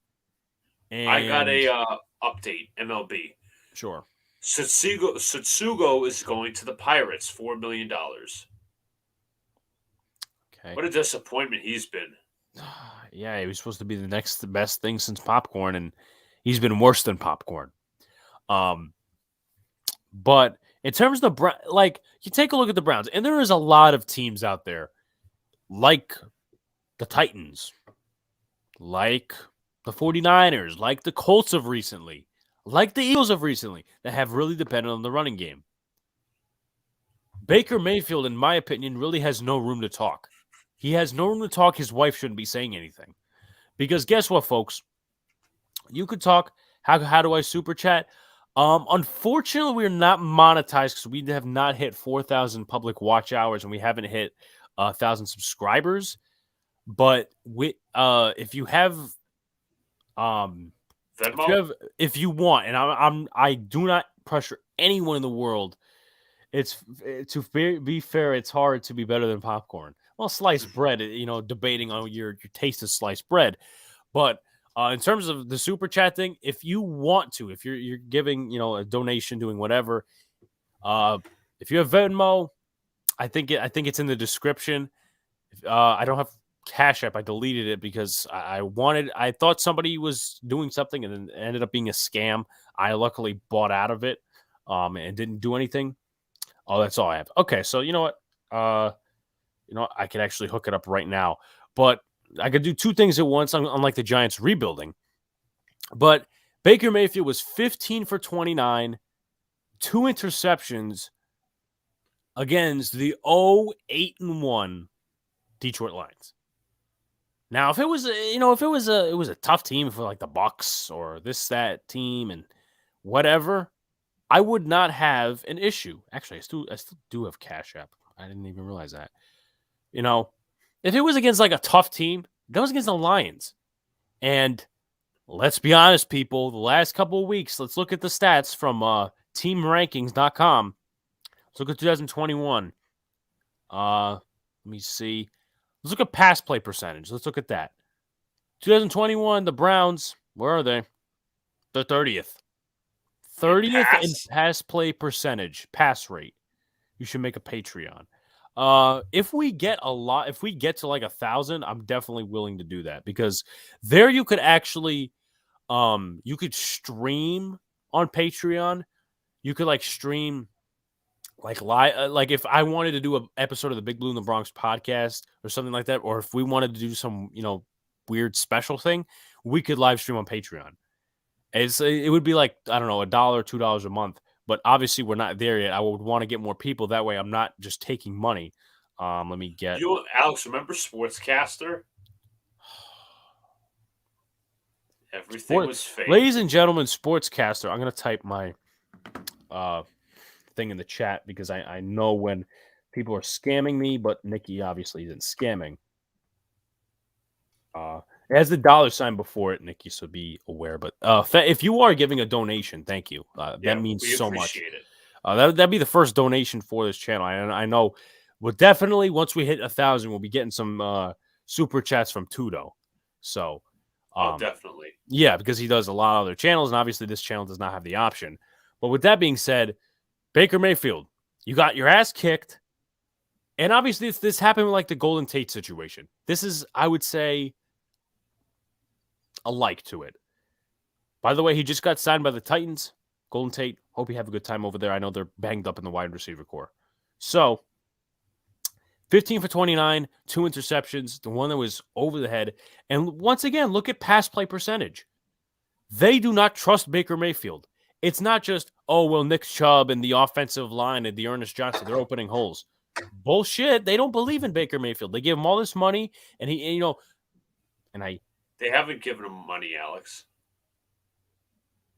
And I got a update, MLB. Sure. Satsugo is going to the Pirates, $4 million. Okay. What a disappointment he's been. Yeah, he was supposed to be the next best thing since popcorn, and he's been worse than popcorn. But in terms of you take a look at the Browns, and there is a lot of teams out there, like the Titans, like the 49ers, like the Colts of recently, like the Eagles of recently, that have really depended on the running game. Baker Mayfield, in my opinion, really has no room to talk. He has no room to talk. His wife shouldn't be saying anything. Because guess what, folks? You could talk. How do I super chat? Unfortunately, we're not monetized because we have not hit 4,000 public watch hours and we haven't hit 1,000 subscribers. But if you have Venmo? if you want, and I do not pressure anyone in the world. To be fair, it's hard to be better than popcorn. Well, sliced bread, debating on your taste of sliced bread. But in terms of the super chat thing, if you want to, if you're giving, a donation, doing whatever, if you have Venmo, I think it's in the description. I don't have Cash App. I deleted it because I thought somebody was doing something and then it ended up being a scam. I luckily bought out of it and didn't do anything. Oh, that's all I have. Okay, so you know what? I could actually hook it up right now. But I could do two things at once, unlike the Giants rebuilding. But Baker Mayfield was 15 for 29, 2 interceptions against the 0-8-1 Detroit Lions. Now, if it was, it was a tough team for like the Bucks or that team and whatever, I would not have an issue. Actually, I still do have Cash App. I didn't even realize that. If it was against like a tough team, that was against the Lions. And let's be honest, people, the last couple of weeks, let's look at the stats from teamrankings.com. Let's look at 2021. Let me see. Let's look at pass play percentage. Let's look at that. 2021, the Browns, where are they? They're 30th. 30th in pass play percentage, pass rate. You should make a Patreon. If we get to like 1,000, I'm definitely willing to do that because there you could actually, you could stream on Patreon. You could like stream like live, like if I wanted to do an episode of the Big Blue in the Bronx podcast or something like that, or if we wanted to do some, weird special thing, we could live stream on Patreon. It would be like, I don't know, $1, $2 a month. But obviously, we're not there yet. I would want to get more people. That way, I'm not just taking money. Let me get... Alex, remember Sportscaster? Everything was fake. Ladies and gentlemen, Sportscaster. I'm going to type my thing in the chat because I know when people are scamming me, but Nikki obviously isn't scamming. It has the $ before it, Nikki, so be aware. But if you are giving a donation, thank you. That means so much. It. That'd be the first donation for this channel. I know we'll definitely, once we hit 1,000, we'll be getting some super chats from Tudo. So, definitely. Yeah, because he does a lot of other channels, and obviously this channel does not have the option. But with that being said, Baker Mayfield, you got your ass kicked. And obviously this happened with like the Golden Tate situation. This is, I would say, a like to it. By the way, he just got signed by the Titans. Golden Tate, hope you have a good time over there. I know they're banged up in the wide receiver core. So, 15 for 29, 2 interceptions, the one that was over the head. And once again, look at pass play percentage. They do not trust Baker Mayfield. It's not just, oh, well, Nick Chubb and the offensive line and the Ernest Johnson, they're opening holes. Bullshit. They don't believe in Baker Mayfield. They give him all this money, and They haven't given him money, Alex.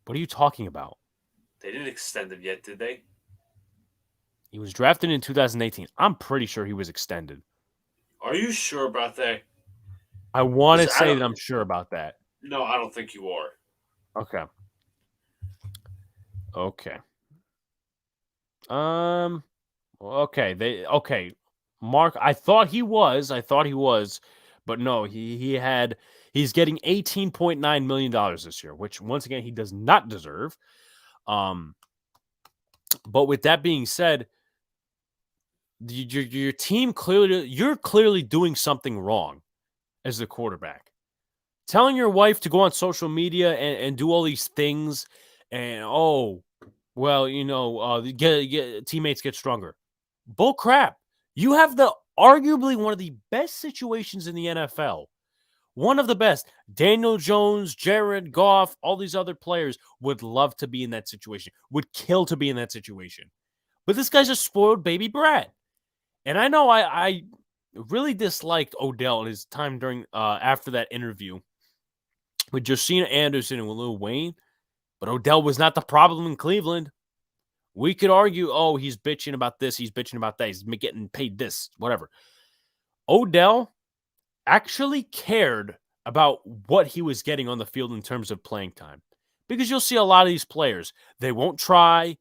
What are you talking about? They didn't extend him yet, did they? He was drafted in 2018. I'm pretty sure he was extended. Are you sure about that? I want to say that I'm sure about that. No, I don't think you are. Okay. Okay. Mark, I thought he was, but no, he's getting $18.9 million this year, which once again he does not deserve. But with that being said, your team you're clearly doing something wrong as the quarterback. Telling your wife to go on social media and do all these things and get teammates get stronger. Bull crap. You have arguably one of the best situations in the NFL. One of the best. Daniel Jones, Jared Goff, all these other players would love to be in that situation, would kill to be in that situation. But this guy's a spoiled baby brat. And I know I really disliked Odell in his time during after that interview with Josina Anderson and with Lil Wayne. But Odell was not the problem in Cleveland. We could argue, oh, he's bitching about this, he's bitching about that, he's getting paid this, whatever. Odell actually cared about what he was getting on the field in terms of playing time. Because you'll see a lot of these players, they won't try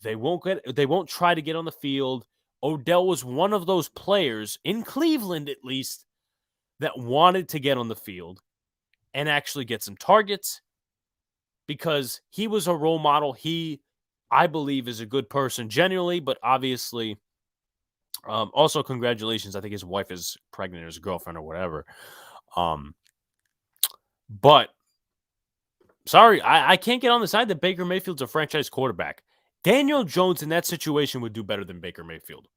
to get on the field. Odell was one of those players, in Cleveland at least, that wanted to get on the field and actually get some targets because he was a role model. He, I believe, is a good person genuinely, but obviously, also congratulations. I think his wife is pregnant or his girlfriend or whatever. But sorry, I can't get on the side that Baker Mayfield's a franchise quarterback. Daniel Jones in that situation would do better than Baker Mayfield.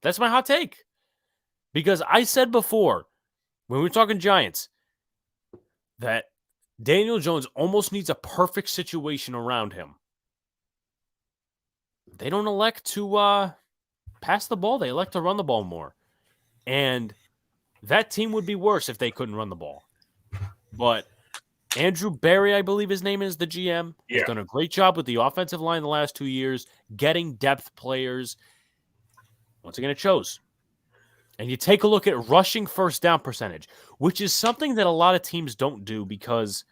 That's my hot take. Because I said before, when we were talking Giants, that Daniel Jones almost needs a perfect situation around him. They don't elect to pass the ball. They elect to run the ball more. And that team would be worse if they couldn't run the ball. But Andrew Berry, I believe his name is, the GM, has done a great job with the offensive line the last 2 years, getting depth players. Once again, it shows. And you take a look at rushing first down percentage, which is something that a lot of teams don't do because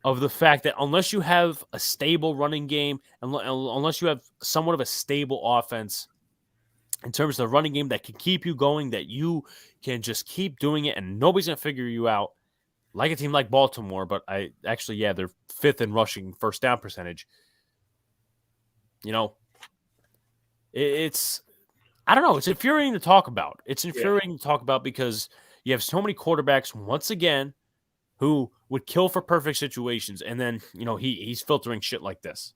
of the fact that unless you have a stable running game, unless you have somewhat of a stable offense in terms of the running game that can keep you going, that you can just keep doing it and nobody's going to figure you out, like a team like Baltimore, but they're 5th in rushing first down percentage. You know, it's, I don't know, it's infuriating to talk about. It's infuriating to talk about because you have so many quarterbacks, once again, who would kill for perfect situations, and then, you know, he's filtering shit like this.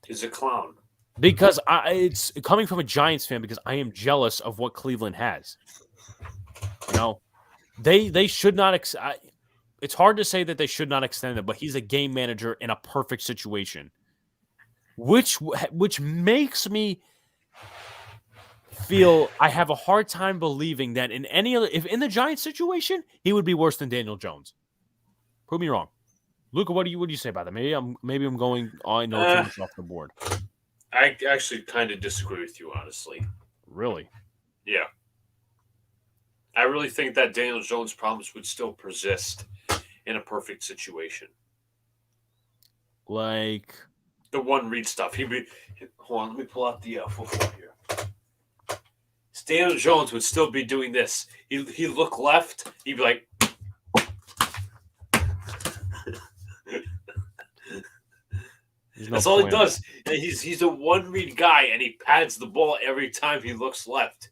He's a clown. Because it's coming from a Giants fan because I am jealous of what Cleveland has. You know, They should not. It's hard to say that they should not extend it, but he's a game manager in a perfect situation, which makes me feel I have a hard time believing that in any other, if in the Giants situation, he would be worse than Daniel Jones. Prove me wrong, Luca. What do you say about that? Maybe I'm going. I know too much off the board. I actually kind of disagree with you, honestly. Really? Yeah. I really think that Daniel Jones' problems would still persist in a perfect situation. Like the one read stuff. Hold on, let me pull out the football here. Daniel Jones would still be doing this. He'd look left. He'd be like, that's all he does. And he's a one read guy, and he pads the ball every time he looks left.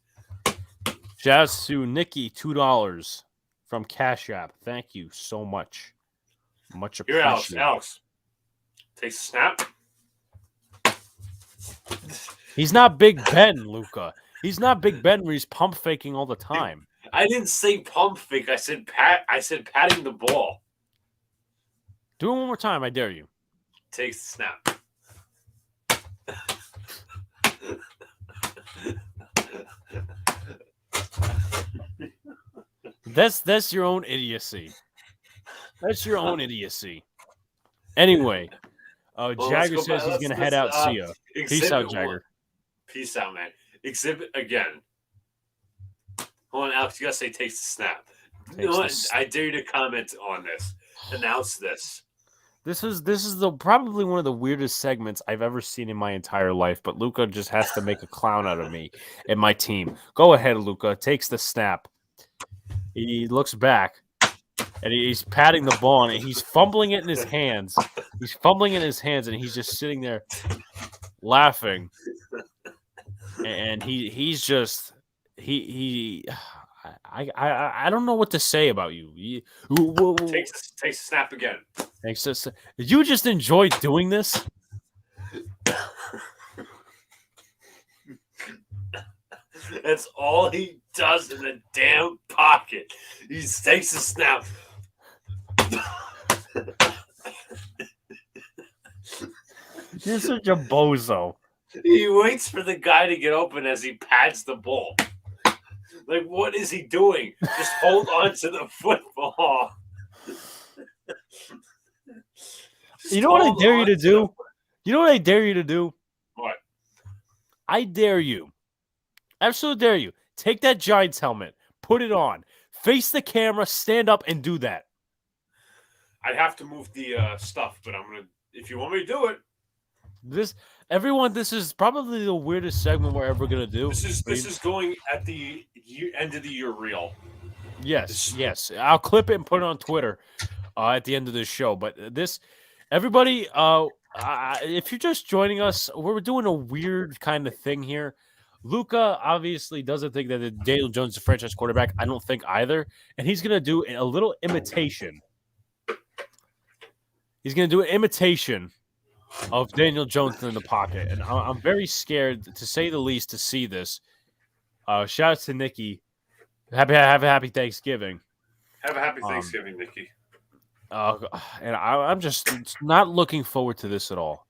Shouts to Nikki, $2 from Cash App. Thank you so much. Much appreciated. Here, Alex. Takes a snap. He's not Big Ben, Luca. He's not Big Ben where he's pump faking all the time. I didn't say pump fake. I said patting the ball. Do it one more time. I dare you. Takes the snap. That's your own idiocy. That's your own idiocy. Anyway, Jagger says he's going to head out. See ya. Peace out, Jagger. Peace out, man. Exhibit again. Hold on, Alex. You got to say takes the snap. I dare you to comment on this. Announce this. This is probably one of the weirdest segments I've ever seen in my entire life, but Luca just has to make a clown out of me and my team. Go ahead, Luca. Takes the snap. He looks back, and he's patting the ball, and he's fumbling it in his hands. He's fumbling in his hands, and he's just sitting there laughing. And he's just I don't know what to say about you. Takes a snap again. Thanks. You just enjoy doing this? That's all he does in the damn pocket. He takes a snap. You're such a bozo. He waits for the guy to get open as he pads the ball. Like, what is he doing? Just hold on to the football. You know what I dare you to do? You know what I dare you to do? What? I dare you. Absolutely dare you. Take that Giants helmet. Put it on. Face the camera. Stand up and do that. I'd have to move the stuff, but I'm going to... If you want me to do it. This is probably the weirdest segment we're ever going to do. This is going at the end of the year reel. Yes. I'll clip it and put it on Twitter at the end of this show. But everybody, if you're just joining us, we're doing a weird kind of thing here. Luca obviously doesn't think that Daniel Jones is a franchise quarterback. I don't think either. And he's going to do a little imitation. He's going to do an imitation of Daniel Jones in the pocket. And I'm very scared, to say the least, to see this. Shout out to Nikki. Have a happy Thanksgiving. Have a happy Thanksgiving, Nikki. And I'm just not looking forward to this at all.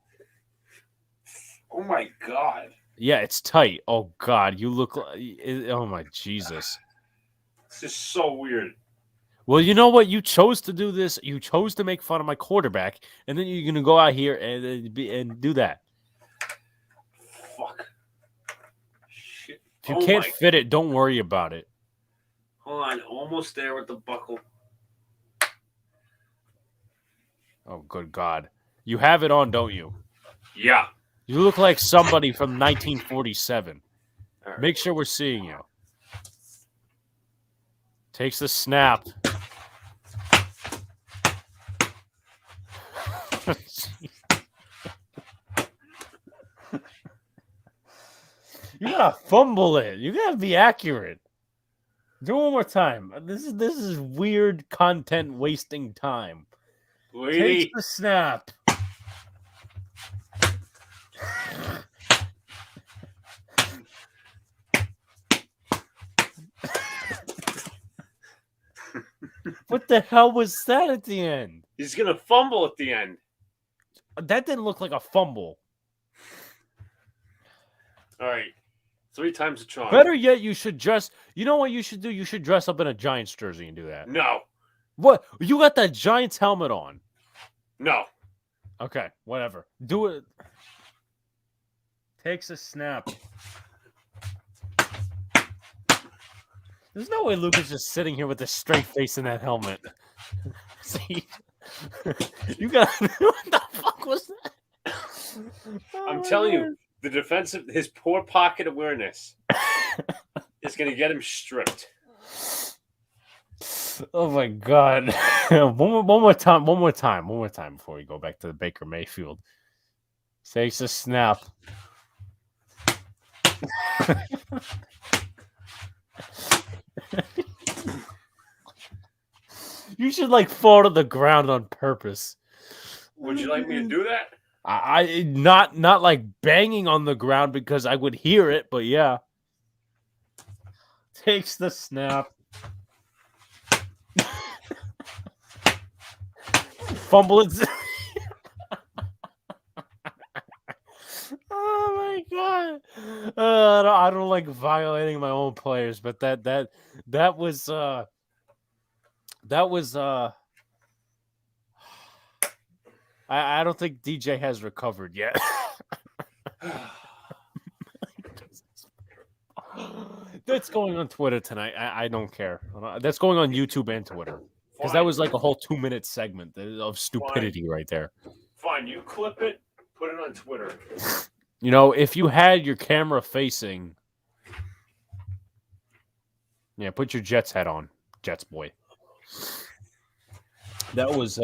Oh, my God. Yeah, it's tight. Oh, God. You look like... Oh, my Jesus. It's just so weird. Well, you know what? You chose to do this. You chose to make fun of my quarterback, and then you're going to go out here and do that. Fuck. Shit. If you can't fit it, don't worry about it. Hold on. Almost there with the buckle. Oh, good God. You have it on, don't you? Yeah. You look like somebody from 1947. Right. Make sure we're seeing you. Takes the snap. You gotta fumble it. You gotta be accurate. Do it one more time. This is weird content wasting time. Takes the snap. What the hell was that at the end? He's gonna fumble at the end. That didn't look like a fumble. All right, 3 times the charm. Better yet, you should dress. You know what you should do? You should dress up in a Giants jersey and do that. No. What? You got that Giants helmet on. No. Okay, whatever. Do it. Takes a snap. There's no way Luke is just sitting here with a straight face in that helmet. See? You got. What the fuck was that? I'm telling you, the defensive, his poor pocket awareness is going to get him stripped. Oh my God. one more time before we go back to the Baker Mayfield. Takes a snap. You should fall to the ground on purpose. Would you like me to do that? I not like banging on the ground because I would hear it, but yeah. Takes the snap. Fumble it. Oh my God. I don't like violating my own players, but that was I don't think DJ has recovered yet. That's going on Twitter tonight. I don't care. That's going on YouTube and Twitter. Because that was like a whole 2-minute segment of stupidity right there. Fine, you clip it, put it on Twitter. You know, if you had your camera facing, yeah, put your Jets hat on, Jets boy. That was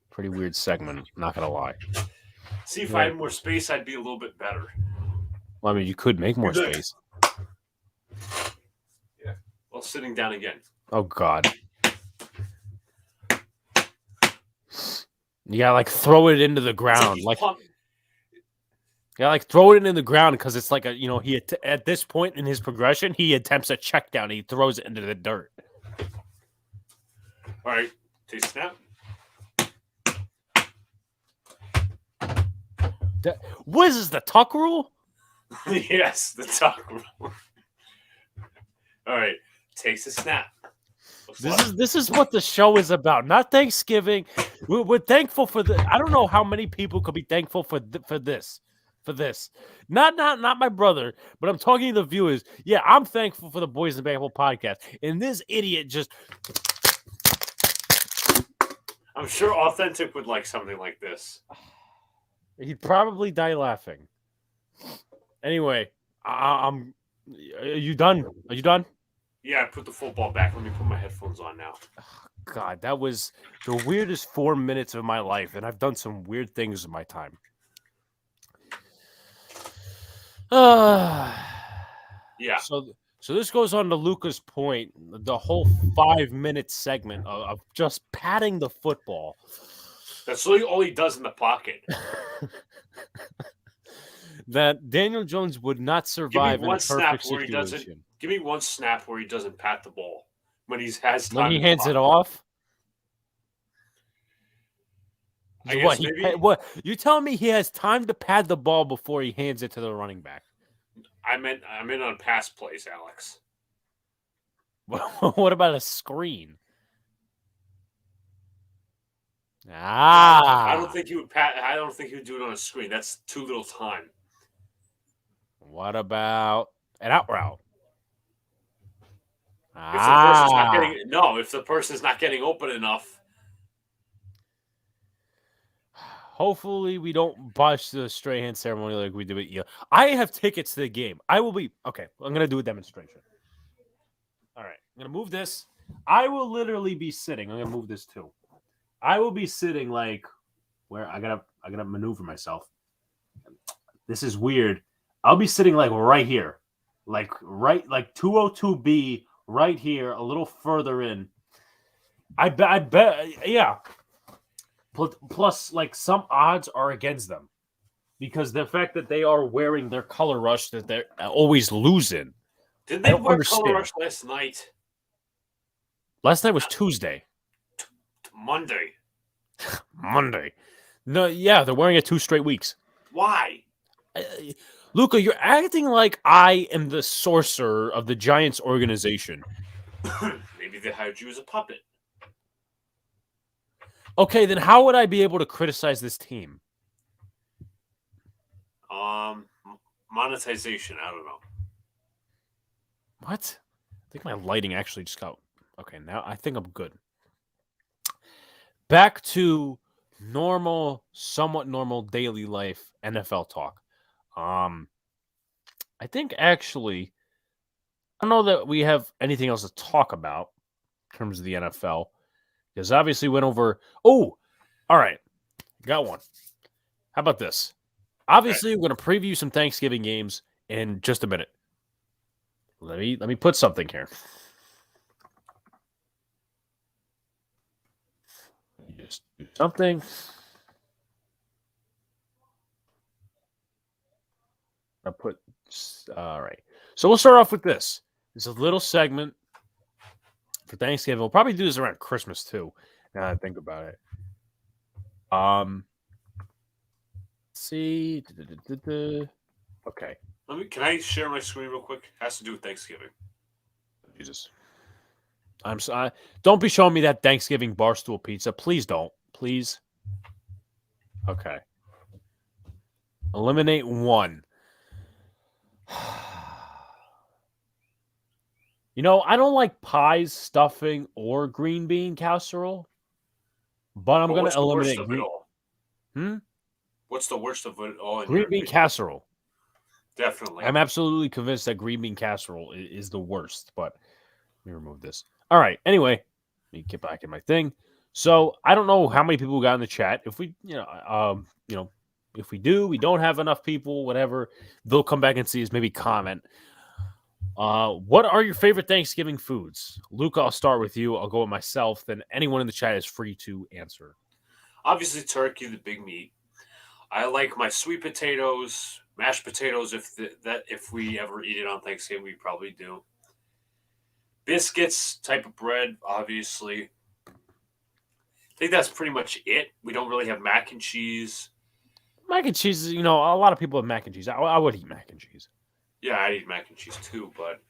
pretty weird segment. Not gonna lie. See, if I had more space, I'd be a little bit better. Well, I mean, you could make more space. Yeah. Well, sitting down again. Oh God. You gotta throw it into the ground, throw it into the ground because it's he at this point in his progression he attempts a check down and he throws it into the dirt. All right, take a snap. What is this, the tuck rule? Yes, the tuck rule. All right, takes a snap. This is what the show is about. Not Thanksgiving. We're thankful for the. I don't know how many people could be thankful for this. Not my brother, but I'm talking to the viewers. Yeah, I'm thankful for the Boys in Basketball podcast. And this idiot just. I'm sure Authentic would like something like this. He'd probably die laughing. Anyway, are you done? Are you done? Yeah, I put the football back. Let me put my headphones on now. God, that was the weirdest 4 minutes of my life, and I've done some weird things in my time. Yeah. So this goes on to Luca's point, the whole 5-minute segment of just patting the football. That's really all he does in the pocket. That Daniel Jones would not survive in a perfect situation. Give me one snap where he doesn't pat the ball when he has time. When he hands it off? What? You telling me he has time to pad the ball before he hands it to the running back? I'm in on pass plays, Alex. What about a screen? I don't think he would do it on a screen. That's too little time. What about an out route? If the person's not getting open enough. Hopefully we don't botch the straight hand ceremony like we do it. I have tickets to the game. I will be okay. I'm gonna do a demonstration. All right, I'm gonna move this. I will literally be sitting. I'm gonna move this too. I will be sitting where I gotta maneuver myself. This is weird. I'll be sitting right here, right 202B, right here, a little further in. I bet, yeah. Plus, some odds are against them because the fact that they are wearing their color rush that they're always losing. Did I they don't wear Color understand. Rush last night? Last night was Tuesday. Monday. Monday. No, yeah, they're wearing it 2 straight weeks. Why? Luca, you're acting like I am the sorcerer of the Giants organization. Maybe they hired you as a puppet. Okay, then how would I be able to criticize this team? Monetization. I don't know. What? I think my lighting actually just got... Okay, now I think I'm good. Back to normal, somewhat normal daily life NFL talk. I think actually, I don't know that we have anything else to talk about in terms of the NFL, because obviously went over... Oh, all right. Got one. How about this? Obviously, we're going to preview some Thanksgiving games in just a minute. Let me put something here. Just do something. I'll put... All right. So we'll start off with this. It's a little segment for Thanksgiving. We'll probably do this around Christmas too. Now that I think about it. Let's see. Okay. Can I share my screen real quick? Has to do with Thanksgiving. Jesus. I'm sorry. Don't be showing me that Thanksgiving barstool pizza. Please don't. Please. Okay. Eliminate one. You know, I don't like pies, stuffing, or green bean casserole, but I'm going to eliminate green. What's the worst of it all? Green bean casserole. Definitely. I'm absolutely convinced that green bean casserole is the worst, but let me remove this. All right. Anyway, let me get back in my thing. So I don't know how many people got in the chat. If we, if we do, we don't have enough people, whatever, they'll come back and see us, maybe comment. What are your favorite Thanksgiving foods? Luke, I'll start with you. I'll go with myself. Then anyone in the chat is free to answer. Obviously, turkey, the big meat. I like my sweet potatoes, mashed potatoes. If we ever eat it on Thanksgiving, we probably do. Biscuits, type of bread, obviously. I think that's pretty much it. We don't really have mac and cheese. Mac and cheese, a lot of people have mac and cheese. I would eat mac and cheese. Yeah, I eat mac and cheese too, but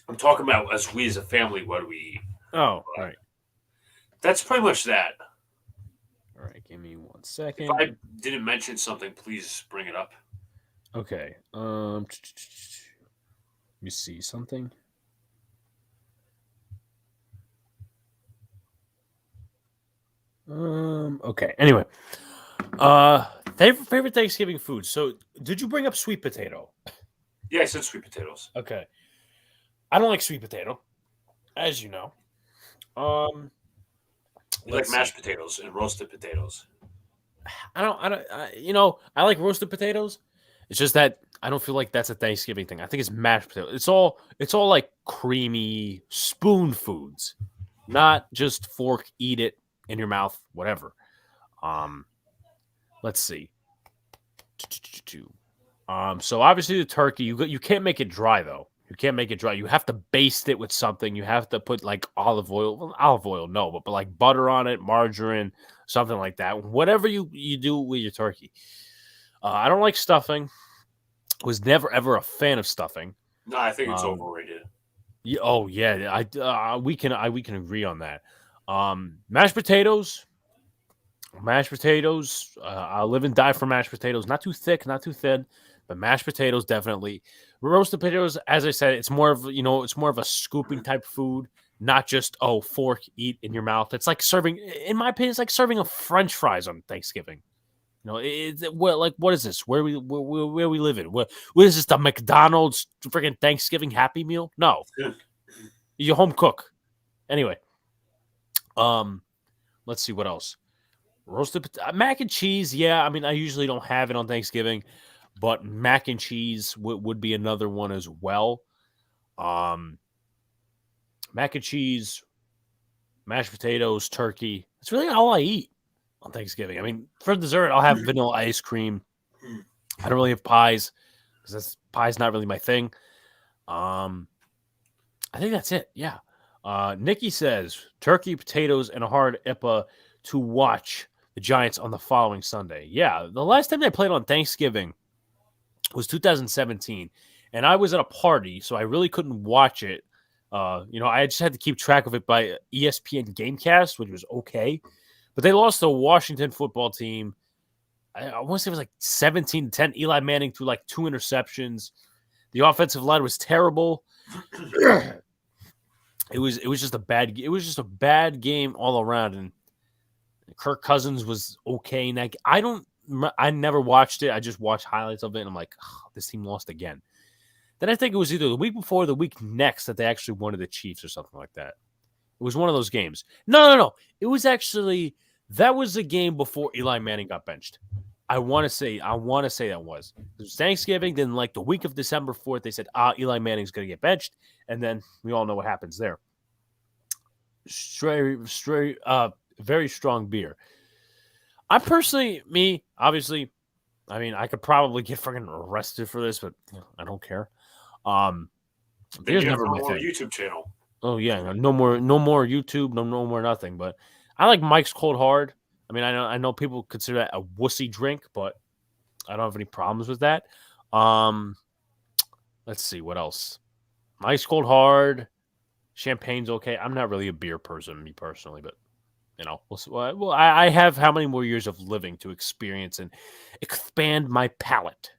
I'm talking about as a family, what do we eat? Oh, all right. That's pretty much that. All right, give me 1 second. If I didn't mention something, please bring it up. Okay. Let me see something. Okay. Anyway. Favorite Thanksgiving food. So, did you bring up sweet potato? Yeah, I said sweet potatoes. Okay. I don't like sweet potato, as you know. You like mashed potatoes and roasted potatoes. I like roasted potatoes. It's just that I don't feel like that's a Thanksgiving thing. I think it's mashed potato. It's all like creamy spoon foods, not just fork, eat it in your mouth, whatever. Let's see. So obviously the turkey, you can't make it dry though. You can't make it dry. You have to baste it with something. You have to put like olive oil. Well, olive oil, no, but like butter on it, margarine, something like that. Whatever you do with your turkey. I don't like stuffing. Was never ever a fan of stuffing. No, I think it's overrated. Yeah. We can agree on that. Mashed potatoes. I live and die for mashed potatoes. Not too thick, not too thin, but mashed potatoes definitely. Roasted potatoes, as I said, it's more of a scooping type food, not just fork, eat in your mouth. It's like serving, in my opinion, it's like serving a French fries on Thanksgiving. What is this? Where we live in? What is this? The McDonald's freaking Thanksgiving Happy Meal? No, you home cook. Anyway, let's see what else. Roasted mac and cheese. Yeah, I mean, I usually don't have it on Thanksgiving, but mac and cheese would be another one as well. Mac and cheese, mashed potatoes, turkey. That's really all I eat on Thanksgiving. I mean, for dessert, I'll have vanilla ice cream. I don't really have pies because pie's not really my thing. I think that's it. Yeah. Nikki says turkey, potatoes, and a hard IPA to watch the Giants on the following Sunday. Yeah, the last time they played on Thanksgiving was 2017, and I was at a party, so I really couldn't watch it. I just had to keep track of it by ESPN Gamecast, which was okay. But they lost the Washington football team. I want to say it was like 17-10. Eli Manning threw like 2 interceptions. The offensive line was terrible. It was just a bad game all around, and Kirk Cousins was okay. And I never watched it. I just watched highlights of it, and I'm like, oh, this team lost again. Then I think it was either the week before or the week next that they actually won to the Chiefs or something like that. It was one of those games. No. It was actually that was the game before Eli Manning got benched. I want to say that was. It was Thanksgiving. Then, like the week of December 4th, they said, Eli Manning's going to get benched. And then we all know what happens there. Very strong beer. I personally, obviously, I mean, I could probably get fucking arrested for this, but I don't care. There's never my thing. YouTube channel. Oh yeah, no more YouTube, no more nothing. But I like Mike's Cold Hard. I mean, I know people consider that a wussy drink, but I don't have any problems with that. Let's see what else. Mike's Cold Hard, champagne's okay. I'm not really a beer person, me personally, but we'll see. Well, I have how many more years of living to experience and expand my palate.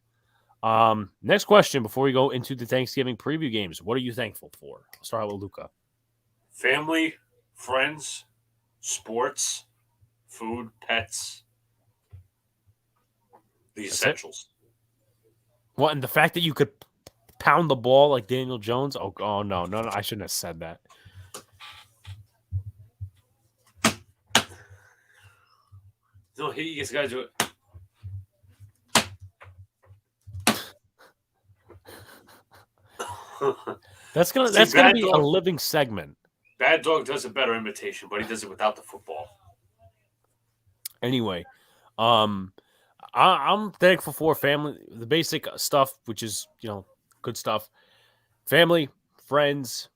Next question before we go into the Thanksgiving preview games. What are you thankful for? I'll start out with Luca. Family, friends, sports, food, pets, the essentials. What, and the fact that you could pound the ball like Daniel Jones? Oh no, I shouldn't have said that. No, you guys gotta do it. That's gonna be a living segment. Bad Dog does a better imitation, but he does it without the football. Anyway, I'm thankful for family, the basic stuff, which is good stuff. Family, friends,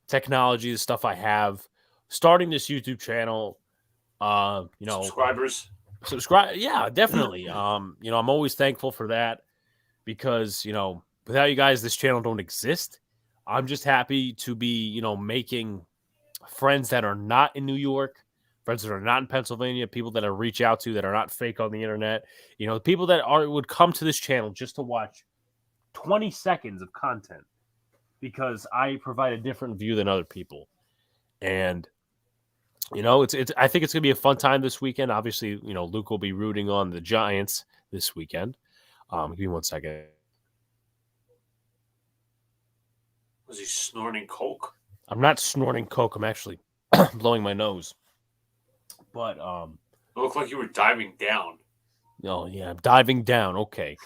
technology, the stuff I have. Starting this YouTube channel, subscribe. Yeah, definitely. I'm always thankful for that because without you guys, this channel don't exist. I'm just happy to be, making friends that are not in New York, friends that are not in Pennsylvania, people that I reach out to that are not fake on the internet, people that would come to this channel just to watch 20 seconds of content because I provide a different view than other people. And, I think it's going to be a fun time this weekend. Obviously, Luke will be rooting on the Giants this weekend. Give me 1 second. Was he snorting coke? I'm not snorting coke. I'm actually blowing my nose. But it looked like you were diving down. Oh yeah, I'm diving down. Okay.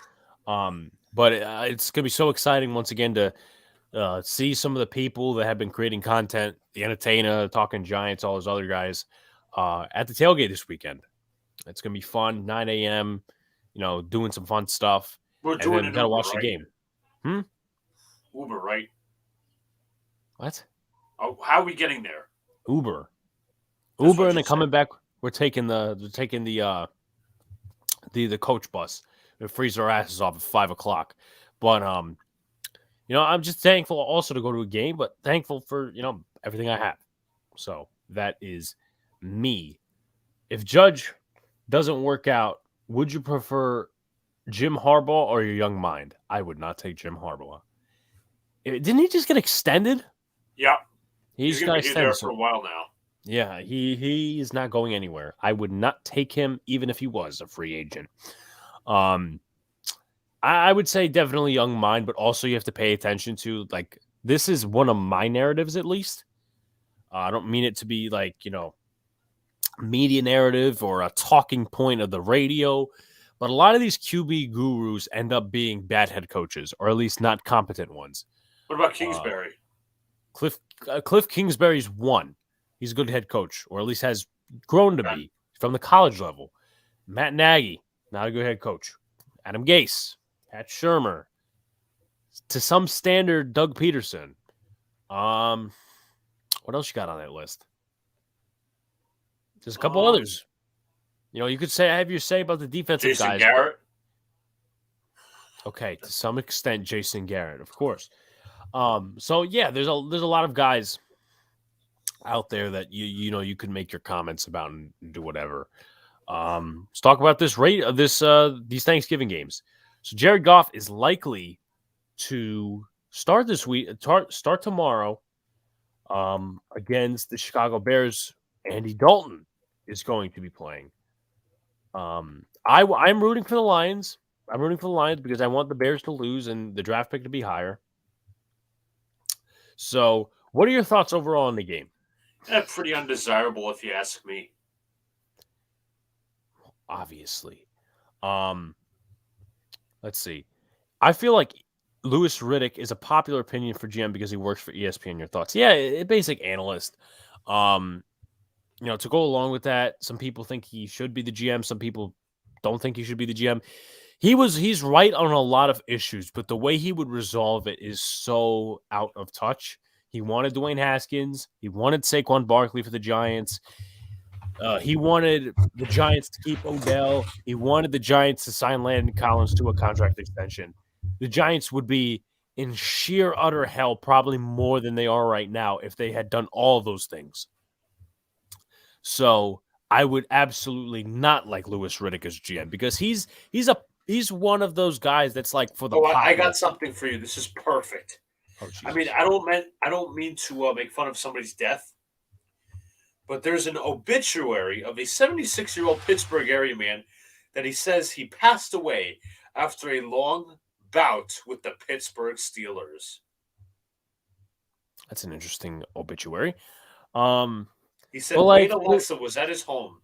But it's gonna be so exciting once again to see some of the people that have been creating content, the Entertainer, Talking Giants, all those other guys, at the tailgate this weekend. It's gonna be fun. 9 a.m. Doing some fun stuff. We're doing it. Gotta watch the game. Uber, right? What? Oh, how are we getting there? Uber, and then coming back. We're taking the coach bus. It frees our asses off at 5:00. But I'm just thankful also to go to a game, but thankful for everything I have. So that is me. If Judge doesn't work out, would you prefer Jim Harbaugh or your young mind? I would not take Jim Harbaugh. Didn't he just get extended? Yeah. He's going to be there for a while now. Yeah, he is not going anywhere. I would not take him even if he was a free agent. I would say definitely young mind, but also you have to pay attention to, like, this is one of my narratives at least. I don't mean it to be like, media narrative or a talking point of the radio, but a lot of these QB gurus end up being bad head coaches, or at least not competent ones. What about Kingsbury? Cliff Kingsbury's one. He's a good head coach, or at least has grown to be from the college level. Matt Nagy, not a good head coach. Adam Gase, Pat Shurmur, to some standard Doug Peterson. What else you got on that list? There's a couple others. You could have your say about the defensive Jason guys. Garrett. Okay, to some extent, Jason Garrett, of course. So yeah, there's a lot of guys out there that you can make your comments about and do whatever. Let's talk about these Thanksgiving games. So Jared Goff is likely to start this week, start tomorrow, against the Chicago Bears. Andy Dalton is going to be playing. I'm rooting for the Lions. I'm rooting for the Lions because I want the Bears to lose and the draft pick to be higher. So, what are your thoughts overall on the game? Pretty undesirable, if you ask me. Obviously. Let's see. I feel like Louis Riddick is a popular opinion for GM because he works for ESPN. Your thoughts? Yeah, a basic analyst. To go along with that, some people think he should be the GM. Some people don't think he should be the GM. He's right on a lot of issues, but the way he would resolve it is so out of touch. He wanted Dwayne Haskins. He wanted Saquon Barkley for the Giants. He wanted the Giants to keep Odell. He wanted the Giants to sign Landon Collins to a contract extension. The Giants would be in sheer utter hell, probably more than they are right now, if they had done all those things. So I would absolutely not like Louis Riddick as GM because he's one of those guys that's like for the. I got something for you. This is perfect. Oh, I mean, I don't mean to make fun of somebody's death, but there's an obituary of a 76-year-old Pittsburgh area man that he says he passed away after a long bout with the Pittsburgh Steelers. That's an interesting obituary. He said Wayne Alexa was at his home.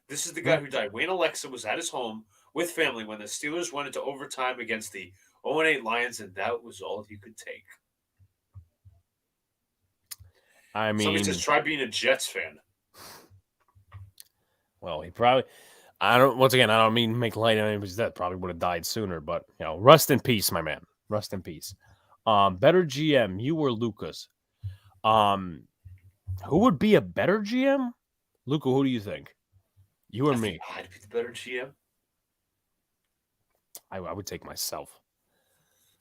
This is the guy who died. Wayne Alexa was at his home with family when the Steelers went into overtime against the 0-8 Lions, and that was all he could take. I mean, somebody says try being a Jets fan. Well, he probably. I don't mean to make light of anybody's death. Probably would have died sooner, but rest in peace, my man. Rest in peace. Better GM, you or Lucas? Who would be a better GM? Luca, who do you think? You or me? I'd be the better GM. I would take myself.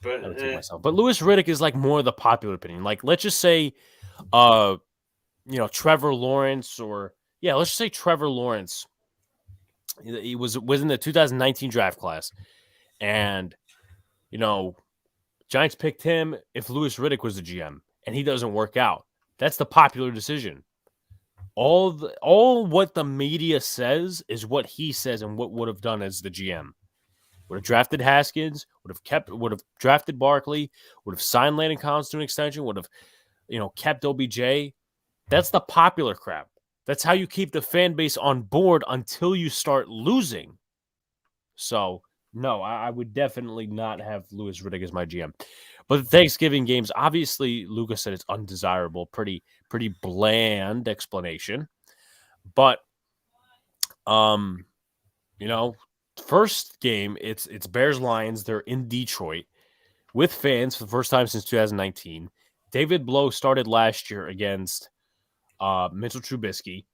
But Louis Riddick is like more the popular opinion. Like, let's just say, Trevor Lawrence, let's just say Trevor Lawrence. He was in the 2019 draft class, and Giants picked him if Louis Riddick was the GM, and he doesn't work out. That's the popular decision. All what the media says is what he says and what would have done as the GM. Would have drafted Haskins, would have drafted Barkley, would have signed Landon Collins to an extension, would have, kept OBJ. That's the popular crap. That's how you keep the fan base on board until you start losing. So, no, I would definitely not have Louis Riddick as my GM. But the Thanksgiving games, obviously, Lucas said it's undesirable. Pretty bland explanation. But, first game, it's Bears-Lions. They're in Detroit with fans for the first time since 2019. David Blow started last year against Mitchell Trubisky.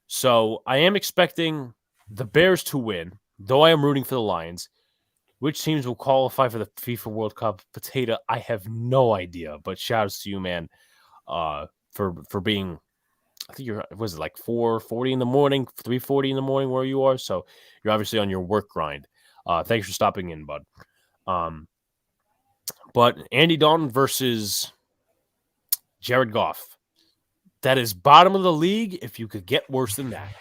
So I am expecting the Bears to win, though I am rooting for the Lions. Which teams will qualify for the FIFA World Cup? Potato, I have no idea. But shout outs to you, man, for being, I think was it like 4:40 in the morning, 3:40 in the morning where you are? So you're obviously on your work grind. Thanks for stopping in, bud. But Andy Dalton versus Jared Goff. That is bottom of the league if you could get worse than that.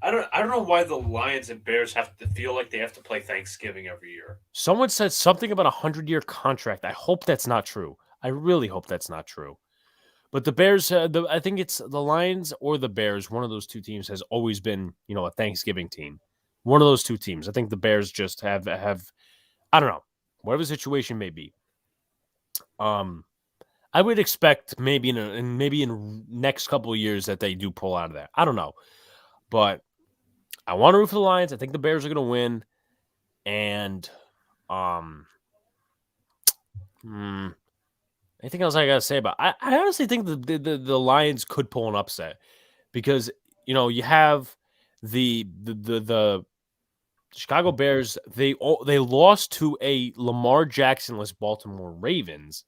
I don't know why the Lions and Bears have to feel like they have to play Thanksgiving every year. Someone said something about a 100-year contract. I hope that's not true. I really hope that's not true. But the Bears, I think it's the Lions or the Bears. One of those two teams has always been, a Thanksgiving team. One of those two teams. I think the Bears just have I don't know, whatever the situation may be. I would expect maybe in next couple of years that they do pull out of that. I don't know, but I want to root for the Lions. I think the Bears are going to win, and Anything else I got to say about? I honestly think the Lions could pull an upset because you have the Chicago Bears. They lost to a Lamar Jackson-less Baltimore Ravens,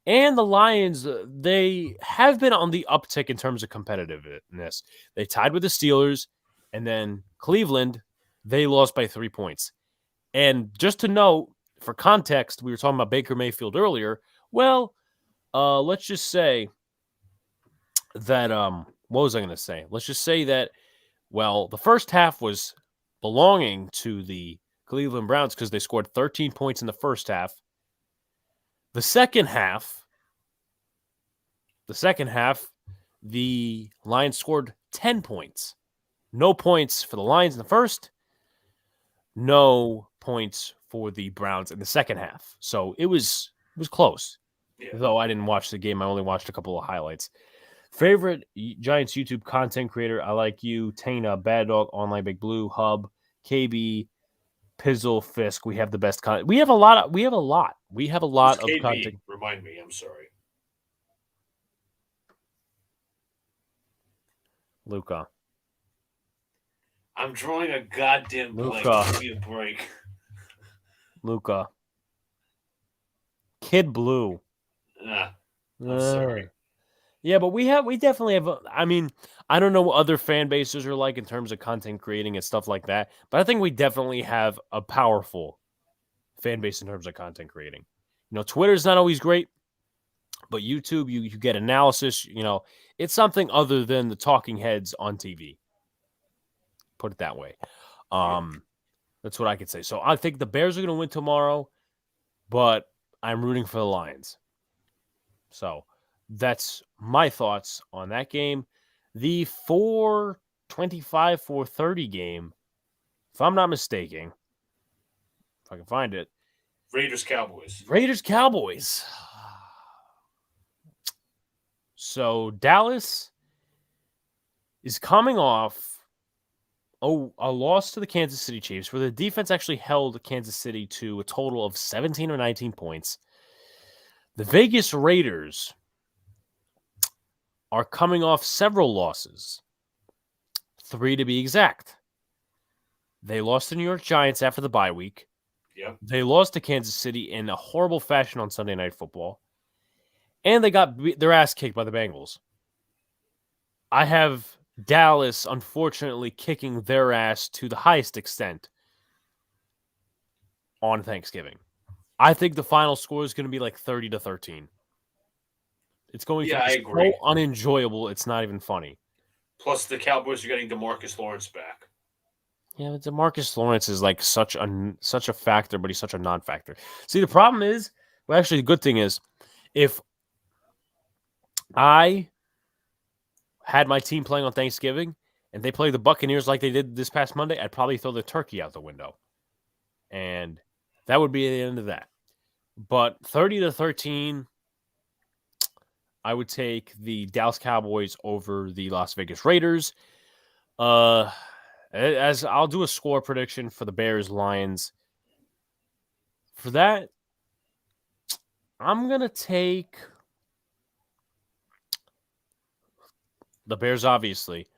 and the Lions. They have been on the uptick in terms of competitiveness. They tied with the Steelers, and then Cleveland. They lost by 3 points. And just to note, for context, we were talking about Baker Mayfield earlier. Well, let's just say that what was I going to say? Let's just say that the first half was belonging to the Cleveland Browns because they scored 13 points in the first half. The second half, the Lions scored 10 points. No points for the Lions in the first. No points for the Browns in the second half. So it was close. Yeah. Though I didn't watch the game. I only watched a couple of highlights. Favorite Giants YouTube content creator? I like you, Tana, Bad Dog, Online Big Blue, Hub, KB, Pizzle, Fisk. We have the best content. We have a lot of KB? Content. Remind me, I'm sorry. Luca. I'm drawing a goddamn blank. Give me a break. Luca. Kid Blue. I'm sorry. Yeah, but we definitely have. I mean, I don't know what other fan bases are like in terms of content creating and stuff like that, but I think we definitely have a powerful fan base in terms of content creating. Twitter's not always great, but YouTube, you get analysis. It's something other than the talking heads on TV. Put it that way. That's what I could say. So I think the Bears are going to win tomorrow, but I'm rooting for the Lions. So that's my thoughts on that game. The 425, 430 game, if I'm not mistaken, if I can find it. Raiders-Cowboys. So Dallas is coming off a loss to the Kansas City Chiefs, where the defense actually held Kansas City to a total of 17 or 19 points. The Vegas Raiders are coming off several losses, 3 to be exact. They lost to New York Giants after the bye week. Yep. They lost to Kansas City in a horrible fashion on Sunday Night Football. And they got their ass kicked by the Bengals. I have Dallas, unfortunately, kicking their ass to the highest extent on Thanksgiving. I think the final score is going to be like 30-13. It's going to be so unenjoyable, it's not even funny. Plus, the Cowboys are getting DeMarcus Lawrence back. Yeah, but DeMarcus Lawrence is like such a factor, but he's such a non-factor. See, the problem is, actually, the good thing is, if I had my team playing on Thanksgiving and they play the Buccaneers like they did this past Monday, I'd probably throw the turkey out the window. And that would be the end of that. But 30-13, I would take the Dallas Cowboys over the Las Vegas Raiders. As I'll do a score prediction for the Bears-Lions. For that, I'm going to take the Bears, obviously.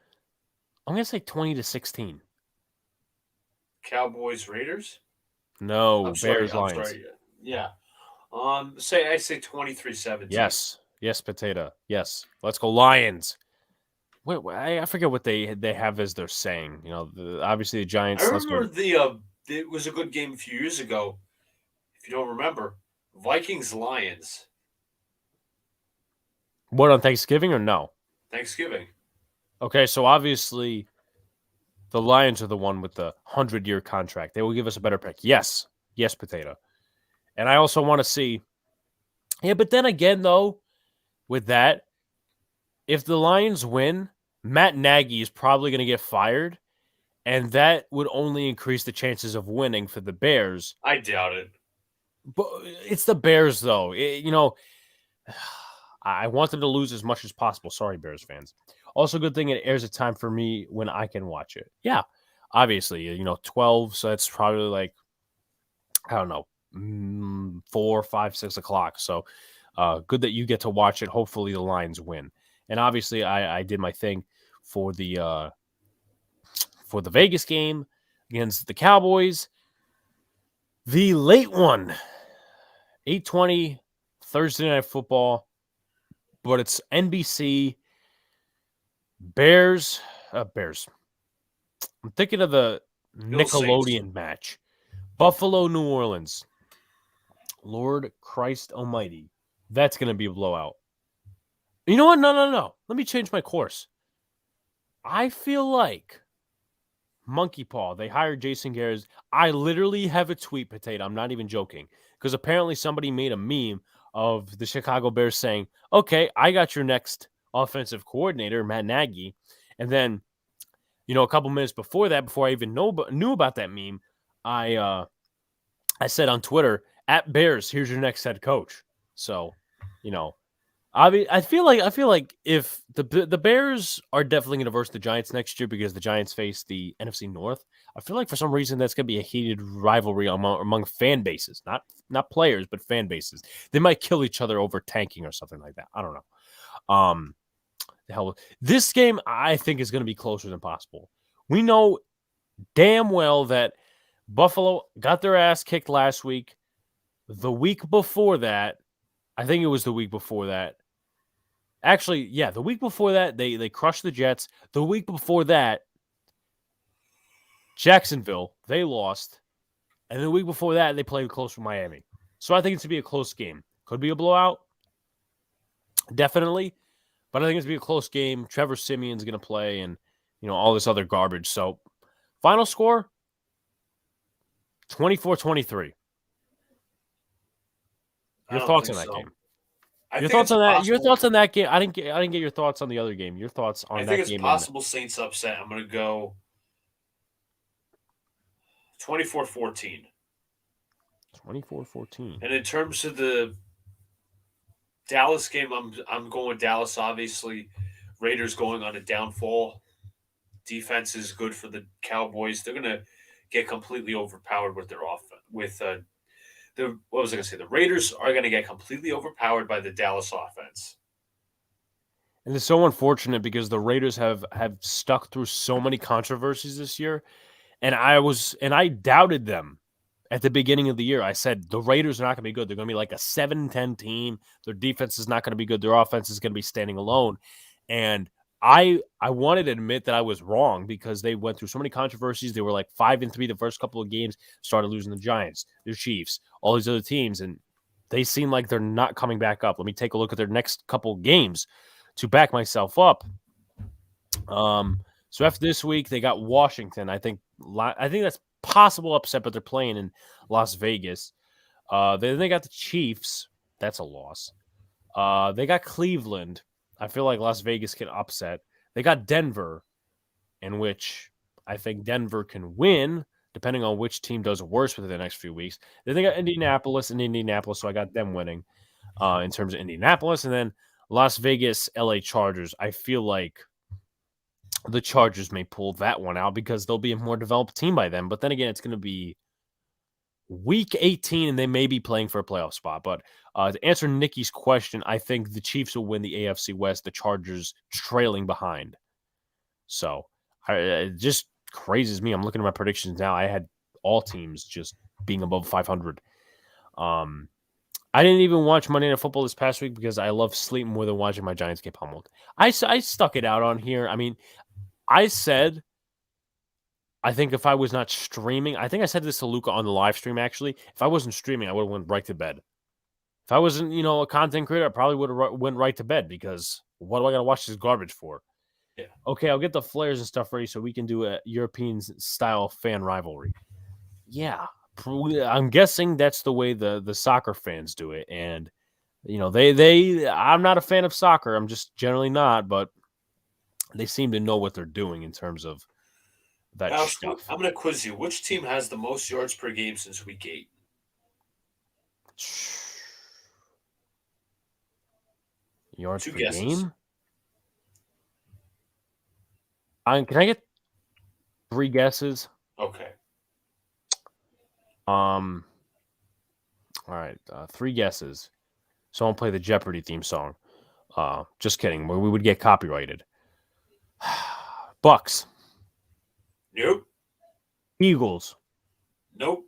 I'm going to say 20-16. Cowboys, Raiders? No, Bears, Lions. Yeah. I say 23-17. Yes, potato. Yes. Let's go Lions. Wait, I forget what they have as their saying. Obviously the Giants. I remember it was a good game a few years ago. If you don't remember, Vikings-Lions. What, on Thanksgiving or no? Thanksgiving. Okay, so obviously the Lions are the one with the 100-year contract. They will give us a better pick. Yes, potato. And I also want to see. Yeah, but then again, though, with that, if the Lions win, Matt Nagy is probably going to get fired, and that would only increase the chances of winning for the Bears. I doubt it. But it's the Bears, though. I want them to lose as much as possible. Sorry, Bears fans. Also, good thing it airs a time for me when I can watch it. Yeah, obviously, 12, so that's probably like, I don't know, 4, 5, 6 o'clock. So good that you get to watch it. Hopefully the Lions win. And obviously I did my thing for the Vegas game against the Cowboys. The late one, 8:20 Thursday Night Football, but it's NBC. Bears. I'm thinking of the Nickelodeon match. Buffalo, New Orleans. Lord Christ Almighty. That's going to be a blowout. You know what? No. Let me change my course. I feel like Monkey Paw. They hired Jason Garrett. I literally have a tweet, Potato. I'm not even joking. Because apparently somebody made a meme of the Chicago Bears saying, okay, I got your next offensive coordinator, Matt Nagy. And then, a couple minutes before that, before I even knew about that meme, I said on Twitter, at Bears, here's your next head coach. So, I feel like if the Bears are definitely going to verse the Giants next year because the Giants face the NFC North, I feel like for some reason that's going to be a heated rivalry among fan bases, not players, but fan bases. They might kill each other over tanking or something like that. I don't know. The hell, this game I think is going to be closer than possible. We know damn well that Buffalo got their ass kicked last week. The week before that, I think it was the week before that. Actually, yeah, the week before that, they crushed the Jets. The week before that, Jacksonville, they lost. And the week before that, they played close with Miami. So I think it's going to be a close game. Could be a blowout. Definitely. But I think it's going to be a close game. Trevor Simeon's going to play and, all this other garbage. So, final score, 24-23. Your thoughts on that game? Your thoughts on that? Your thoughts on that game? I didn't get your thoughts on the other game. Your thoughts on that game? I think it's possible Saints upset. I'm going to go 24-14. 24-14. And in terms of the Dallas game, I'm going Dallas. Obviously, Raiders going on a downfall. Defense is good for the Cowboys. They're going to get completely overpowered with their offense. What was I going to say? The Raiders are going to get completely overpowered by the Dallas offense. And it's so unfortunate because the Raiders have stuck through so many controversies this year. And I doubted them at the beginning of the year. I said the Raiders are not going to be good. They're going to be like a 7-10 team. Their defense is not going to be good. Their offense is going to be standing alone. And I wanted to admit that I was wrong because they went through so many controversies. They were like 5-3 the first couple of games, started losing the Giants, the Chiefs, all these other teams, and they seem like they're not coming back up. Let me take a look at their next couple of games to back myself up. So after this week, they got Washington. I think that's possible upset, but they're playing in Las Vegas. Then they got the Chiefs. That's a loss. They got Cleveland. I feel like Las Vegas can upset. They got Denver, in which I think Denver can win, depending on which team does worse within the next few weeks. Then they got Indianapolis, so I got them winning in terms of Indianapolis. And then Las Vegas, LA Chargers. I feel like the Chargers may pull that one out because they'll be a more developed team by then. But then again, it's going to be week 18, and they may be playing for a playoff spot. But to answer Nikki's question, I think the Chiefs will win the AFC West, the Chargers trailing behind. So it just crazes me. I'm looking at my predictions now. I had all teams just being above 500. I didn't even watch Monday Night Football this past week because I love sleep more than watching my Giants get pummeled. I stuck it out on here. I mean, I said, I think if I was not streaming, I think I said this to Luca on the live stream, actually. If I wasn't streaming, I would have went right to bed. If I wasn't, a content creator, I probably would have went right to bed because what do I got to watch this garbage for? Yeah. Okay, I'll get the flares and stuff ready so we can do a European-style fan rivalry. Yeah. I'm guessing that's the way the soccer fans do it. And, I'm not a fan of soccer. I'm just generally not, but they seem to know what they're doing in terms of that stuff. I'm going to quiz you. Which team has the most yards per game since week 8? Yards Two per guesses. game? Can I get 3 guesses? Okay. All right, 3 guesses. Someone play the Jeopardy theme song. Just kidding. We would get copyrighted. Bucks. Nope. Eagles. Nope.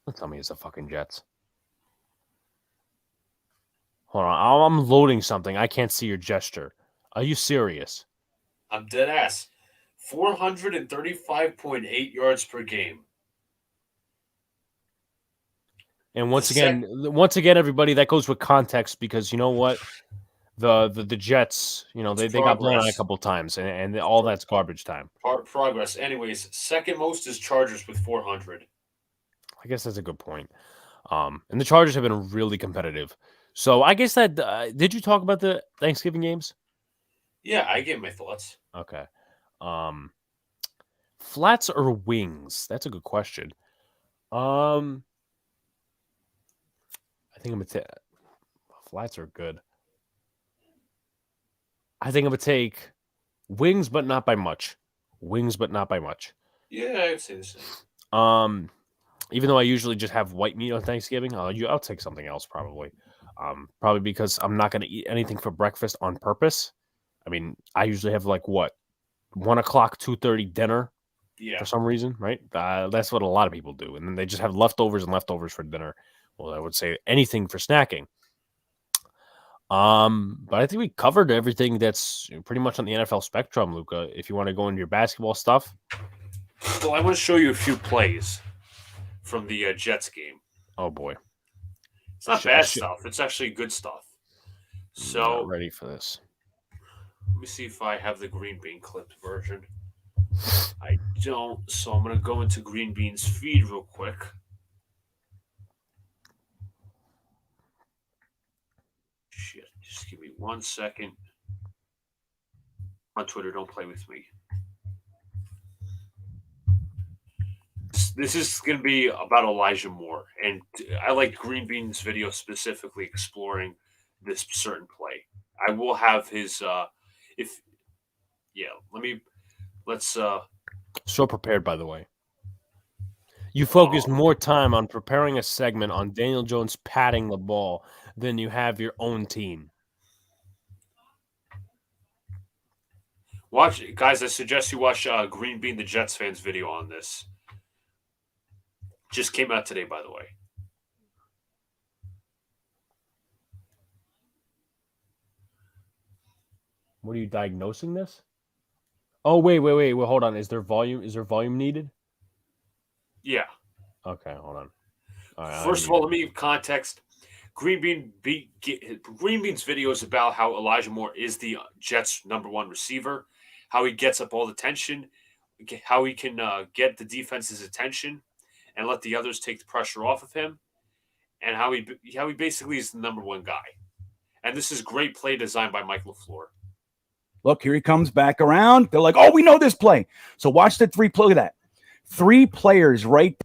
Don't tell me it's the fucking Jets. Hold on. I'm loading something. I can't see your gesture. Are you serious? I'm dead ass. 435.8 yards per game. And once again, everybody, that goes with context because you know what? The Jets, they got blown out a couple times, and all that's garbage time. Progress. Anyways, second most is Chargers with 400. I guess that's a good point. And the Chargers have been really competitive. So I guess that did you talk about the Thanksgiving games? Yeah, I gave my thoughts. Okay. Flats or wings? That's a good question. I think I'm gonna take flats are good. I think I'm gonna take wings, but not by much. Wings, but not by much. Yeah, I'd say the same. Even though I usually just have white meat on Thanksgiving, I'll take something else probably. Probably because I'm not gonna eat anything for breakfast on purpose. I mean, I usually have 1:00, 2:30 dinner. Yeah. For some reason, right? That's what a lot of people do, and then they just have leftovers for dinner. Well, I would say anything for snacking. But I think we covered everything that's pretty much on the NFL spectrum, Luca. If you want to go into your basketball stuff. Well, I want to show you a few plays from the Jets game. Oh, boy. It's not bad stuff. It's actually good stuff. So, I'm not ready for this. Let me see if I have the Green Bean clipped version. I don't, so I'm going to go into Green Bean's feed real quick. Shit, just give me 1 second. On Twitter, don't play with me. This is going to be about Elijah Moore, and I like Green Bean's video specifically exploring this certain play. I will have his, let's. So prepared, by the way. You focus more time on preparing a segment on Daniel Jones patting the ball than you have your own team. Watch, guys, I suggest you watch Green Bean, the Jets fans video on this. Just came out today, by the way. What are you diagnosing this? Oh, wait. Well, hold on. Is there volume needed? Yeah. Okay, hold on. Right, First of all, let me give context. Green Bean's video is about how Elijah Moore is the Jets' #1 receiver, how he gets up all the tension, how he can get the defense's attention and let the others take the pressure off of him, and how he basically is the #1 guy. And this is great play design by Mike LaFleur. Look, here he comes back around. They're like, oh, we know this play. So watch the 3 play. Look at that. 3 players right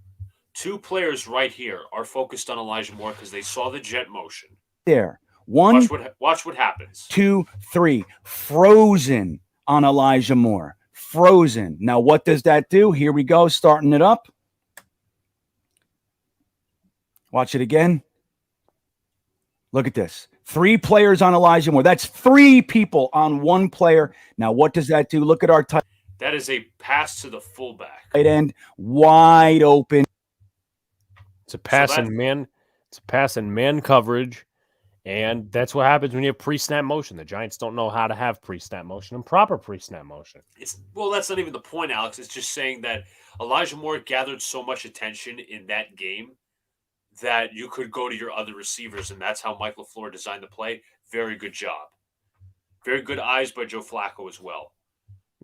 2 players right here are focused on Elijah Moore because they saw the jet motion. There. 1, watch what happens. 2, 3. Frozen on Elijah Moore. Frozen. Now, what does that do? Here we go, starting it up. Watch it again. Look at this. 3 players on Elijah Moore. That's 3 people on 1 player. Now, what does that do? Look at our tight. That is a pass to the fullback. Tight end, wide open. It's a pass in man. It's a pass in man coverage, and that's what happens when you have pre-snap motion. The Giants don't know how to have pre-snap motion and proper pre-snap motion. That's not even the point, Alex. It's just saying that Elijah Moore gathered so much attention in that game that you could go to your other receivers, and that's how Mike LaFleur designed the play. Very good job. Very good eyes by Joe Flacco as well.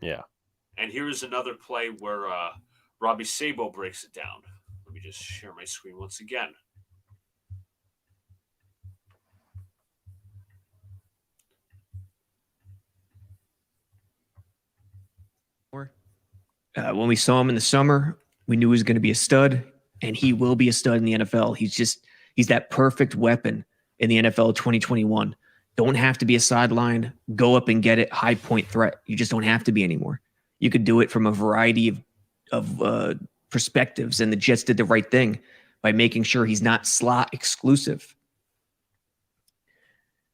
Yeah. And here is another play where Robbie Sabo breaks it down. Let me just share my screen once again. When we saw him in the summer, we knew he was going to be a stud, and he will be a stud in the NFL. He's that perfect weapon in the NFL 2021. Don't have to be a sideline, go up and get it, high point threat. You just don't have to be anymore. You could do it from a variety of perspectives, and the Jets did the right thing by making sure he's not slot exclusive.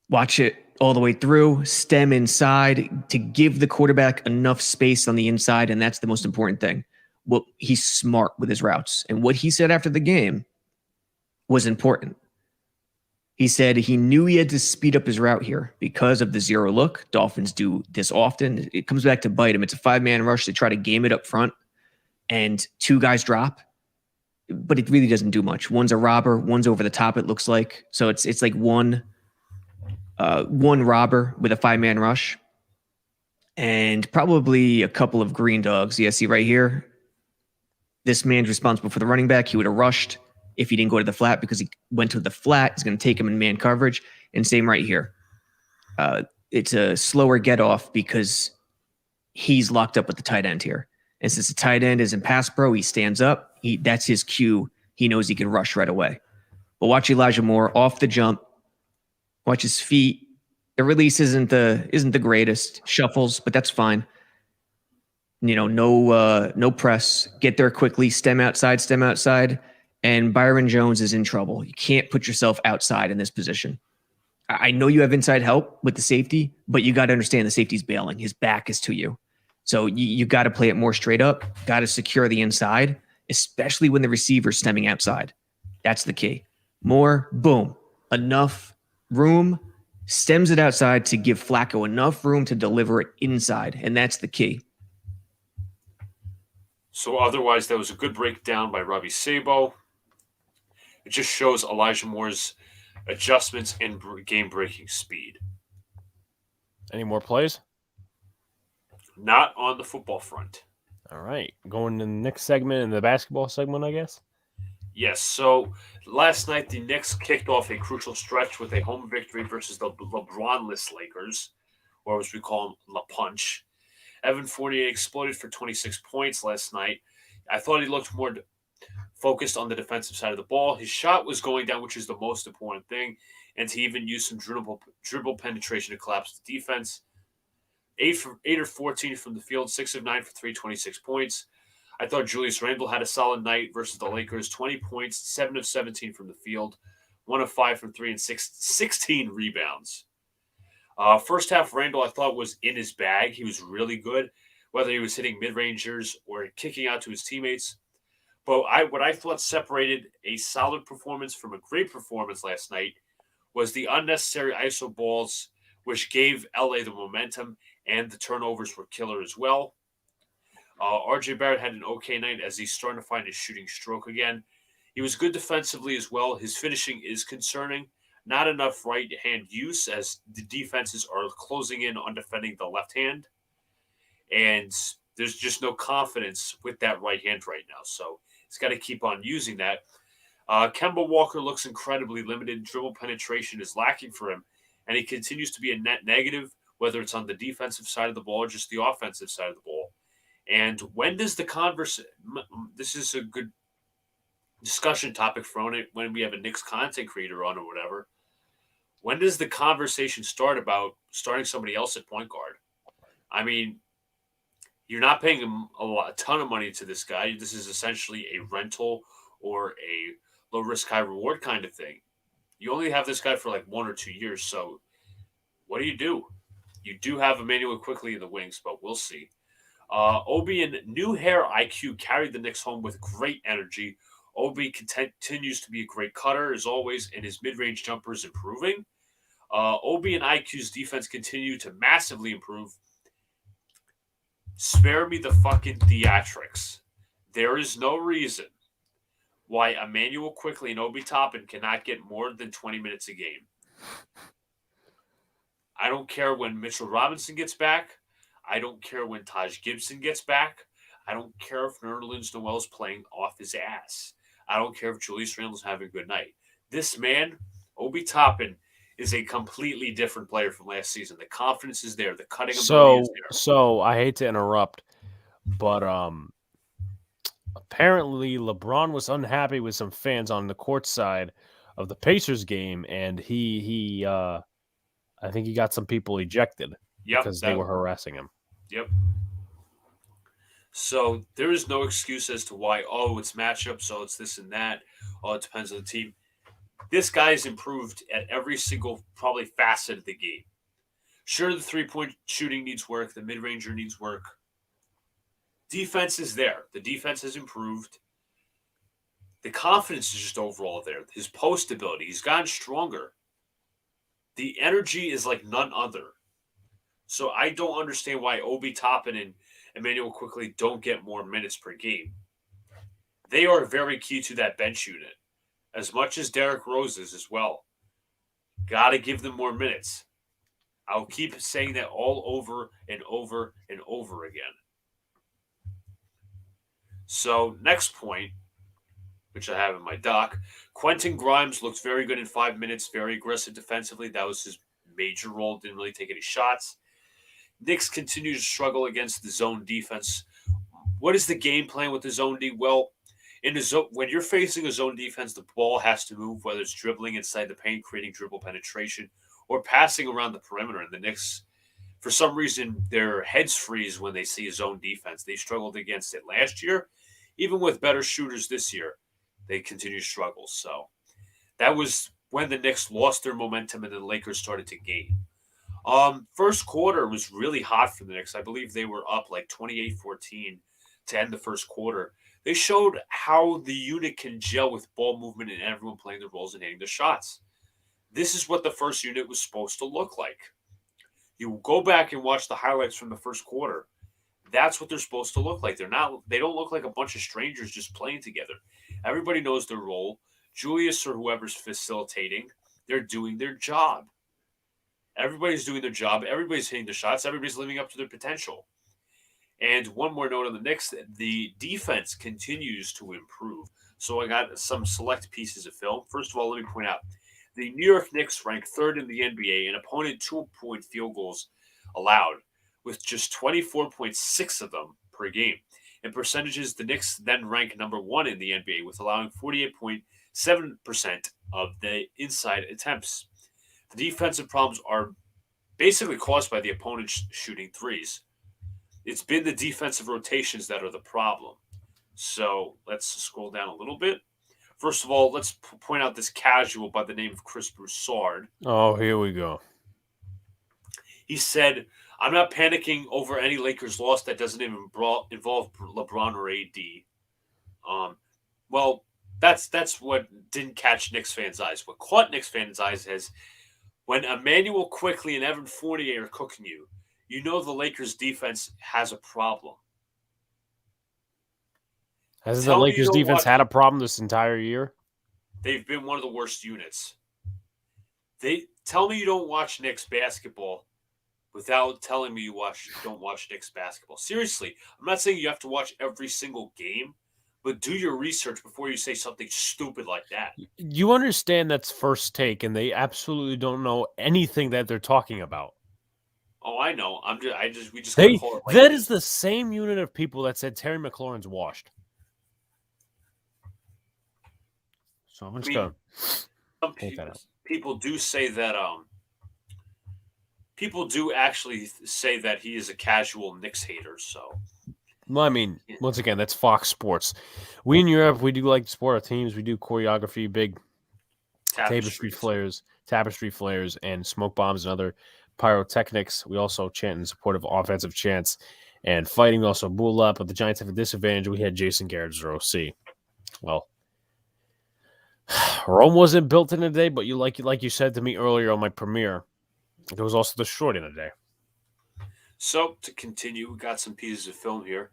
Watch it all the way through, stem inside to give the quarterback enough space on the inside, and that's the most important thing. Well, he's smart with his routes, and what he said after the game was important. He said he knew he had to speed up his route here because of the zero look. Dolphins do this often. It comes back to bite him. It's a 5-man rush. They try to game it up front, and 2 guys drop, but it really doesn't do much. One's a robber, one's over the top, it looks like. So it's like one robber with a 5-man rush and probably a couple of green dogs. Yeah, see right here, this man's responsible for the running back. He would have rushed if he didn't go to the flat, because he went to the flat. He's going to take him in man coverage. And same right here. It's a slower get off because he's locked up with the tight end here. And since the tight end is in pass pro, he stands up. That's his cue. He knows he can rush right away. But watch Elijah Moore off the jump. Watch his feet. The release isn't the greatest. Shuffles, but that's fine. No press. Get there quickly. Stem outside. And Byron Jones is in trouble. You can't put yourself outside in this position. I know you have inside help with the safety, but you got to understand the safety's bailing. His back is to you. So you got to play it more straight up. Got to secure the inside, especially when the receiver's stemming outside. That's the key. More, boom, enough room, stems it outside to give Flacco enough room to deliver it inside, and that's the key. So otherwise, that was a good breakdown by Robbie Sabo. It just shows Elijah Moore's adjustments and game-breaking speed. Any more plays? Not on the football front. All right. Going to the next segment, in the basketball segment, I guess? Yes, so last night the Knicks kicked off a crucial stretch with a home victory versus the LeBron-less Lakers, or as we call them, La Punch. Evan Fournier exploded for 26 points last night. I thought he looked more focused on the defensive side of the ball. His shot was going down, which is the most important thing, and he even used some dribble penetration to collapse the defense. 8 or 14 from the field, 6 of 9 for 326 points. I thought Julius Randle had a solid night versus the Lakers. 20 points, 7 of 17 from the field, 1 of 5 from 3, and 16 rebounds. First half, Randle I thought was in his bag. He was really good, whether he was hitting mid-rangers or kicking out to his teammates. But what I thought separated a solid performance from a great performance last night was the unnecessary ISO balls, which gave LA the momentum, and the turnovers were killer as well. RJ Barrett had an okay night as he's starting to find his shooting stroke again. He was good defensively as well. His finishing is concerning. Not enough right-hand use as the defenses are closing in on defending the left hand. And there's just no confidence with that right hand right now. So he's got to keep on using that. Kemba Walker looks incredibly limited. Dribble penetration is lacking for him. And he continues to be a net negative, whether it's on the defensive side of the ball or just the offensive side of the ball. And when does the this is a good discussion topic for it when we have a Knicks content creator on or whatever. When does the conversation start about starting somebody else at point guard? I mean, you're not paying him a ton of money to this guy. This is essentially a rental or a low risk, high reward kind of thing. You only have this guy for like 1 or 2 years. So what do? You do have Emmanuel quickly in the wings, but we'll see. Obi and new hair IQ carried the Knicks home with great energy. Obi continues to be a great cutter, as always, and his mid-range jumper is improving. Obi and IQ's defense continue to massively improve. Spare me the fucking theatrics. There is no reason why Emmanuel Quickly and Obi Toppin cannot get more than 20 minutes a game. I don't care when Mitchell Robinson gets back. I don't care when Taj Gibson gets back. I don't care if Nerlens Noel is playing off his ass. I don't care if Julius Randle's having a good night. This man, Obi Toppin, is a completely different player from last season. The confidence is there. The cutting ability is there. So I hate to interrupt, but apparently LeBron was unhappy with some fans on the court side of the Pacers game, and he I think he got some people ejected because they were harassing him. Yep. So there is no excuse as to why, it's matchup, so it's this and that. Oh, it depends on the team. This guy's improved at every single probably facet of the game. Sure, the three-point shooting needs work. The mid-ranger needs work. Defense is there. The defense has improved. The confidence is just overall there. His post ability, he's gotten stronger. The energy is like none other. So I don't understand why Obi Toppin and Emmanuel Quickly don't get more minutes per game. They are very key to that bench unit, as much as Derrick Rose is as well. Got to give them more minutes. I'll keep saying that all over and over and over again. So next point, which I have in my doc, Quentin Grimes looks very good in 5 minutes, very aggressive defensively. That was his major role, didn't really take any shots. Knicks continue to struggle against the zone defense. What is the game plan with the zone D? Well, in the zone, when you're facing a zone defense, the ball has to move, whether it's dribbling inside the paint, creating dribble penetration, or passing around the perimeter. And the Knicks, for some reason, their heads freeze when they see a zone defense. They struggled against it last year. Even with better shooters this year, they continue to struggle. So that was when the Knicks lost their momentum and the Lakers started to gain. First quarter was really hot for the Knicks. I believe they were up like 28-14 to end the first quarter. They showed how the unit can gel with ball movement and everyone playing their roles and hitting the shots. This is what the first unit was supposed to look like. You go back and watch the highlights from the first quarter. That's what they're supposed to look like. They don't look like a bunch of strangers just playing together. Everybody knows their role. Julius or whoever's facilitating, they're doing their job. Everybody's doing their job. Everybody's hitting the shots. Everybody's living up to their potential. And one more note on the Knicks, the defense continues to improve. So I got some select pieces of film. First of all, let me point out, the New York Knicks rank third in the NBA in opponent 2-point field goals allowed, with just 24.6 of them per game. In percentages, the Knicks then rank number one in the NBA, with allowing 48.7% of the inside attempts. The defensive problems are basically caused by the opponent shooting threes. It's been the defensive rotations that are the problem. So let's scroll down a little bit. First of all, let's point out this casual by the name of Chris Broussard. Oh, here we go. He said, I'm not panicking over any Lakers loss that doesn't even involve LeBron or AD. Well, that's what didn't catch Knicks fans' eyes. What caught Knicks fans' eyes is when Emmanuel Quickly and Evan Fournier are cooking you, you know the Lakers' defense has a problem. Hasn't the Lakers' defense had a problem this entire year? They've been one of the worst units. Tell me you don't watch Knicks basketball without telling me you don't watch Knicks basketball. Seriously, I'm not saying you have to watch every single game, but do your research before you say something stupid like that. You understand that's first take, and they absolutely don't know anything that they're talking about. Oh, I know. We just gotta call it like that is the same unit of people that said Terry McLaurin's washed. So I'm just going. Some people do say that. People do actually say that he is a casual Knicks hater. So, well, I mean, once again, that's Fox Sports. We in Europe, we do like to support our teams. We do choreography, big tapestry flares, and smoke bombs and other pyrotechnics. We also chant in support of offensive chants and fighting. We also bull up, but the Giants have a disadvantage. We had Jason Garrett as our OC. Well, Rome wasn't built in a day, but like you said to me earlier on my premiere, there was also destroyed in a day. So to continue, we got some pieces of film here.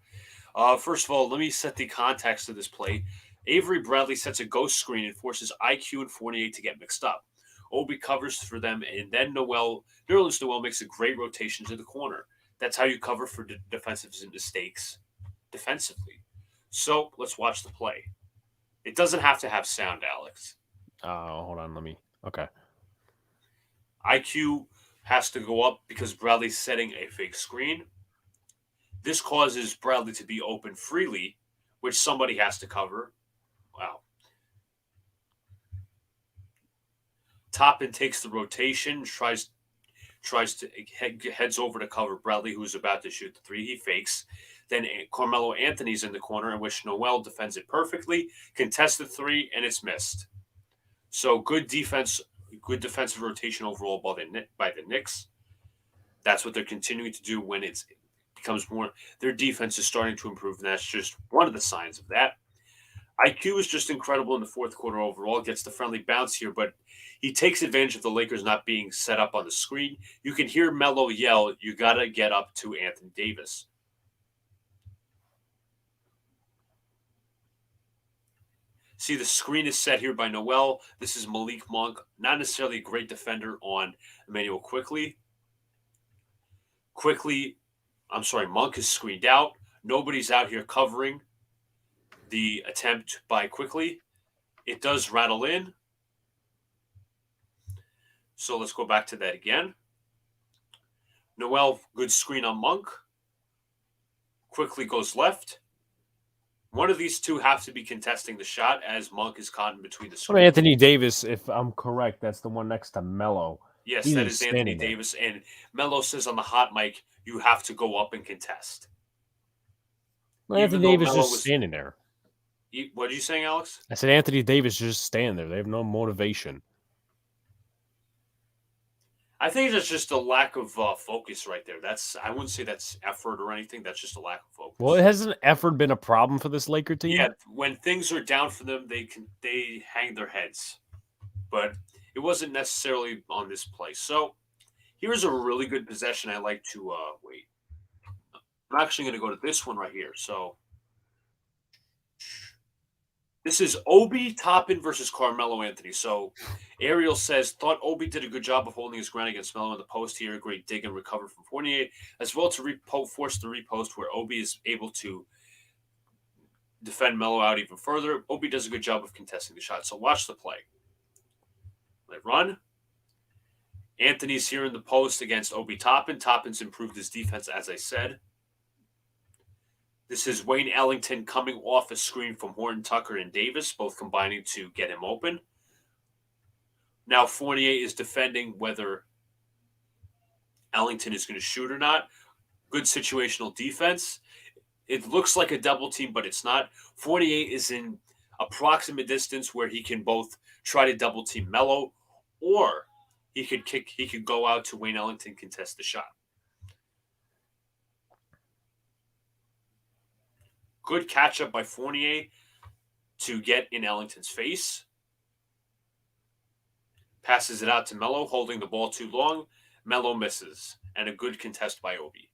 First of all, let me set the context of this play. Avery Bradley sets a ghost screen and forces IQ and Fournier to get mixed up. Obi covers for them, and then Nerlens Noel makes a great rotation to the corner. That's how you cover for defensive mistakes defensively. So let's watch the play. It doesn't have to have sound, Alex. Hold on. Okay. IQ has to go up because Bradley's setting a fake screen. This causes Bradley to be open freely, which somebody has to cover. Wow. Toppin takes the rotation, tries heads over to cover Bradley, who's about to shoot the three. He fakes. Then Carmelo Anthony's in the corner, in which Noel defends it perfectly, contests the three, and it's missed. So good defense, good defensive rotation overall by the Knicks. That's what they're continuing to do when it becomes more. Their defense is starting to improve, and that's just one of the signs of that. IQ is just incredible in the fourth quarter overall. Gets the friendly bounce here, but he takes advantage of the Lakers not being set up on the screen. You can hear Melo yell, "You got to get up to Anthony Davis." See, the screen is set here by Noel. This is Malik Monk, not necessarily a great defender on Emmanuel Quickly. Monk is screened out. Nobody's out here covering the attempt by Quickly. It does rattle in. So let's go back to that again. Noel, good screen on Monk. Quickly goes left. One of these two have to be contesting the shot as Monk is caught in between the screens. Anthony Davis, if I'm correct, that's the one next to Melo. Yes, He's that is Anthony standing there. Davis. And Melo says on the hot mic, you have to go up and contest. Well, Even Anthony though Davis Melo just was- standing there. What are you saying, Alex? I said Anthony Davis just standing there. They have no motivation. I think that's just a lack of focus right there. I wouldn't say that's effort or anything. That's just a lack of focus. Well, hasn't effort been a problem for this Laker team? Yeah, when things are down for them, they hang their heads. But it wasn't necessarily on this play. So here's a really good possession I like to wait. I'm actually going to go to this one right here. So this is Obi Toppin versus Carmelo Anthony. So Ariel says, thought Obi did a good job of holding his ground against Melo in the post here. Great dig and recover from Fournier, as well to force the repost where Obi is able to defend Melo out even further. Obi does a good job of contesting the shot. So watch the play. They run. Anthony's here in the post against Obi Toppin. Toppin's improved his defense, as I said. This is Wayne Ellington coming off a screen from Horton Tucker and Davis, both combining to get him open. Now Fournier is defending whether Ellington is going to shoot or not. Good situational defense. It looks like a double team, but it's not. Fournier is in approximate distance where he can both try to double team Melo, or he could go out to Wayne Ellington, contest the shot. Good catch up by Fournier to get in Ellington's face. Passes it out to Melo, holding the ball too long. Melo misses, and a good contest by Obi.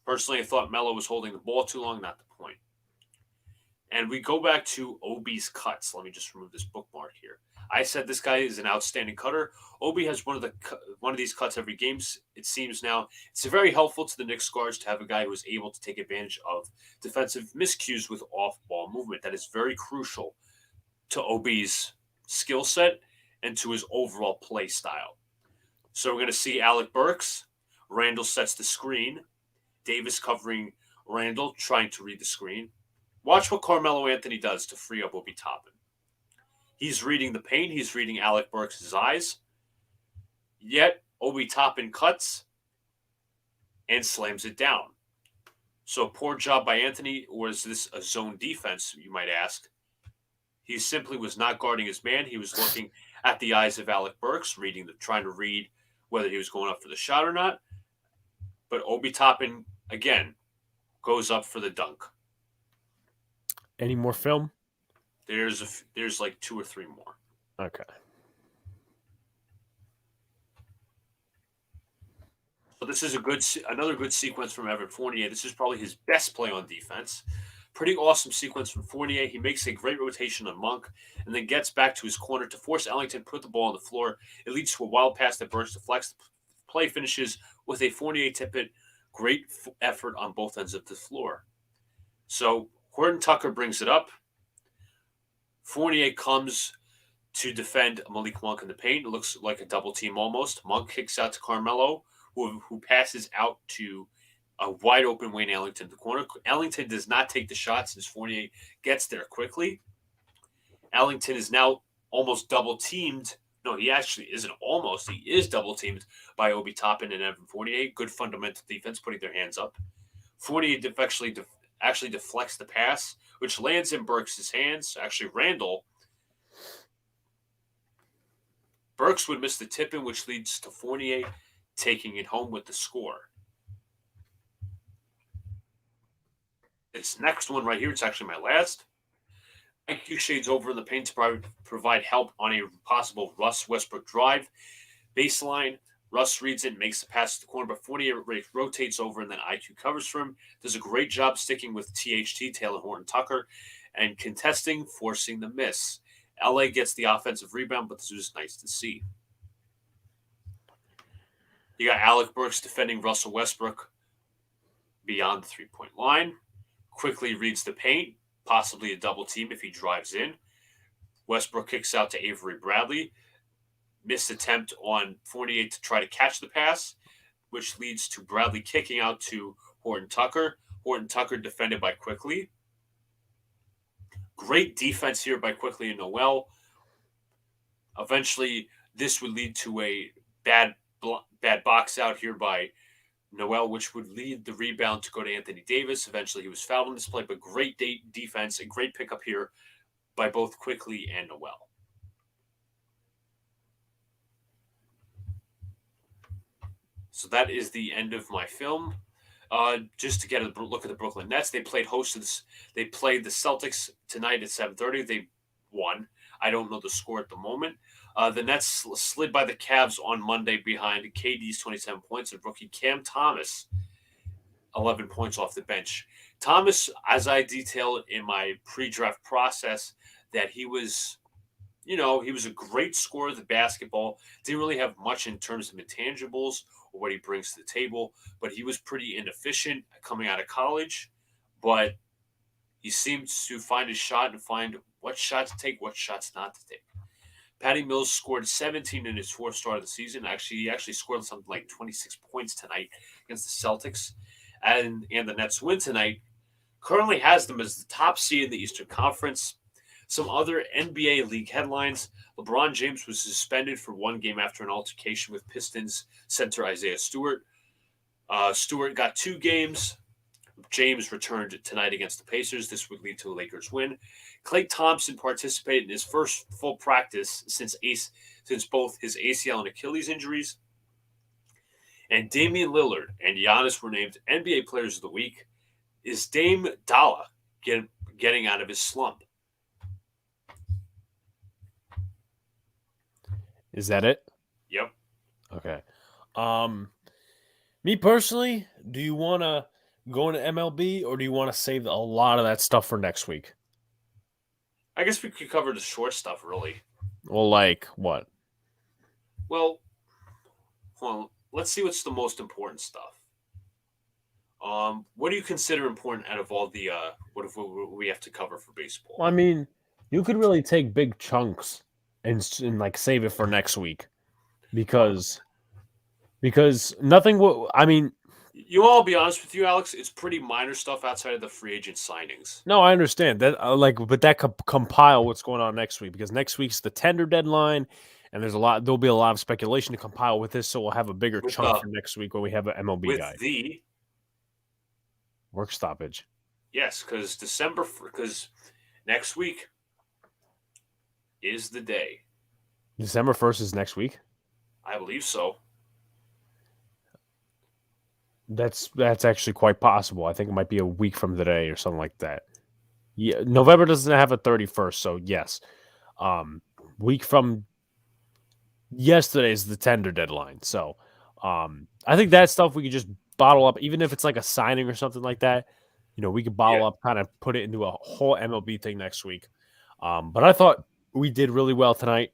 Personally, I thought Melo was holding the ball too long, not the point. And we go back to Obi's cuts. Let me just remove this bookmark here. I said this guy is an outstanding cutter. Obi has one of these cuts every game. It seems now it's very helpful to the Knicks guards to have a guy who is able to take advantage of defensive miscues with off-ball movement. That is very crucial to Obi's skill set and to his overall play style. So we're going to see Alec Burks. Randall sets the screen. Davis covering Randall, trying to read the screen. Watch what Carmelo Anthony does to free up Obi Toppin. He's reading the paint. He's reading Alec Burks' eyes. Yet, Obi Toppin cuts and slams it down. So, poor job by Anthony, or is this a zone defense, you might ask? He simply was not guarding his man. He was looking at the eyes of Alec Burks, trying to read whether he was going up for the shot or not. But Obi Toppin, again, goes up for the dunk. Any more film? There's like 2 or 3 more. Okay. So this is another good sequence from Evan Fournier. This is probably his best play on defense. Pretty awesome sequence from Fournier. He makes a great rotation on Monk and then gets back to his corner to force Ellington to put the ball on the floor. It leads to a wild pass that Burks deflects. The play finishes with a Fournier tip-in. Great effort on both ends of the floor. So Horton Tucker brings it up. Fournier comes to defend Malik Monk in the paint. It looks like a double team almost. Monk kicks out to Carmelo, who passes out to a wide open Wayne Ellington in the corner. Ellington does not take the shot since Fournier gets there quickly. Ellington is now almost double teamed No, he actually isn't almost. He is double teamed by Obi Toppin and Evan Fournier. Good fundamental defense, putting their hands up. Fournier actually deflects the pass, which lands in Burks' hands. Actually, Randall. Burks would miss the tip-in, which leads to Fournier taking it home with the score. This next one right here, it's actually my last. IQ shades over in the paint to provide help on a possible Russ Westbrook drive. Baseline, Russ reads it, makes the pass to the corner, but Fournier rotates over and then IQ covers for him. Does a great job sticking with THT, Taylor Horton Tucker, and contesting, forcing the miss. LA gets the offensive rebound, but this was nice to see. You got Alec Burks defending Russell Westbrook beyond the three-point line. Quickly reads the paint, possibly a double team if he drives in. Westbrook kicks out to Avery Bradley. Missed attempt on Fournier to try to catch the pass, which leads to Bradley kicking out to Horton Tucker. Horton Tucker defended by Quickly. Great defense here by Quickly and Noel. Eventually, this would lead to a bad box out here by Noel, which would lead the rebound to go to Anthony Davis. Eventually, he was fouled on this play, but great defense and great pickup here by both Quickly and Noel. So that is the end of my film. Just to get a look at the Brooklyn Nets, they played They played the Celtics tonight at 7:30. They won. I don't know the score at the moment. The Nets slid by the Cavs on Monday behind KD's 27 points and rookie Cam Thomas, 11 points off the bench. Thomas, as I detailed in my pre-draft process, that he was a great scorer of the basketball. Didn't really have much in terms of intangibles or what he brings to the table, but he was pretty inefficient coming out of college. But he seemed to find his shot and find what shot to take, what shots not to take. Patty Mills scored 17 in his fourth start of the season. He actually scored something like 26 points tonight against the Celtics. And the Nets win tonight. Currently has them as the top seed in the Eastern Conference. Some other NBA league headlines. LeBron James was suspended for one game after an altercation with Pistons center Isaiah Stewart. Stewart got 2 games. James returned tonight against the Pacers. This would lead to a Lakers win. Klay Thompson participated in his first full practice since both his ACL and Achilles injuries. And Damian Lillard and Giannis were named NBA Players of the Week. Is Dame Dalla getting out of his slump? Is that it? Yep. Okay. Me personally, do you want to go into MLB or do you want to save a lot of that stuff for next week? I guess we could cover the short stuff, really. Well, like what? Well, let's see what's the most important stuff. What do you consider important out of all the what we have to cover for baseball? Well, I mean, you could really take big chunks and like save it for next week because nothing will. I mean, I'll be honest with you, Alex. It's pretty minor stuff outside of the free agent signings. no, I understand that. But that could compile what's going on next week because next week's the tender deadline, and there'll be a lot of speculation to compile with this. So we'll have a bigger chunk for next week when we have an MLB guy. The Work stoppage. Yes, because next week is the day. December 1st is next week. I believe so. That's actually quite possible. I think it might be a week from today or something like that. Yeah, November doesn't have a 31st, so yes. Week from yesterday is the tender deadline. So I think that stuff we could just bottle up, even if it's like a signing or something like that. We could bottle up, kind of put it into a whole MLB thing next week. But I thought we did really well tonight.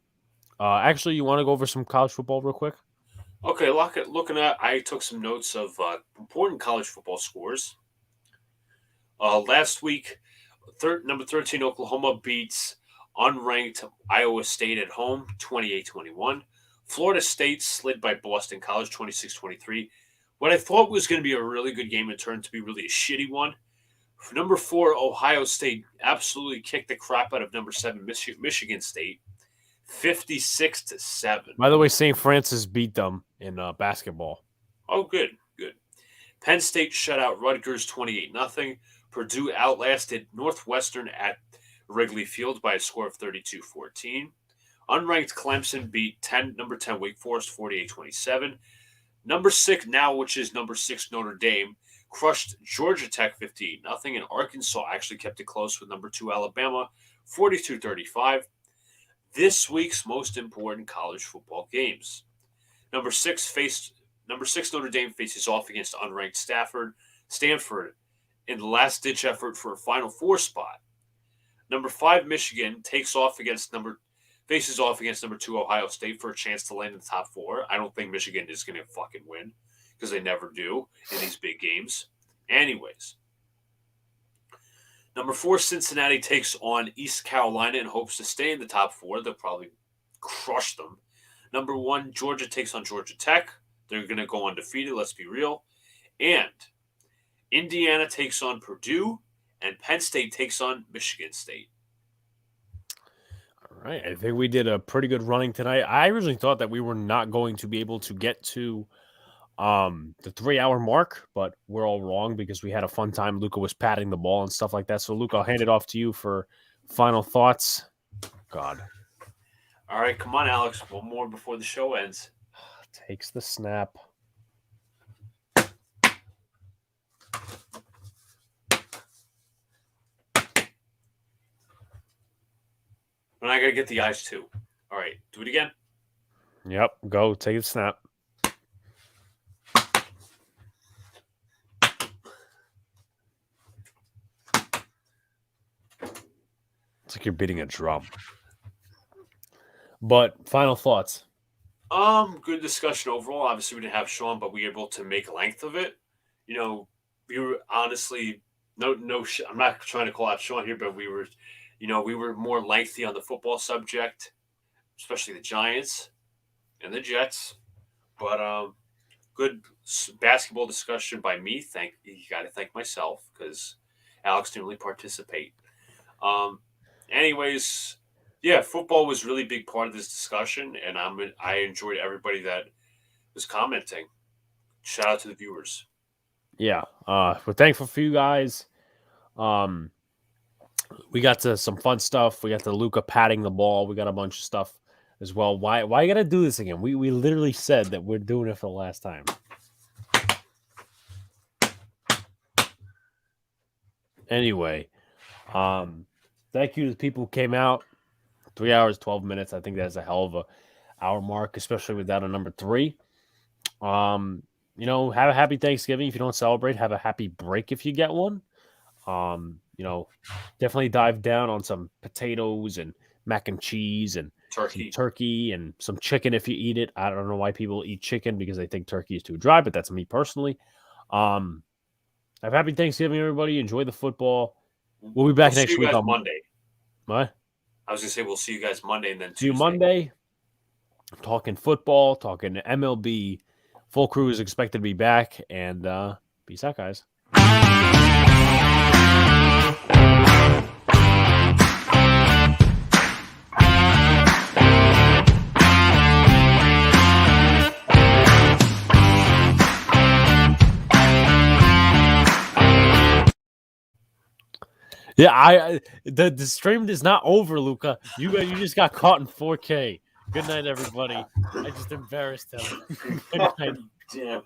Actually, you want to go over some college football real quick? Okay, I took some notes of important college football scores. Last week, number 13 Oklahoma beats unranked Iowa State at home, 28-21. Florida State slid by Boston College, 26-23. What I thought was going to be a really good game turned to be really a shitty one. Number 4, Ohio State absolutely kicked the crap out of number 7, Michigan State, 56-7. By the way, St. Francis beat them in basketball. Oh, good. Penn State shut out Rutgers 28-0. Purdue outlasted Northwestern at Wrigley Field by a score of 32-14. Unranked Clemson beat number 10 Wake Forest 48-27. Number 6 now, which is number 6 Notre Dame, crushed Georgia Tech 58-0, and Arkansas actually kept it close with number 2 Alabama 42-35. This week's most important college football games. Number 6 Notre Dame faces off against unranked Stanford in the last-ditch effort for a Final Four spot. Number 5 Michigan faces off against number 2 Ohio State for a chance to land in the top 4. I don't think Michigan is going to fucking win because they never do in these big games. Anyways, number 4 Cincinnati takes on East Carolina in hopes to stay in the top 4. They'll probably crush them. Number 1 Georgia takes on Georgia Tech. They're going to go undefeated, let's be real. And Indiana takes on Purdue, and Penn State takes on Michigan State. All right. I think we did a pretty good running tonight. I originally thought that we were not going to be able to get to the 3-hour mark, but we're all wrong because we had a fun time. Luca was patting the ball and stuff like that. So, Luca, I'll hand it off to you for final thoughts. God. All right, come on, Alex. One more before the show ends. Takes the snap. And I got to get the eyes too. All right, do it again. Yep, go. Take the snap. It's like you're beating a drum. But final thoughts. Good discussion overall. Obviously, we didn't have Sean, but we were able to make length of it. You know, we were honestly I'm not trying to call out Sean here, but we were more lengthy on the football subject, especially the Giants and the Jets. But good basketball discussion by me. You got to thank myself because Alex didn't really participate. Anyways. Yeah, football was a really big part of this discussion, and I enjoyed everybody that was commenting. Shout out to the viewers. Yeah, we're thankful for you guys. We got to some fun stuff. We got to Luca patting the ball. We got a bunch of stuff as well. Why you got to do this again? We literally said that we're doing it for the last time. Anyway, thank you to the people who came out. 3 hours, 12 minutes. I think that's a hell of a hour mark, especially with that on number 3. Have a happy Thanksgiving. If you don't celebrate, have a happy break if you get one. Definitely dive down on some potatoes and mac and cheese and turkey and some chicken if you eat it. I don't know why people eat chicken because they think turkey is too dry, but that's me personally. Have a happy Thanksgiving, everybody. Enjoy the football. We'll be back next week on Monday. What? I was going to say we'll see you guys Monday and then Tuesday. See you Monday. Talking football, talking MLB. Full crew is expected to be back. And peace out, guys. Yeah, the stream is not over, Luca. You just got caught in 4K. Good night, everybody. I just embarrassed him. Good night. Damn.